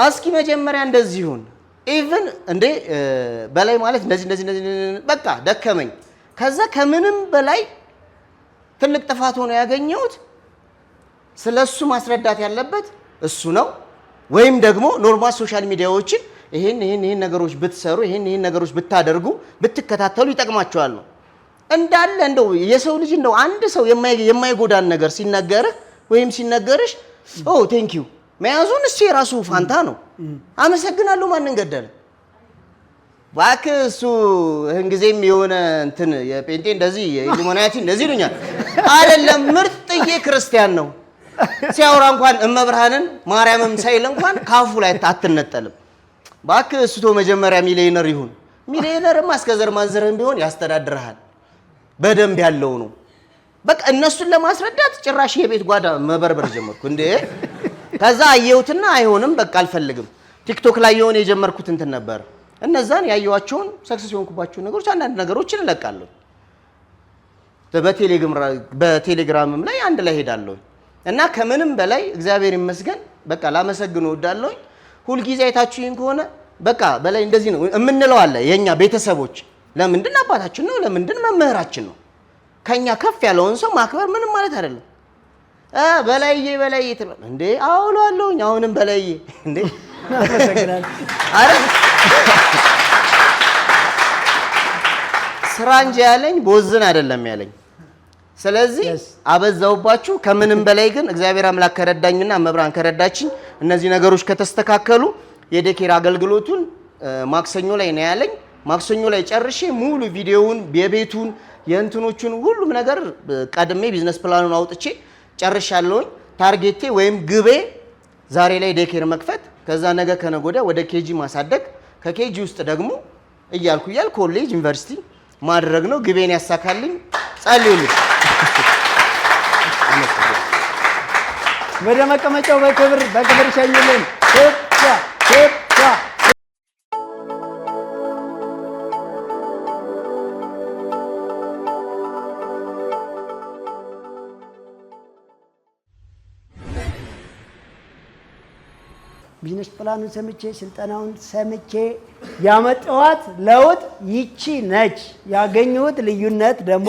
እስኪ መጀመሪያ እንደዚህ ሁን ኢቭን እንዴ በላይ ማለት እንደዚህ በቃ ደከመኝ። ከዛ ከምንም በላይ ትልቅ ጥፋት ሆኖ ያገኘሁት ስለሱ ማስረዳት ያለበት እሱ ነው። ወይም ደግሞ ኖርማል ሶሻል ሚዲያዎችን ይሄን ነገሮች ብትሰሩ ይሄን ነገሮች ብታደርጉ ብትከታተሉ ይጠቅማቸዋል ነው እንዳለ። እንደው የሰው ልጅ እንደው አንድ ሰው የማይጎዳን ነገር ሲነገርህ ወይም ሲነገርሽ ኦ ቴንክ ዩ መያዙን እሱ የራሱ ፋንታ ነው። አመሰግናለሁ ማንን ገደለ እባክህ እሱ ይሄን ጊዜም የሆነ እንትን የጴንጤ እንደዚህ የኢሉሚናቲ እንደዚህ ይሉኛል አይደለም። ምርጥዬ ክርስቲያን ነው ሲያወራ እንኳን እመብርሃንን ማርያምም ሳይል እንኳን ካፉ ላይ አትነጠልም። እባክህ እሱ መጀመሪያ ሚሊዮነር ይሁን። ሚሊዮነርማ እስከ ዘር ማንዘርህም ቢሆን ያስተዳድርሃል በደንብ ያለው ነው። በቃ እነሱን ለማስረዳት ጭራሽ የቤት ጓዳ መበርበር ጀመርኩ እንዴ። ከዛ አየሁትና አይሆንም በቃ አልፈልግም። ቲክቶክ ላይ የሆነ የጀመርኩት እንትን ነበር። እነዛን ያየኋቸውን ሰክሰስ የሆንኩባቸው ነገሮች አንዳንድ ነገሮችን እለቃለሁ። በቴሌግራምም ላይ አንድ ላይ ሄዳለሁ እና ከምንም በላይ እግዚአብሔር ይመስገን በቃ ላመሰግን እወዳለሁ። ሁልጊዜ አይታችሁኝ ከሆነ በቃ በላይ እንደዚህ ነው የምንለው አለ የኛ ቤተሰቦች። ለምንድን አባታችን ነው ለምንድን መምህራችን ነው። ከኛ ከፍ ያለውን ሰው ማክበር ምንም ማለት አይደለም። በላይ እንዴ አውላለሁኝ አሁንም በላይ እንዴ አረ ስራ እንጂ ያለኝ ቦዝን አይደለም ያለኝ። ስለዚህ አበዛውባችሁ። ከምንም በላይ ግን እግዚአብሔር አምላክ ከረዳኝና መብራን ከረዳችኝ እነዚህ ነገሮች ከተስተካከሉ የዴኬር አገልግሎቱን ማክሰኞ ላይ ነው ያለኝ። ማክሰኞ ላይ ጨርሼ ሙሉ ቪዲዮውን የቤቱን የእንትኖቹን ሁሉም ነገር ቀድሜ ቢዝነስ ፕላኑን አውጥቼ ጨርሻለሁኝ። ታርጌቴ ወይም ግቤ ዛሬ ላይ ዴኬር መክፈት፣ ከዛ ነገ ከነገ ወዲያ ወደ ኬጂ ማሳደግ፣ ከኬጂ ውስጥ ደግሞ እያልኩ ኮሌጅ ዩኒቨርሲቲ ማድረግ ነው። ግቤን ያሳካልኝ። ጸልዩልኝ። ወደ መቀመጫው በክብር ሸኙልን። ቢዝነስ ፕላኑን ሰምቼ ስልጠናውን ሰምቼ ያመጣኋት ለውጥ ይቺ ነች። ያገኘሁት ልዩነት ደግሞ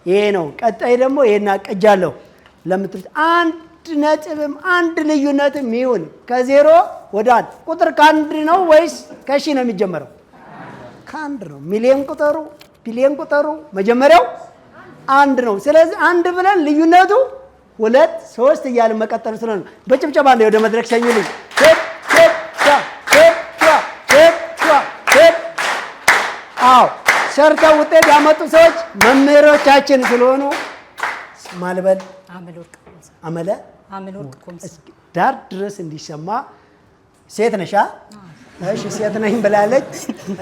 ይሄ ነው። ቀጣይ ደግሞ ይሄን አቅጃለሁ ለምትሉት አንድ ልዩነትም ይሁን ከዜሮ ወደ አንድ ቁጥር ከአንድ ነው ወይስ ከሺ ነው የሚጀመረው? ከአንድ ነው። ሚሊዮን ቁጠሩ ቢሊዮን ቁጠሩ መጀመሪያው አንድ ነው። ስለዚህ አንድ ብለን ልዩነቱ 2 3 እያልን መቀጠል ስለሆነ በጭብጨባ ነው ወደ መድረክ ሸኙልኝ። አዎ ሰርተው ውጤት ያመጡ ሰዎች መምህሮቻችን ስለሆኑ ማልበል አመለ ዳር ድረስ እንዲሰማ ሴት ነሻ? እሺ ሴት ነኝ ብላለች።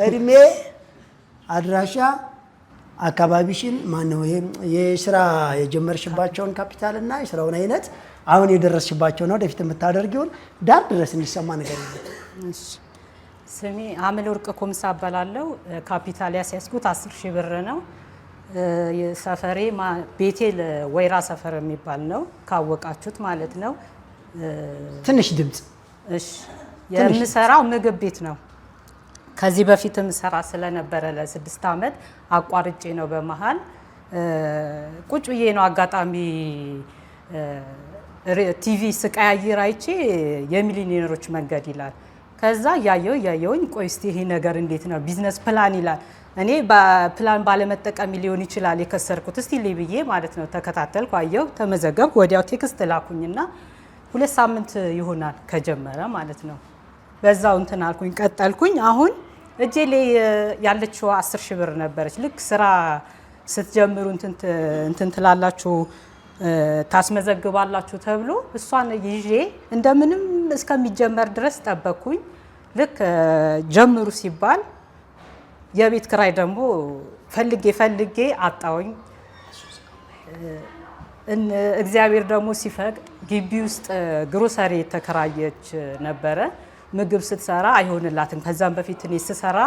እድሜ፣ አድራሻ፣ አካባቢሽን ማነው የስራ የጀመርሽባቸውን ካፒታልና የስራውን አይነት አሁን የደረስሽባቸውና ወደፊት የምታደርጊውን ዳር ድረስ እንዲሰማ ነገር ይላል። እሺ ስሜ አመለወርቅ ኮምሳ እባላለሁ። ካፒታል ያስያዝኩት 10,000 ብር ነው። ሰፈሬ ቤቴል ወይራ ሰፈር የሚባል ነው ካወቃችሁት ማለት ነው። ትንሽ ድምጽ። እሺ የምሰራው ምግብ ቤት ነው። ከዚህ በፊትም ሰራ ስለነበረ ለ6 ዓመት አቋርጬ ነው በመሃል ቁጭ ብዬ ነው አጋጣሚ ቲቪ ስቀያይር አይቼ የሚሊዮነሮች መንገድ ይላል። ከዛ ያየውኝ ቆይ እስቲ ይሄ ነገር እንዴት ነው ቢዝነስ ፕላን ይላል። እኔ በፕላን ባለመጠቀም ሊሆን ይችላል የከሰርኩት እስቲ ልብዬ ማለት ነው። ተከታተልኩ፣ አየው፣ ተመዘገብኩ። ወዲያው ቴክስት ላኩኝና 2 ሳምንት ይሆናል ከጀመረ ማለት ነው። በዛው እንትን አልኩኝ ቀጠልኩኝ። አሁን እጄ ላይ ያለችው 10 ሺህ ብር ነበረች። ልክ ስራ ስትጀምሩ እንትን ትላላችሁ ታስመዘግባላችሁ ተብሎ እሷን ይዤ እንደምንም እስከሚጀመር ድረስ ጠበቅኩኝ። ልክ ጀምሩ ሲባል የቤት ክራይ ደግሞ ፈልጌ አጣውኝ። እግዚአብሔር ደግሞ ሲፈቅድ ግቢ ውስጥ ግሮሰሪ የተከራየች ነበረ። ምግብ ስትሰራ አይሆንላትም። ከዛም በፊት እኔ ስሰራ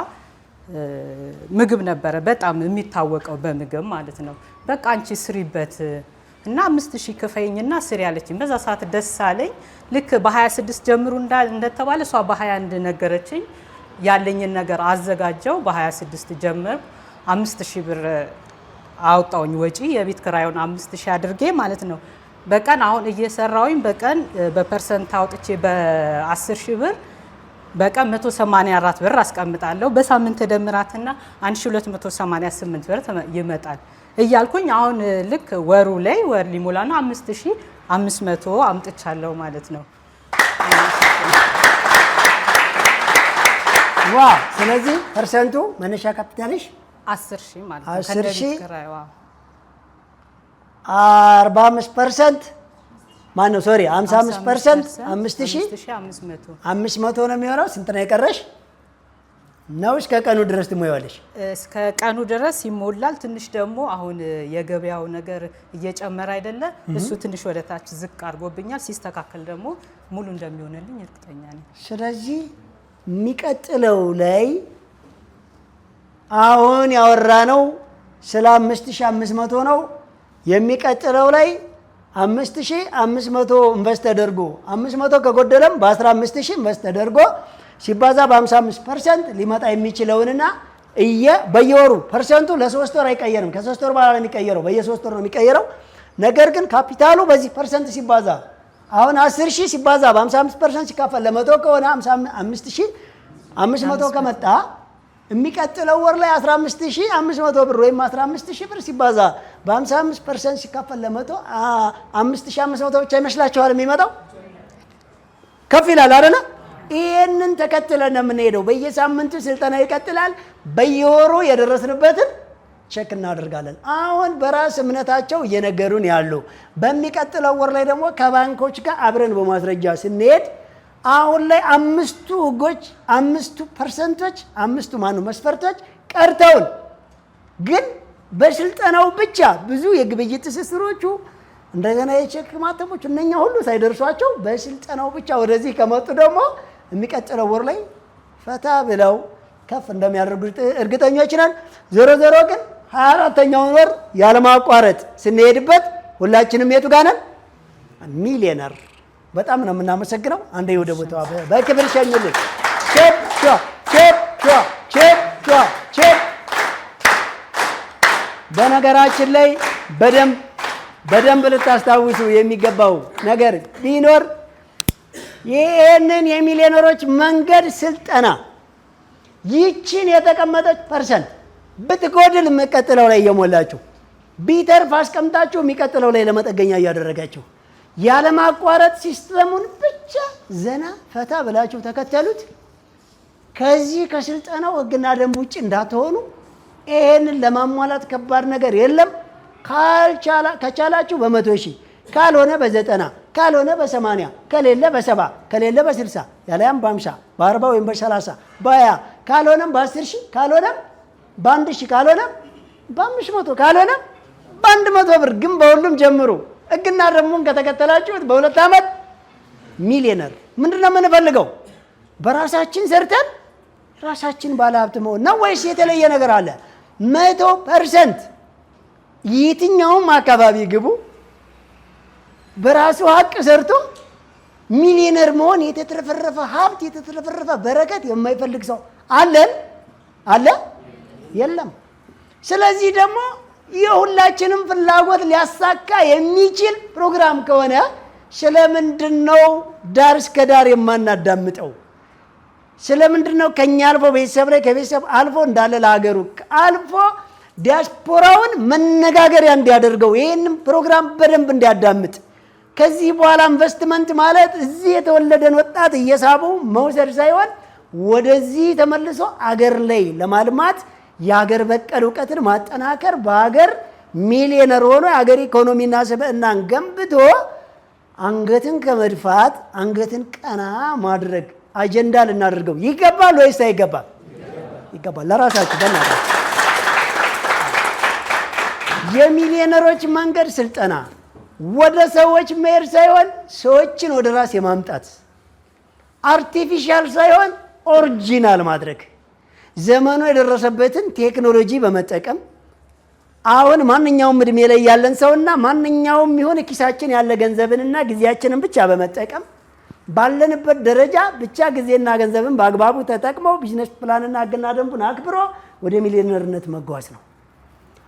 ምግብ ነበረ በጣም የሚታወቀው በምግብ ማለት ነው። በቃ አንቺ ስሪበት እና 5000 ክፈይኝና ስሪ ያለችኝ። በዛ ሰዓት ደስ አለኝ። ልክ በ26 ጀምሩ እንደተባለ እሷ በ21 ነገረችኝ። ያለኝን ነገር አዘጋጀው። በ26 ጀምር 5000 ብር አውጣውኝ ወጪ የቤት ክራዩን 5000 አድርጌ ማለት ነው። በቀን አሁን እየሰራውኝ በቀን በፐርሰንት አውጥቼ በ10000 ብር በቀን 184 ብር አስቀምጣለሁ። በሳምንት ደምራትና 1288 ብር ይመጣል እያልኩኝ አሁን ልክ ወሩ ላይ ወር ሊሞላና 5500 አምጥቻለሁ ማለት ነው። ዋው! ስለዚህ ፐርሰንቱ መነሻ ካፒታልሽ 10000 ማለት ነው። 10000 45% ማነው? ሶሪ 55% 5500 ነው የሚሆነው። ስንት ነው የቀረሽ? ነው እስከ ቀኑ ድረስ ትሞያለሽ? እስከ ቀኑ ድረስ ይሞላል። ትንሽ ደግሞ አሁን የገበያው ነገር እየጨመረ አይደለ? እሱ ትንሽ ወደ ታች ዝቅ አድርጎብኛል። ሲስተካከል ደግሞ ሙሉ እንደሚሆንልኝ እርግጠኛ ነኝ። ስለዚህ የሚቀጥለው ላይ አሁን ያወራነው ስለ 5500 ነው። የሚቀጥለው ላይ 5500 ኢንቨስት ተደርጎ 500 ከጎደለም በ15000 ኢንቨስት ተደርጎ ሲባዛ በ55% ሊመጣ የሚችለውንና በየወሩ ፐርሰንቱ ለ3 ወር አይቀየርም። ከ3 ወር በኋላ ነው የሚቀየረው። በየ3 ወር ነው የሚቀየረው። ነገር ግን ካፒታሉ በዚህ ፐርሰንት ሲባዛ አሁን 10000 ሲባዛ በ55% ሲካፈል ለ100 ከሆነ 55500 ከመጣ የሚቀጥለው ወር ላይ 15500 ብር ወይም 15000 ብር ሲባዛ በ55% ሲካፈል ለ100 5500 ብቻ ይመስላችኋል የሚመጣው? ከፍ ይላል አይደለ? ይሄንን ተከትለን ነው የምንሄደው። በየሳምንቱ ስልጠና ይቀጥላል። በየወሩ የደረስንበትን ቼክ እናደርጋለን። አሁን በራስ እምነታቸው እየነገሩን ያሉ በሚቀጥለው ወር ላይ ደግሞ ከባንኮች ጋር አብረን በማስረጃ ስንሄድ አሁን ላይ 5ቱ ህጎች 5ቱ ፐርሰንቶች 5ቱ መስፈርቶች ቀርተውን ግን በስልጠናው ብቻ ብዙ የግብይት ትስስሮቹ እንደገና የቼክ ማተሞች እነኛ ሁሉ ሳይደርሷቸው በስልጠናው ብቻ ወደዚህ ከመጡ ደግሞ የሚቀጥለው ወር ላይ ፈታ ብለው ከፍ እንደሚያደርጉ እርግጠኞች ነን። ዞሮ ዞሮ ግን 24ኛውን ወር ያለማቋረጥ ስንሄድበት ሁላችንም የቱ ጋር ነን? ሚሊዮነር። በጣም ነው የምናመሰግነው። አንዴ ወደ ቦታው በክብር ሸኙልን። ቼፕ ቼፕ ቼፕ ቼፕ። በነገራችን ላይ በደንብ ልታስታውሱ የሚገባው ነገር ቢኖር ይህንን የሚሊዮነሮች መንገድ ስልጠና ይችን የተቀመጠች ፐርሰንት ብትጎድል የሚቀጥለው ላይ እየሞላችሁ ቢተርፍ አስቀምጣችሁ የሚቀጥለው ላይ ለመጠገኛ እያደረጋችሁ ያለማቋረጥ ሲስተሙን ብቻ ዘና ፈታ ብላችሁ ተከተሉት። ከዚህ ከስልጠናው ህግና ደንብ ውጭ እንዳትሆኑ። ይሄንን ለማሟላት ከባድ ነገር የለም። ከቻላችሁ በ100,000 ካልሆነ በ90 ካልሆነ በ80 ከሌለ በ70 ከሌለ በ60 ያለያም በ50 በ40 ወይም በ30 በ20 ካልሆነም በ10,000 ካልሆነም በ1,000 ካልሆነም በ500 ካልሆነም በ100 ብር ግን በሁሉም ጀምሩ። ህግና ደንቡን ከተከተላችሁት በ2 ዓመት ሚሊዮነር። ምንድነው የምንፈልገው? በራሳችን ሰርተን ራሳችን ባለሀብት መሆን ነው ወይስ የተለየ ነገር አለ? 100% የትኛውም አካባቢ ግቡ፣ በራሱ ሀቅ ሰርቶ ሚሊዮነር መሆን የተትረፈረፈ ሀብት የተትረፈረፈ በረከት የማይፈልግ ሰው አለ? የለም። ስለዚህ ደግሞ የሁላችንም ፍላጎት ሊያሳካ የሚችል ፕሮግራም ከሆነ ስለምንድነው ዳር እስከ ዳር የማናዳምጠው? ስለምንድነው ከኛ አልፎ ቤተሰብ ላይ ከቤተሰብ አልፎ እንዳለ ለሀገሩ አልፎ ዲያስፖራውን መነጋገሪያ እንዲያደርገው ይህንን ፕሮግራም በደንብ እንዲያዳምጥ ከዚህ በኋላ ኢንቨስትመንት ማለት እዚህ የተወለደን ወጣት እየሳቡ መውሰድ ሳይሆን ወደዚህ ተመልሶ አገር ላይ ለማልማት የሀገር በቀል እውቀትን ማጠናከር በሀገር ሚሊዮነር ሆኖ የሀገር ኢኮኖሚና ስብዕናን ገንብቶ አንገትን ከመድፋት አንገትን ቀና ማድረግ አጀንዳ ልናደርገው ይገባል ወይስ አይገባል? ይገባል። ለራሳችሁ በእናትህ የሚሊዮነሮች መንገድ ስልጠና ወደ ሰዎች መሄድ ሳይሆን ሰዎችን ወደ ራስ የማምጣት አርቲፊሻል ሳይሆን ኦሪጂናል ማድረግ ዘመኑ የደረሰበትን ቴክኖሎጂ በመጠቀም አሁን ማንኛውም እድሜ ላይ ያለን ሰውና ማንኛውም ይሁን ኪሳችን ያለ ገንዘብንና ጊዜያችንን ብቻ በመጠቀም ባለንበት ደረጃ ብቻ ጊዜና ገንዘብን በአግባቡ ተጠቅመው ቢዝነስ ፕላንና ህግና ደንቡን አክብሮ ወደ ሚሊዮነርነት መጓዝ ነው።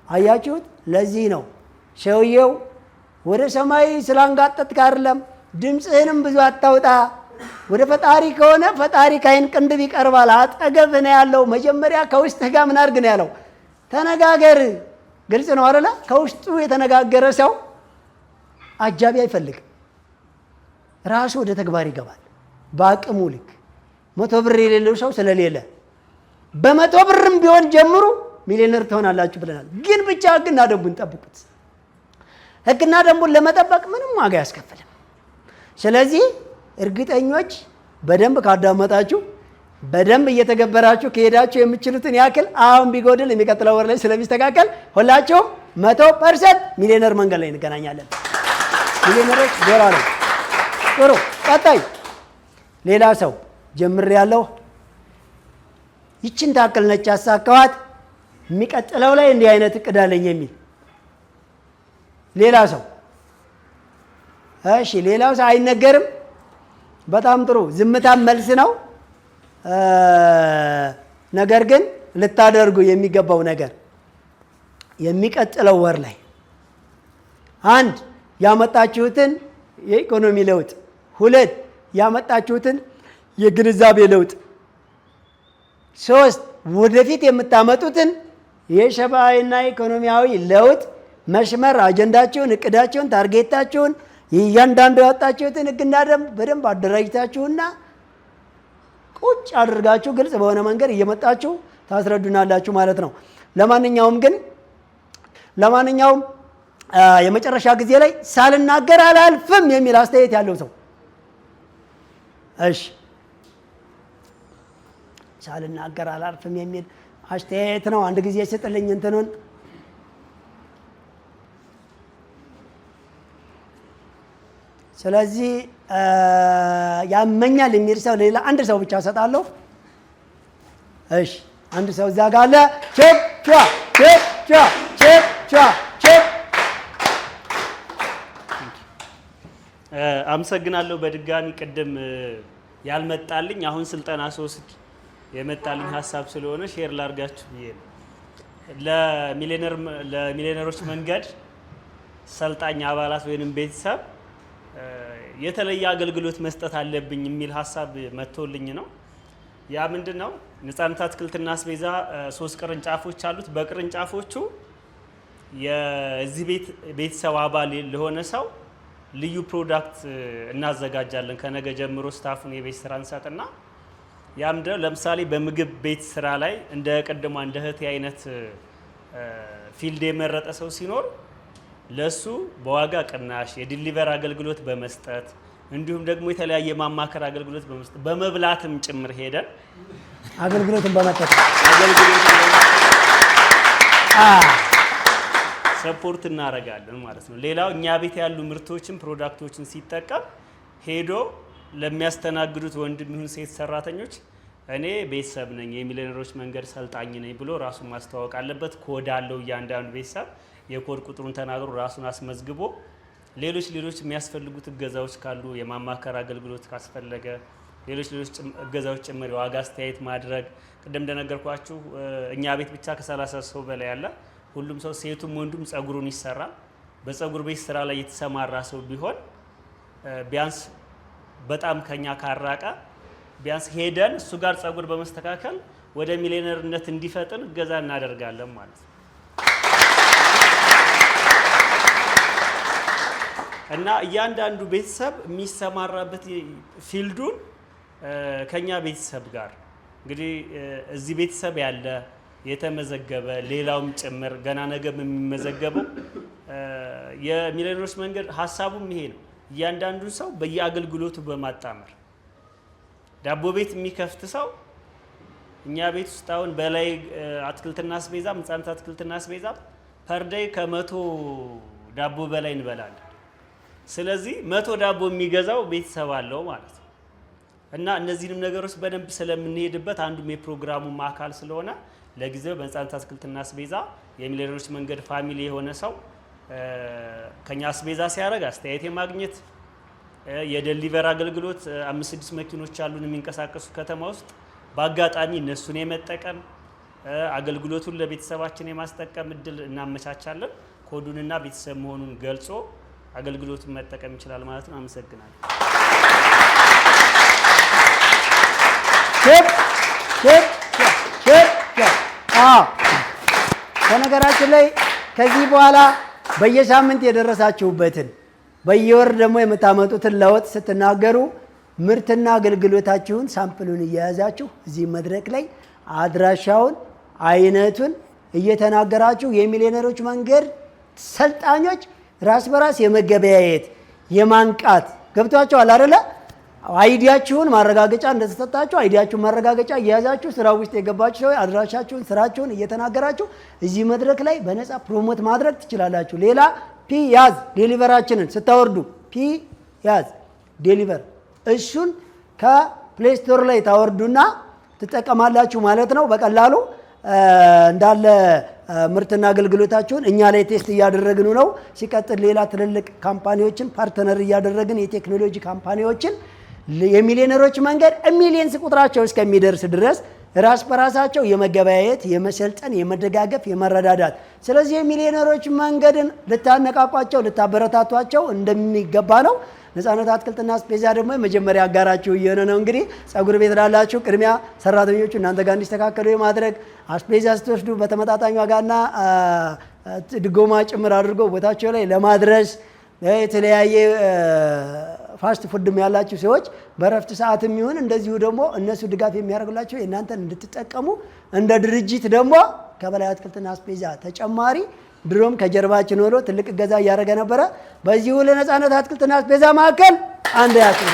አያችሁት? ለዚህ ነው ሰውየው ወደ ሰማይ ስላንጋጠጥክ አይደለም፣ ድምፅህንም ብዙ አታውጣ፣ ወደ ፈጣሪ ከሆነ ፈጣሪ ካይን ቅንድብ ይቀርባል፣ አጠገብህ ነው ያለው። መጀመሪያ ከውስጥህ ጋር ምን አድርግ ነው ያለው? ተነጋገር። ግልጽ ነው አይደለ? ከውስጡ የተነጋገረ ሰው አጃቢ አይፈልግም። ራሱ ወደ ተግባር ይገባል በአቅሙ ልክ። 100 ብር የሌለው ሰው ስለሌለ በ100 ብርም ቢሆን ጀምሩ ሚሊዮነር ትሆናላችሁ ብለናል። ግን ብቻ ህግና ደንቡን ጠብቁት። ህግና ደንቡን ለመጠበቅ ምንም ዋጋ ያስከፍልም። ስለዚህ እርግጠኞች በደንብ ካዳመጣችሁ በደንብ እየተገበራችሁ ከሄዳችሁ የምትችሉትን ያክል አሁን ቢጎድል የሚቀጥለው ወር ላይ ስለሚስተካከል ሁላችሁም 100% ሚሊዮነር መንገድ ላይ እንገናኛለን። ሚሊዮነሮች ጎራ ነው። ጥሩ። ቀጣይ ሌላ ሰው ጀምር ያለው ይችን ታክል ነች ያሳካዋት የሚቀጥለው ላይ እንዲህ አይነት እቅድ አለኝ የሚል ሌላ ሰው። እሺ ሌላው ሰው አይነገርም። በጣም ጥሩ። ዝምታም መልስ ነው። ነገር ግን ልታደርጉ የሚገባው ነገር የሚቀጥለው ወር ላይ አንድ ያመጣችሁትን የኢኮኖሚ ለውጥ፣ ሁለት ያመጣችሁትን የግንዛቤ ለውጥ፣ ሶስት ወደፊት የምታመጡትን የሰብአዊና ኢኮኖሚያዊ ለውጥ መስመር አጀንዳችሁን፣ እቅዳችሁን፣ ታርጌታችሁን እያንዳንዱ ያወጣችሁትን ህግና ደንብ በደንብ አደራጅታችሁና ቁጭ አድርጋችሁ ግልጽ በሆነ መንገድ እየመጣችሁ ታስረዱናላችሁ ማለት ነው። ለማንኛውም የመጨረሻ ጊዜ ላይ ሳልናገር አላልፍም የሚል አስተያየት ያለው ሰው እሺ፣ ሳልናገር አላልፍም የሚል አስተያየት ነው። አንድ ጊዜ ስጥልኝ እንትኑን። ስለዚህ ያመኛል የሚል ሰው ሌላ አንድ ሰው ብቻ ሰጣለሁ። እሺ አንድ ሰው እዛ ጋር አለ። ቼክ ቻ ቼክ ቻ ቼክ ቻ ቼክ። አመሰግናለሁ በድጋሚ ቅድም ያልመጣልኝ አሁን ስልጠና ስወስድ የመጣልኝ ሀሳብ ስለሆነ ሼር ላርጋችሁ ብዬ ነው። ለሚሊዮነሮች መንገድ ሰልጣኝ አባላት ወይንም ቤተሰብ የተለየ አገልግሎት መስጠት አለብኝ የሚል ሀሳብ መጥቶልኝ ነው። ያ ምንድነው? ነፃነት አትክልትና አስቤዛ 3 ቅርንጫፎች አሉት። በቅርንጫፎቹ የዚህ ቤተሰብ አባል ለሆነ ሰው ልዩ ፕሮዳክት እናዘጋጃለን። ከነገ ጀምሮ ስታፉን የቤት ስራ እንሰጥና ያም ለምሳሌ በምግብ ቤት ስራ ላይ እንደ ቅድሟ እንደ እህቴ አይነት ፊልድ የመረጠ ሰው ሲኖር ለሱ በዋጋ ቅናሽ የዲሊቨር አገልግሎት በመስጠት እንዲሁም ደግሞ የተለያየ ማማከር አገልግሎት በመስጠት በመብላትም ጭምር ሄደን አገልግሎትን በመጠቀም ሰፖርት እናደርጋለን ማለት ነው። ሌላው እኛ ቤት ያሉ ምርቶችን ፕሮዳክቶችን ሲጠቀም ሄዶ ለሚያስተናግዱት ወንድም ይሁን ሴት ሰራተኞች እኔ ቤተሰብ ነኝ የሚሊዮነሮች መንገድ ሰልጣኝ ነኝ ብሎ ራሱን ማስተዋወቅ አለበት። ኮድ አለው እያንዳንዱ ቤተሰብ የኮድ ቁጥሩን ተናግሮ ራሱን አስመዝግቦ ሌሎች የሚያስፈልጉት እገዛዎች ካሉ የማማከር አገልግሎት ካስፈለገ ሌሎች እገዛዎች ጭምር የዋጋ አስተያየት ማድረግ ቅድም እንደነገርኳችሁ እኛ ቤት ብቻ ከ30 ሰው በላይ ያለ ሁሉም ሰው ሴቱም ወንዱም ጸጉሩን ይሰራል። በጸጉር ቤት ስራ ላይ የተሰማራ ሰው ቢሆን ቢያንስ በጣም ከኛ ካራቀ ቢያንስ ሄደን እሱ ጋር ጸጉር በመስተካከል ወደ ሚሊዮነርነት እንዲፈጥን እገዛ እናደርጋለን ማለት ነው። እና እያንዳንዱ ቤተሰብ የሚሰማራበት ፊልዱን ከኛ ቤተሰብ ጋር እንግዲህ እዚህ ቤተሰብ ያለ የተመዘገበ ሌላውም ጭምር ገና ነገ የሚመዘገበው የሚሊዮነሮች መንገድ ሀሳቡም ይሄ ነው። እያንዳንዱ ሰው በየአገልግሎቱ በማጣመር ዳቦ ቤት የሚከፍት ሰው እኛ ቤት ውስጥ አሁን በላይ አትክልትና አስቤዛ ህጻናት አትክልትና አስቤዛ ፐርዴይ ከ100 ዳቦ በላይ እንበላለን። ስለዚህ 100 ዳቦ የሚገዛው ቤተሰብ አለው ማለት ነው። እና እነዚህንም ነገሮች በደንብ ስለምንሄድበት አንዱም የፕሮግራሙ አካል ስለሆነ ለጊዜው በህጻናት አትክልትና አስቤዛ የሚሊዮነሮች መንገድ ፋሚሊ የሆነ ሰው ከኛ አስቤዛ ሲያደርግ አስተያየት የማግኘት የዴሊቨር አገልግሎት 5-6 መኪኖች አሉን የሚንቀሳቀሱ ከተማ ውስጥ በአጋጣሚ እነሱን የመጠቀም አገልግሎቱን ለቤተሰባችን የማስጠቀም እድል እናመቻቻለን። ኮዱንና ቤተሰብ መሆኑን ገልጾ አገልግሎቱን መጠቀም ይችላል ማለት ነው። አመሰግናለሁ። በነገራችን ላይ ከዚህ በኋላ በየሳምንት የደረሳችሁበትን በየወር ደግሞ የምታመጡትን ለውጥ ስትናገሩ ምርትና አገልግሎታችሁን ሳምፕሉን እየያዛችሁ እዚህ መድረክ ላይ አድራሻውን አይነቱን እየተናገራችሁ የሚሊዮነሮች መንገድ ሰልጣኞች ራስ በራስ የመገበያየት የማንቃት ገብቷችኋል አይደለ? አይዲያችሁን ማረጋገጫ እንደተሰጣችሁ አይዲያችሁን ማረጋገጫ እየያዛችሁ ስራ ውስጥ የገባችሁ ሰው አድራሻችሁን ስራችሁን እየተናገራችሁ እዚህ መድረክ ላይ በነፃ ፕሮሞት ማድረግ ትችላላችሁ። ሌላ ፒ ያዝ ዴሊቨራችንን ስታወርዱ ፒ ያዝ ዴሊቨር እሱን ከፕሌይ ስቶር ላይ ታወርዱና ትጠቀማላችሁ ማለት ነው። በቀላሉ እንዳለ ምርትና አገልግሎታችሁን እኛ ላይ ቴስት እያደረግን ነው። ሲቀጥል ሌላ ትልልቅ ካምፓኒዎችን ፓርትነር እያደረግን የቴክኖሎጂ ካምፓኒዎችን የሚሊዮነሮች መንገድ ሚሊየንስ ቁጥራቸው እስከሚደርስ ድረስ ራስ በራሳቸው የመገበያየት የመሰልጠን የመደጋገፍ የመረዳዳት ስለዚህ የሚሊዮነሮች መንገድን ልታነቃቋቸው ልታበረታቷቸው እንደሚገባ ነው። ነፃነት አትክልትና አስቤዛ ደግሞ የመጀመሪያ አጋራችሁ እየሆነ ነው። እንግዲህ ጸጉር ቤት ላላችሁ ቅድሚያ ሰራተኞቹ እናንተ ጋር እንዲስተካከሉ የማድረግ አስቤዛ ስትወስዱ በተመጣጣኝ ዋጋና ድጎማ ጭምር አድርጎ ቦታቸው ላይ ለማድረስ የተለያየ ፋስት ፉድም ያላችሁ ሰዎች በረፍት ሰዓትም ይሁን እንደዚሁ ደግሞ እነሱ ድጋፍ የሚያደርጉላቸው የእናንተን እንድትጠቀሙ እንደ ድርጅት ደግሞ ከበላይ አትክልትና አስቤዛ ተጨማሪ ድሮም ከጀርባችን ሆኖ ትልቅ እገዛ እያደረገ ነበረ። በዚሁ ለነፃነት አትክልትና አስቤዛ ማዕከል አንድ ያክል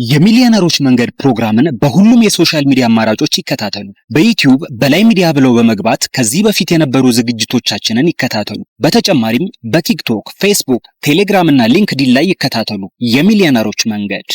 የሚሊዮነሮች መንገድ ፕሮግራምን በሁሉም የሶሻል ሚዲያ አማራጮች ይከታተሉ። በዩቲዩብ በላይ ሚዲያ ብለው በመግባት ከዚህ በፊት የነበሩ ዝግጅቶቻችንን ይከታተሉ። በተጨማሪም በቲክቶክ፣ ፌስቡክ፣ ቴሌግራም እና ሊንክዲን ላይ ይከታተሉ። የሚሊዮነሮች መንገድ።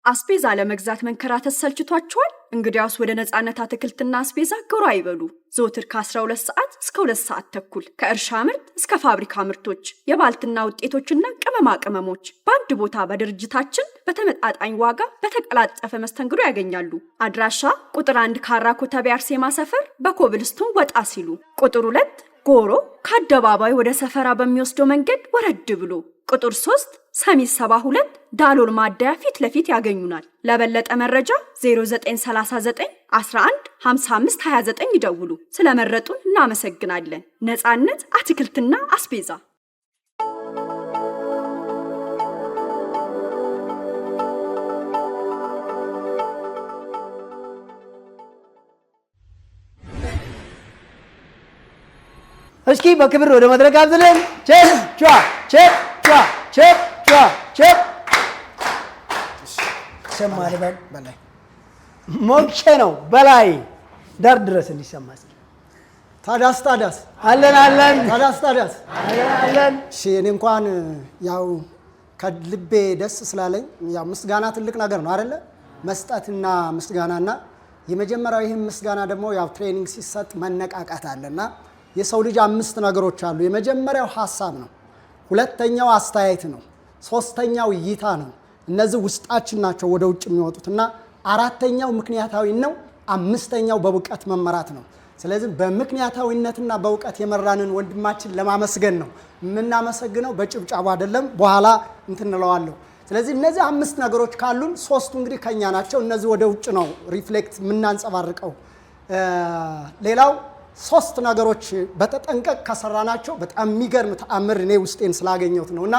አስቤዛ ለመግዛት መንከራተት ሰልችቷችኋል? እንግዲያውስ ወደ ነፃነት አትክልትና አስቤዛ ጎራ ይበሉ። ዘወትር ከ12 ሰዓት እስከ 2 ሰዓት ተኩል ከእርሻ ምርት እስከ ፋብሪካ ምርቶች፣ የባልትና ውጤቶችና ቅመማ ቅመሞች በአንድ ቦታ በድርጅታችን በተመጣጣኝ ዋጋ በተቀላጠፈ መስተንግዶ ያገኛሉ። አድራሻ ቁጥር 1 ካራ ኮተቤ አርሴማ ሰፈር በኮብልስቶን ወጣ ሲሉ፣ ቁጥር 2 ጎሮ ከአደባባይ ወደ ሰፈራ በሚወስደው መንገድ ወረድ ብሎ፣ ቁጥር 3 ሰሚት 72 ዳሎል ማደያ ፊት ለፊት ያገኙናል። ለበለጠ መረጃ 0939 11 55 29 ይደውሉ። ስለመረጡን እናመሰግናለን። ነፃነት አትክልትና አስቤዛ። እስኪ በክብር ወደ መድረክ አብዝለን ቼክ ቻ ቼክ ቻ ቼክ ቻ ቼክ ሰማለ በላይ ሞክሼ ነው በላይ ዳር ድረስ እንዲሰማ እስኪ ታዳስ አለን ታዳስ አለን። እሺ እኔ እንኳን ያው ከልቤ ደስ ስላለኝ ያው ምስጋና ትልቅ ነገር ነው አይደለ? መስጠትና ምስጋናና የመጀመሪያው ይሄን ምስጋና ደግሞ ያው ትሬኒንግ ሲሰጥ መነቃቃት አለና የሰው ልጅ 5 ነገሮች አሉ። የመጀመሪያው ሐሳብ ነው፣ ሁለተኛው አስተያየት ነው፣ ሶስተኛው እይታ ነው። እነዚህ ውስጣችን ናቸው ወደ ውጭ የሚወጡትና አራተኛው ምክንያታዊ ነው፣ አምስተኛው በእውቀት መመራት ነው። ስለዚህ በምክንያታዊነትና በእውቀት የመራንን ወንድማችን ለማመስገን ነው የምናመሰግነው፣ በጭብጫቡ አይደለም። በኋላ እንትንለዋለሁ። ስለዚህ እነዚህ 5 ነገሮች ካሉን 3ቱ እንግዲህ ከኛ ናቸው። እነዚህ ወደ ውጭ ነው ሪፍሌክት የምናንጸባርቀው። ሌላው ሶስት ነገሮች በተጠንቀቅ ከሰራናቸው በጣም የሚገርም ተአምር እኔ ውስጤን ስላገኘሁት ነውና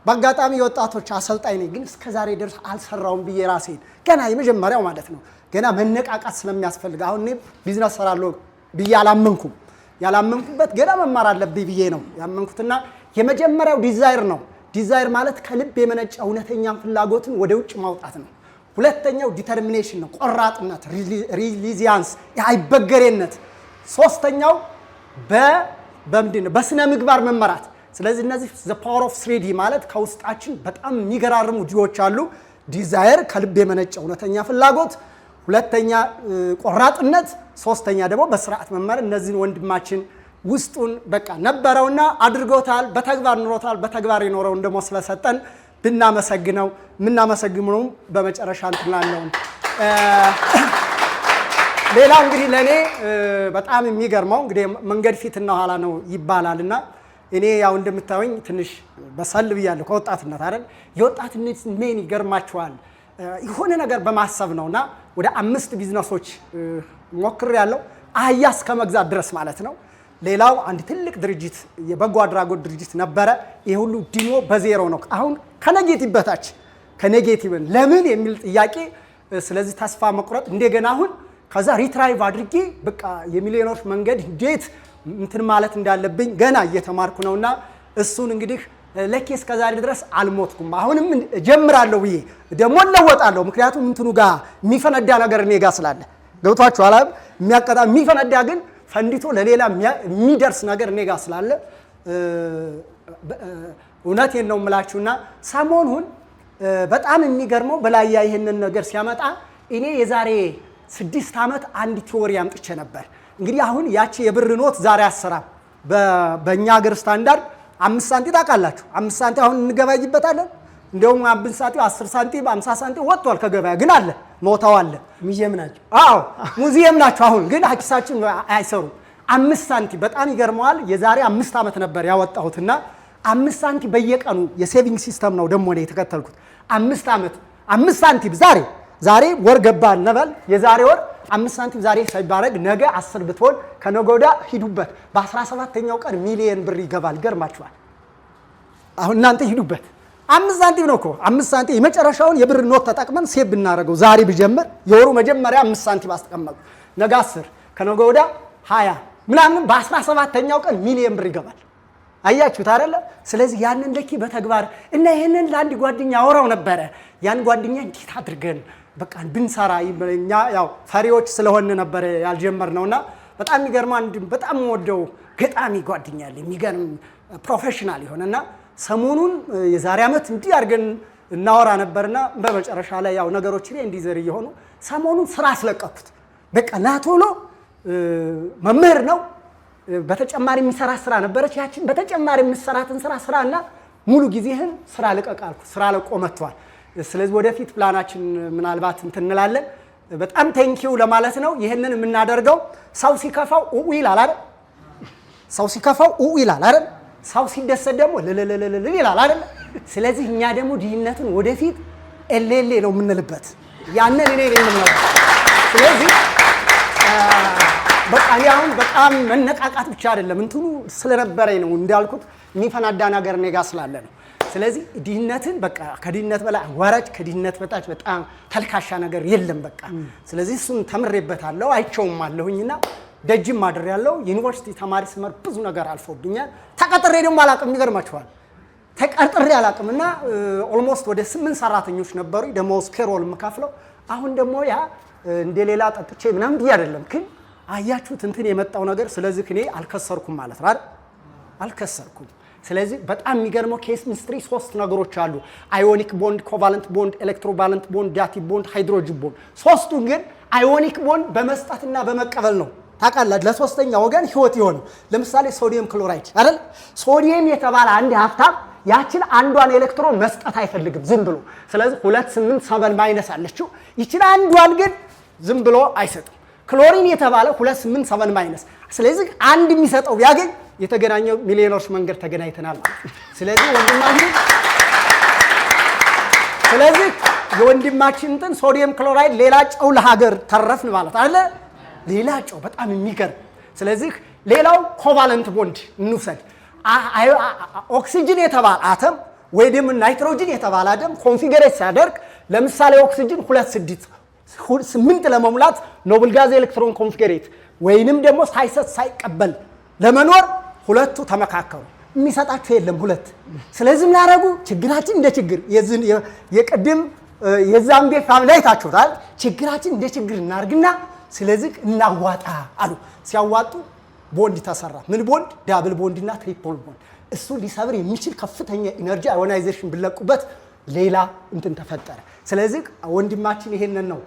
በአጋጣሚ የወጣቶች አሰልጣኝ ነኝ፣ ግን እስከዛሬ ድረስ አልሰራውም ብዬ ራሴን ገና የመጀመሪያው ማለት ነው ገና መነቃቃት ስለሚያስፈልግ አሁን እኔ ቢዝነስ ሰራለሁ ብዬ አላመንኩም። ያላመንኩበት ገና መማር አለብኝ ብዬ ነው ያመንኩትና የመጀመሪያው ዲዛይር ነው። ዲዛይር ማለት ከልብ የመነጨ እውነተኛ ፍላጎትን ወደ ውጭ ማውጣት ነው። ሁለተኛው ዲተርሚኔሽን ነው፣ ቆራጥነት፣ ሪሊዚያንስ፣ አይበገሬነት። ሶስተኛው በስነ ምግባር መመራት። ስለዚህ እነዚህ the power of 3D ማለት ከውስጣችን በጣም የሚገራርሙ ዲዎች አሉ። ዲዛይር ከልብ የመነጨ እውነተኛ ፍላጎት፣ ሁለተኛ ቆራጥነት፣ ሶስተኛ ደግሞ በስርዓት መመራት። እነዚህን ወንድማችን ውስጡን በቃ ነበረውና አድርጎታል፣ በተግባር ኑሮታል። በተግባር የኖረውን ደግሞ ስለሰጠን ብናመሰግነው ምናመሰግነው በመጨረሻ እንትናለው። ሌላው እንግዲህ ለኔ በጣም የሚገርመው እንግዲህ መንገድ ፊትና ኋላ ነው ይባላልና እኔ ያው እንደምታዩኝ ትንሽ በሰል ብያለሁ ከወጣትነት አይደል። የወጣትነት ምን ይገርማችኋል የሆነ ነገር በማሰብ ነውና ወደ 5 ቢዝነሶች ሞክሬያለሁ፣ አህያ እስከ መግዛት ድረስ ማለት ነው። ሌላው አንድ ትልቅ ድርጅት የበጎ አድራጎት ድርጅት ነበረ። ይሄ ሁሉ ዲኖ በዜሮ ነው። አሁን ከኔጌቲቭ በታች ከኔጌቲቭ ለምን የሚል ጥያቄ። ስለዚህ ተስፋ መቁረጥ እንደገና አሁን ከዛ ሪትራይቭ አድርጌ በቃ የሚሊዮኖች መንገድ እንዴት እንትን ማለት እንዳለብኝ ገና እየተማርኩ ነውና እሱን እንግዲህ ለኬ እስከዛሬ ድረስ አልሞትኩም። አሁንም ጀምራለሁ ብዬ ደግሞ ለወጣለሁ። ምክንያቱም እንትኑ ጋር የሚፈነዳ ነገር እኔ ጋር ስላለ ገብቷችሁ አላም የሚያቀጣ የሚፈነዳ ግን ፈንዲቶ ለሌላ የሚደርስ ነገር እኔ ጋር ስላለ እውነቴን ነው የምላችሁና ሰሞኑን በጣም የሚገርመው በላያ ይሄንን ነገር ሲያመጣ እኔ የዛሬ 6 ዓመት አንድ ቲዎሪ አምጥቼ ነበር። እንግዲህ አሁን ያቺ የብር ኖት ዛሬ አሰራም በእኛ ሀገር ስታንዳርድ 5 ሳንቲም ታውቃላችሁ። 5 ሳንቲም አሁን እንገባይበታለን። እንደውም 5 ሳንቲም 10 ሳንቲም 50 ሳንቲም ወጥቷል ከገበያ ግን አለ ኖታው አለ። ሙዚየም ናቸው። አዎ ሙዚየም ናቸው። አሁን ግን አኪሳችን አይሰሩም። 5 ሳንቲም በጣም ይገርመዋል። የዛሬ 5 ዓመት ነበር ያወጣሁትና 5 ሳንቲም በየቀኑ የሴቪንግ ሲስተም ነው ደግሞ ነው የተከተልኩት። 5 ዓመት 5 ሳንቲም ዛሬ ወር ገባ እንበል። የዛሬ ወር 5 ሳንቲም ዛሬ ሳይባረግ ነገ 10 ብትሆን ከነገ ወዲያ ሂዱበት። በ17ኛው ቀን ሚሊየን ብር ይገባል። ገርማችኋል። አሁን እናንተ ሂዱበት። 5 ሳንቲም ነው እኮ 5 ሳንቲም የመጨረሻውን የብር ኖት ተጠቅመን ሴብ ብናደርገው ዛሬ ብጀምር የወሩ መጀመሪያ 5 ሳንቲም አስቀመጡ። ነገ 10 ከነገ ወዲያ 20 ምናምን በ17ኛው ቀን ሚሊየን ብር ይገባል። አያችሁት አይደለ? ስለዚህ ያንን ለኪ በተግባር እና ይሄንን ለአንድ ጓደኛ አወራው ነበረ። ያን ጓደኛ እንዴት አድርገን በቃ ብንሰራ እኛ ያው ፈሪዎች ስለሆነ ነበር ያልጀመርነውና በጣም የሚገርም አንድ በጣም ወደው ገጣሚ ጓደኛ አለ። የሚገርም ፕሮፌሽናል ይሆነና ሰሞኑን የዛሬ ዓመት እንዲህ አድርገን እናወራ ነበርና በመጨረሻ ላይ ያው ነገሮች ላይ እንዲዘር እየሆኑ ሰሞኑን ስራ አስለቀኩት። በቃ ናቶሎ መምህር ነው። በተጨማሪ የሚሰራ ስራ ነበረች። ያችን በተጨማሪ የምትሰራትን ስራና ሙሉ ጊዜህን ስራ ልቀቅ አልኩት። ስራ ለቆ መጥቷል። ስለዚህ ወደፊት ፕላናችን ምናልባት እንላለን። በጣም ቴንኪው ለማለት ነው። ይሄንን የምናደርገው ሰው ሲከፋው ኡኡ ይላል አይደል? ሰው ሲከፋው ኡኡ ይላል አይደል? ሰው ሲደሰት ደግሞ ለለለለለ ይላል አይደል? ስለዚህ እኛ ደግሞ ድህነትን ወደፊት ኤሌሌ ነው የምንልበት። ያንን እኔ የምንለው ስለዚህ በቃ አሁን በጣም መነቃቃት ብቻ አይደለም እንትኑ ስለነበረኝ ነው እንዳልኩት የሚፈናዳ ነገር እኔ ጋር ስላለ ነው። ስለዚህ ድህነትን በቃ ከድህነት በላይ ወራጭ ከድህነት በታች በጣም ተልካሻ ነገር የለም በቃ። ስለዚህ እሱን ተምሬበታለሁ አይቼውም አለሁኝና ደጅም ማድር ያለው ዩኒቨርሲቲ ተማሪ ስመር ብዙ ነገር አልፎብኛል። ተቀጥሬ ደግሞ አላቅም። ይገርማችኋል ተቀጥሬ አላቅምና ኦልሞስት ወደ 8 ሰራተኞች ነበሩ ደሞዝ ፔሮል የምከፍለው። አሁን ደግሞ ያ እንደሌላ ጠጥቼ ምናምን ብዬ አይደለም ግን አያችሁት እንትን የመጣው ነገር። ስለዚህ እኔ አልከሰርኩም ማለት ነው አይደል? አልከሰርኩም። ስለዚህ በጣም የሚገርመው ኬሚስትሪ 3 ነገሮች አሉ። አዮኒክ ቦንድ፣ ኮቫለንት ቦንድ፣ ኤሌክትሮቫለንት ቦንድ፣ ዳቲቭ ቦንድ፣ ሃይድሮጅን ቦንድ። ሶስቱን ግን አዮኒክ ቦንድ በመስጠትና በመቀበል ነው ታውቃላችሁ ለሶስተኛ ወገን ህይወት ይሆነው። ለምሳሌ ሶዲየም ክሎራይድ አይደል? ሶዲየም የተባለ አንድ ሀብታም ያችን አንዷን ኤሌክትሮን መስጠት አይፈልግም ዝም ብሎ። ስለዚህ 287 ማይነስ አለችው። ይችን አንዷን ግን ዝም ብሎ አይሰጥም። ክሎሪን የተባለ 287 ማይነስ። ስለዚህ አንድ የሚሰጠው ቢያገኝ የተገናኘው ሚሊዮኖች መንገድ ተገናኝተናል ማለት ነው። ስለዚህ የወንድማችን እንትን ሶዲየም ክሎራይድ ሌላ ጨው ለሀገር ተረፍን ማለት አለ። ሌላ ጨው በጣም የሚገርም ስለዚህ ሌላው ኮቫለንት ቦንድ እንውሰድ። ኦክሲጅን የተባለ አተም ወይ ደግሞ ናይትሮጅን የተባለ አተም ኮንፊገሬት ሲያደርግ ለምሳሌ ኦክሲጅን 8 ለመሙላት ኖብል ጋዝ ኤሌክትሮን ኮንፊገሬት ወይንም ደግሞ ሳይሰጥ ሳይቀበል ለመኖር ሁለቱ ተመካከሩ። የሚሰጣቸው የለም ሁለት። ስለዚህ ምን ያደረጉ ችግራችን እንደ ችግር የቅድም የዛምቤ ፋሚሊ አይታችሁታል። ችግራችን እንደ ችግር እናርግና ስለዚህ እናዋጣ አሉ። ሲያዋጡ ቦንድ ተሰራ። ምን ቦንድ? ዳብል ቦንድ እና ትሪፕል ቦንድ። እሱ ሊሰብር የሚችል ከፍተኛ ኢነርጂ አዮናይዜሽን ቢለቁበት ሌላ እንትን ተፈጠረ። ስለዚህ ወንድማችን ይሄንን ነው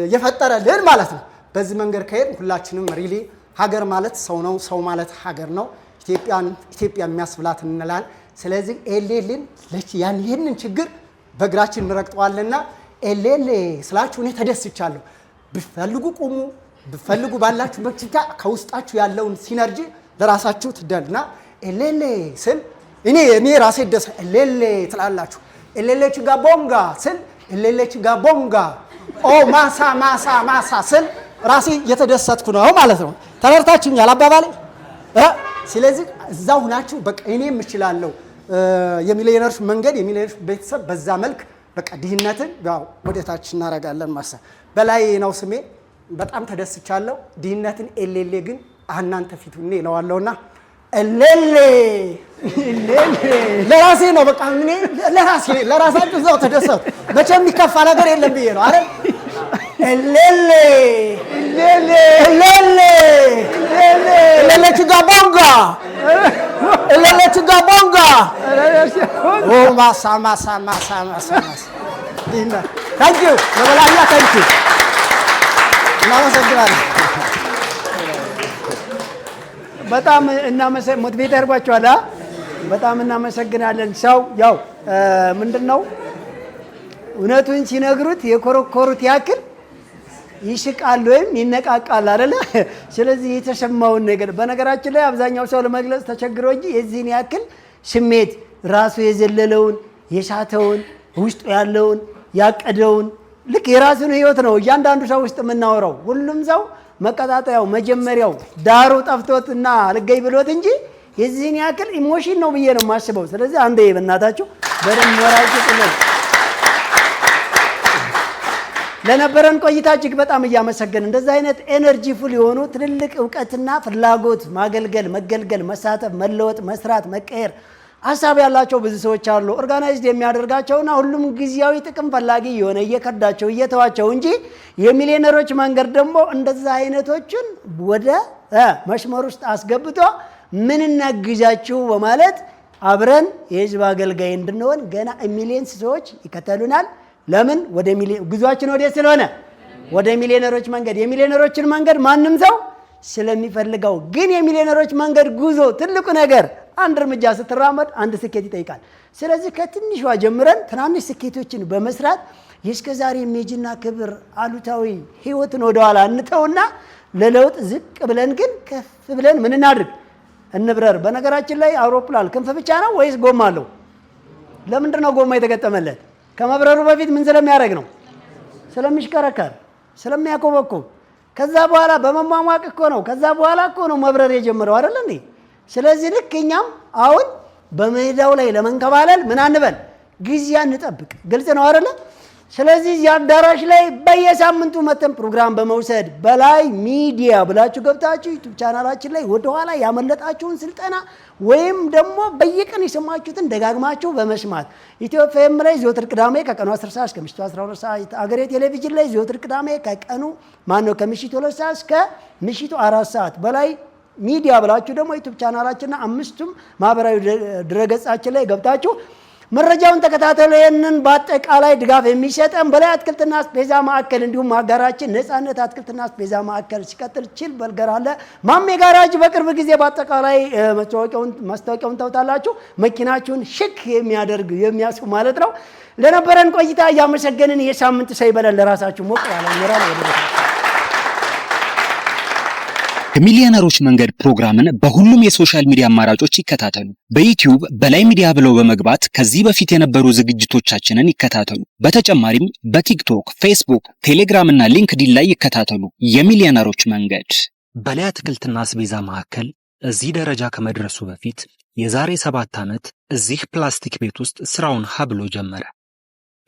የፈጠረልን ማለት ነው። በዚህ መንገድ ከሄድ ሁላችንም ሪሊ ሀገር ማለት ሰው ነው፣ ሰው ማለት ሀገር ነው። ኢትዮጵያ የሚያስብላት እንላለን። ስለዚህ ኤሌልን ያን ይሄንን ችግር በእግራችን እንረግጠዋልና ኤሌሌ ስላችሁ እኔ ተደስቻለሁ። ብፈልጉ ቁሙ፣ ብፈልጉ ባላችሁበት ብቻ ከውስጣችሁ ያለውን ሲነርጂ ለራሳችሁ ትደልና ኤሌሌ ስል እኔ ራሴ ደስ ኤሌሌ ትላላችሁ። ኤሌሌ ችጋ ቦንጋ ስል ኤሌሌ ችጋ ቦንጋ ኦ ማሳ ማሳ ማሳ ስል ራሴ እየተደሰትኩ ነው ማለት ነው። ተረድታችሁኛል አባባሌ? ስለዚህ እዛው ሁናችሁ በቃ እኔም እችላለሁ የሚሊዮነርስ መንገድ የሚሊዮነርስ ቤተሰብ በዛ መልክ በቃ ድህነትን ያው ወደታች እናረጋለን ማለት በላይ ነው ስሜ። በጣም ተደስቻለሁ። ድህነትን ኤሌሌ ግን እናንተ ፊቱ እኔ እለዋለሁና ኤሌሌ ለራሴ ነው በቃ እኔ ለራሳችሁ እዛው ተደሰቱ። መቼም የሚከፋ ነገር የለም ብዬ ነው አይደል? ኤሌሌ ችጋ ቦንጋ ኤሌሌ ችጋ ቦንጋ ኦ ማሳ ማሳ ማሳ ማሳ ታንኪ ዩ ለበላያ ታንኪ ዩ እናመሰግናለን። በጣም ሞቲቬት ያርጓቸዋል። በጣም እናመሰግናለን። ሰው ያው ምንድነው እውነቱን ሲነግሩት የኮረኮሩት ያክል ይስቃል ወይም ይነቃቃል አይደለ? ስለዚህ የተሰማውን ነገር በነገራችን ላይ አብዛኛው ሰው ለመግለጽ ተቸግሮ እንጂ የዚህን ያክል ስሜት ራሱ የዘለለውን የሳተውን ውስጡ ያለውን ያቀደውን ልክ የራሱን ህይወት ነው እያንዳንዱ ሰው ውስጥ የምናወራው። ሁሉም ሰው መቀጣጣያው መጀመሪያው ዳሩ ጠፍቶትና ልገይ ብሎት እንጂ የዚህን ያክል ኢሞሽን ነው ብዬ ነው የማስበው። ስለዚህ አንዴ በእናታችሁ በደንብ ሞራችሁ ጥለው ለነበረን ቆይታ እጅግ በጣም እያመሰገን እንደዚህ አይነት ኤነርጂ ፉል የሆኑ ትልልቅ እውቀትና ፍላጎት ማገልገል፣ መገልገል፣ መሳተፍ፣ መለወጥ፣ መስራት፣ መቀየር ሀሳብ ያላቸው ብዙ ሰዎች አሉ። ኦርጋናይዝድ የሚያደርጋቸውና ሁሉም ጊዜያዊ ጥቅም ፈላጊ የሆነ እየከዳቸው እየተዋቸው እንጂ የሚሊዮነሮች መንገድ ደግሞ እንደዚህ አይነቶችን ወደ መስመር ውስጥ አስገብቶ ምን እናግዛችሁ በማለት አብረን የህዝብ አገልጋይ እንድንሆን ገና ሚሊዮንስ ሰዎች ይከተሉናል። ለምን? ወደ ሚሊዮን ጉዟችን ወደ ስለሆነ ወደ ሚሊዮነሮች መንገድ የሚሊዮነሮችን መንገድ ማንም ሰው ስለሚፈልገው ግን የሚሊዮነሮች መንገድ ጉዞ ትልቁ ነገር አንድ እርምጃ ስትራመድ አንድ ስኬት ይጠይቃል። ስለዚህ ከትንሿ ጀምረን ትናንሽ ስኬቶችን በመስራት የእስከዛሬ ሜጅና ክብር አሉታዊ ህይወትን ወደኋላ እንተውና ለለውጥ ዝቅ ብለን ግን ከፍ ብለን ምን እናድርግ? እንብረር። በነገራችን ላይ አውሮፕላን ክንፍ ብቻ ነው ወይስ ጎማ አለው? ለምንድን ነው ጎማ የተገጠመለት? ከመብረሩ በፊት ምን ስለሚያደርግ ነው? ስለሚሽከረከር፣ ስለሚያኮበኮብ። ከዛ በኋላ በመሟሟቅ እኮ ነው። ከዛ በኋላ እኮ ነው መብረር የጀመረው አይደል እንዴ? ስለዚህ ልክ እኛም አሁን በሜዳው ላይ ለመንከባለል ምን አንበል? ጊዜ አንጠብቅ። ግልጽ ነው አይደል? ስለዚህ እዚህ አዳራሽ ላይ በየሳምንቱ መተን ፕሮግራም በመውሰድ በላይ ሚዲያ ብላችሁ ገብታችሁ ዩቲዩብ ቻናላችን ላይ ወደኋላ ያመለጣችሁን ስልጠና ወይም ደግሞ በየቀን የሰማችሁትን ደጋግማችሁ በመስማት ኢትዮ ኤፍኤም ላይ ዘወትር ቅዳሜ ከቀኑ 10 ሰዓት እስከ ምሽቱ 12 ሰዓት፣ አገሬ ቴሌቪዥን ላይ ዘወትር ቅዳሜ ከምሽቱ 2 ሰዓት እስከ ምሽቱ 4 ሰዓት በላይ ሚዲያ ብላችሁ ደግሞ ዩቲዩብ ቻናላችንና 5ቱም ማህበራዊ ድረገጻችን ላይ ገብታችሁ መረጃውን ተከታተሉ። ይህንን በአጠቃላይ ድጋፍ የሚሰጠን በላይ አትክልትና አስቤዛ ማዕከል እንዲሁም አጋራችን ነፃነት አትክልትና አስቤዛ ማዕከል ሲቀጥል ችል በልገር አለ ማሜ ጋራጅ በቅርብ ጊዜ በአጠቃላይ ማስታወቂያውን ታውታላችሁ። መኪናችሁን ሽክ የሚያደርግ የሚያስቡ ማለት ነው። ለነበረን ቆይታ እያመሰገንን የሳምንት ሰው ይበለን። ለራሳችሁ ሞቅ ያለ ሞራል ወደ የሚሊዮነሮች መንገድ ፕሮግራምን በሁሉም የሶሻል ሚዲያ አማራጮች ይከታተሉ። በዩቲዩብ በላይ ሚዲያ ብለው በመግባት ከዚህ በፊት የነበሩ ዝግጅቶቻችንን ይከታተሉ። በተጨማሪም በቲክቶክ፣ ፌስቡክ፣ ቴሌግራም እና ሊንክዲን ላይ ይከታተሉ። የሚሊዮነሮች መንገድ በላይ አትክልትና አስቤዛ ማዕከል እዚህ ደረጃ ከመድረሱ በፊት የዛሬ 7 ዓመት እዚህ ፕላስቲክ ቤት ውስጥ ስራውን ሀብሎ ጀመረ።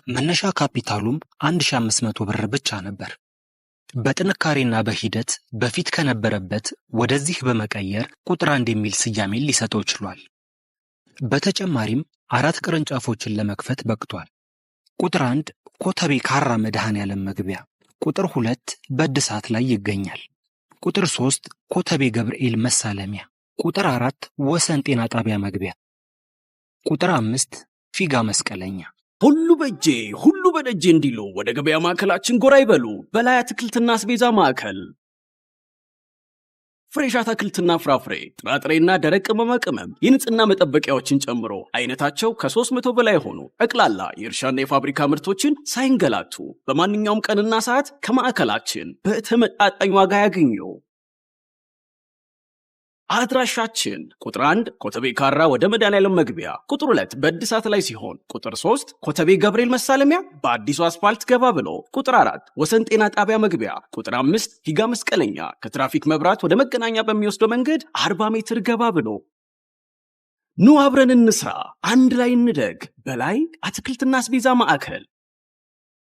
መነሻ ካፒታሉም 1500 ብር ብቻ ነበር። በጥንካሬና በሂደት በፊት ከነበረበት ወደዚህ በመቀየር ቁጥር 1 የሚል ስያሜን ሊሰጠው ችሏል። በተጨማሪም 4 ቅርንጫፎችን ለመክፈት በቅቷል። ቁጥር 1 ኮተቤ ካራ መድኃኔዓለም መግቢያ፣ ቁጥር 2 በእድሳት ላይ ይገኛል። ቁጥር 3 ኮተቤ ገብርኤል መሳለሚያ፣ ቁጥር 4 ወሰን ጤና ጣቢያ መግቢያ፣ ቁጥር 5 ፊጋ መስቀለኛ። ሁሉ በእጄ ሁሉ በደጄ እንዲሉ ወደ ገበያ ማዕከላችን ጎራ ይበሉ። በላይ አትክልትና አስቤዛ ማዕከል ፍሬሽ አትክልትና ፍራፍሬ፣ ጥራጥሬና ደረቅ ቅመማ ቅመም፣ የንጽህና መጠበቂያዎችን ጨምሮ አይነታቸው ከ300 በላይ ሆኑ ጠቅላላ የእርሻና የፋብሪካ ምርቶችን ሳይንገላቱ በማንኛውም ቀንና ሰዓት ከማዕከላችን በተመጣጣኝ ዋጋ ያገኙ። አድራሻችን ቁጥር 1 ኮተቤ ካራ ወደ መድኃኔዓለም መግቢያ፣ ቁጥር 2 በእድሳት ላይ ሲሆን፣ ቁጥር 3 ኮተቤ ገብርኤል መሳለሚያ በአዲሱ አስፋልት ገባ ብሎ፣ ቁጥር 4 ወሰን ጤና ጣቢያ መግቢያ፣ ቁጥር 5 ፊጋ መስቀለኛ ከትራፊክ መብራት ወደ መገናኛ በሚወስደው መንገድ 40 ሜትር ገባ ብሎ። ኑ አብረን እንስራ፣ አንድ ላይ እንደግ። በላይ አትክልትና አስቤዛ ማዕከል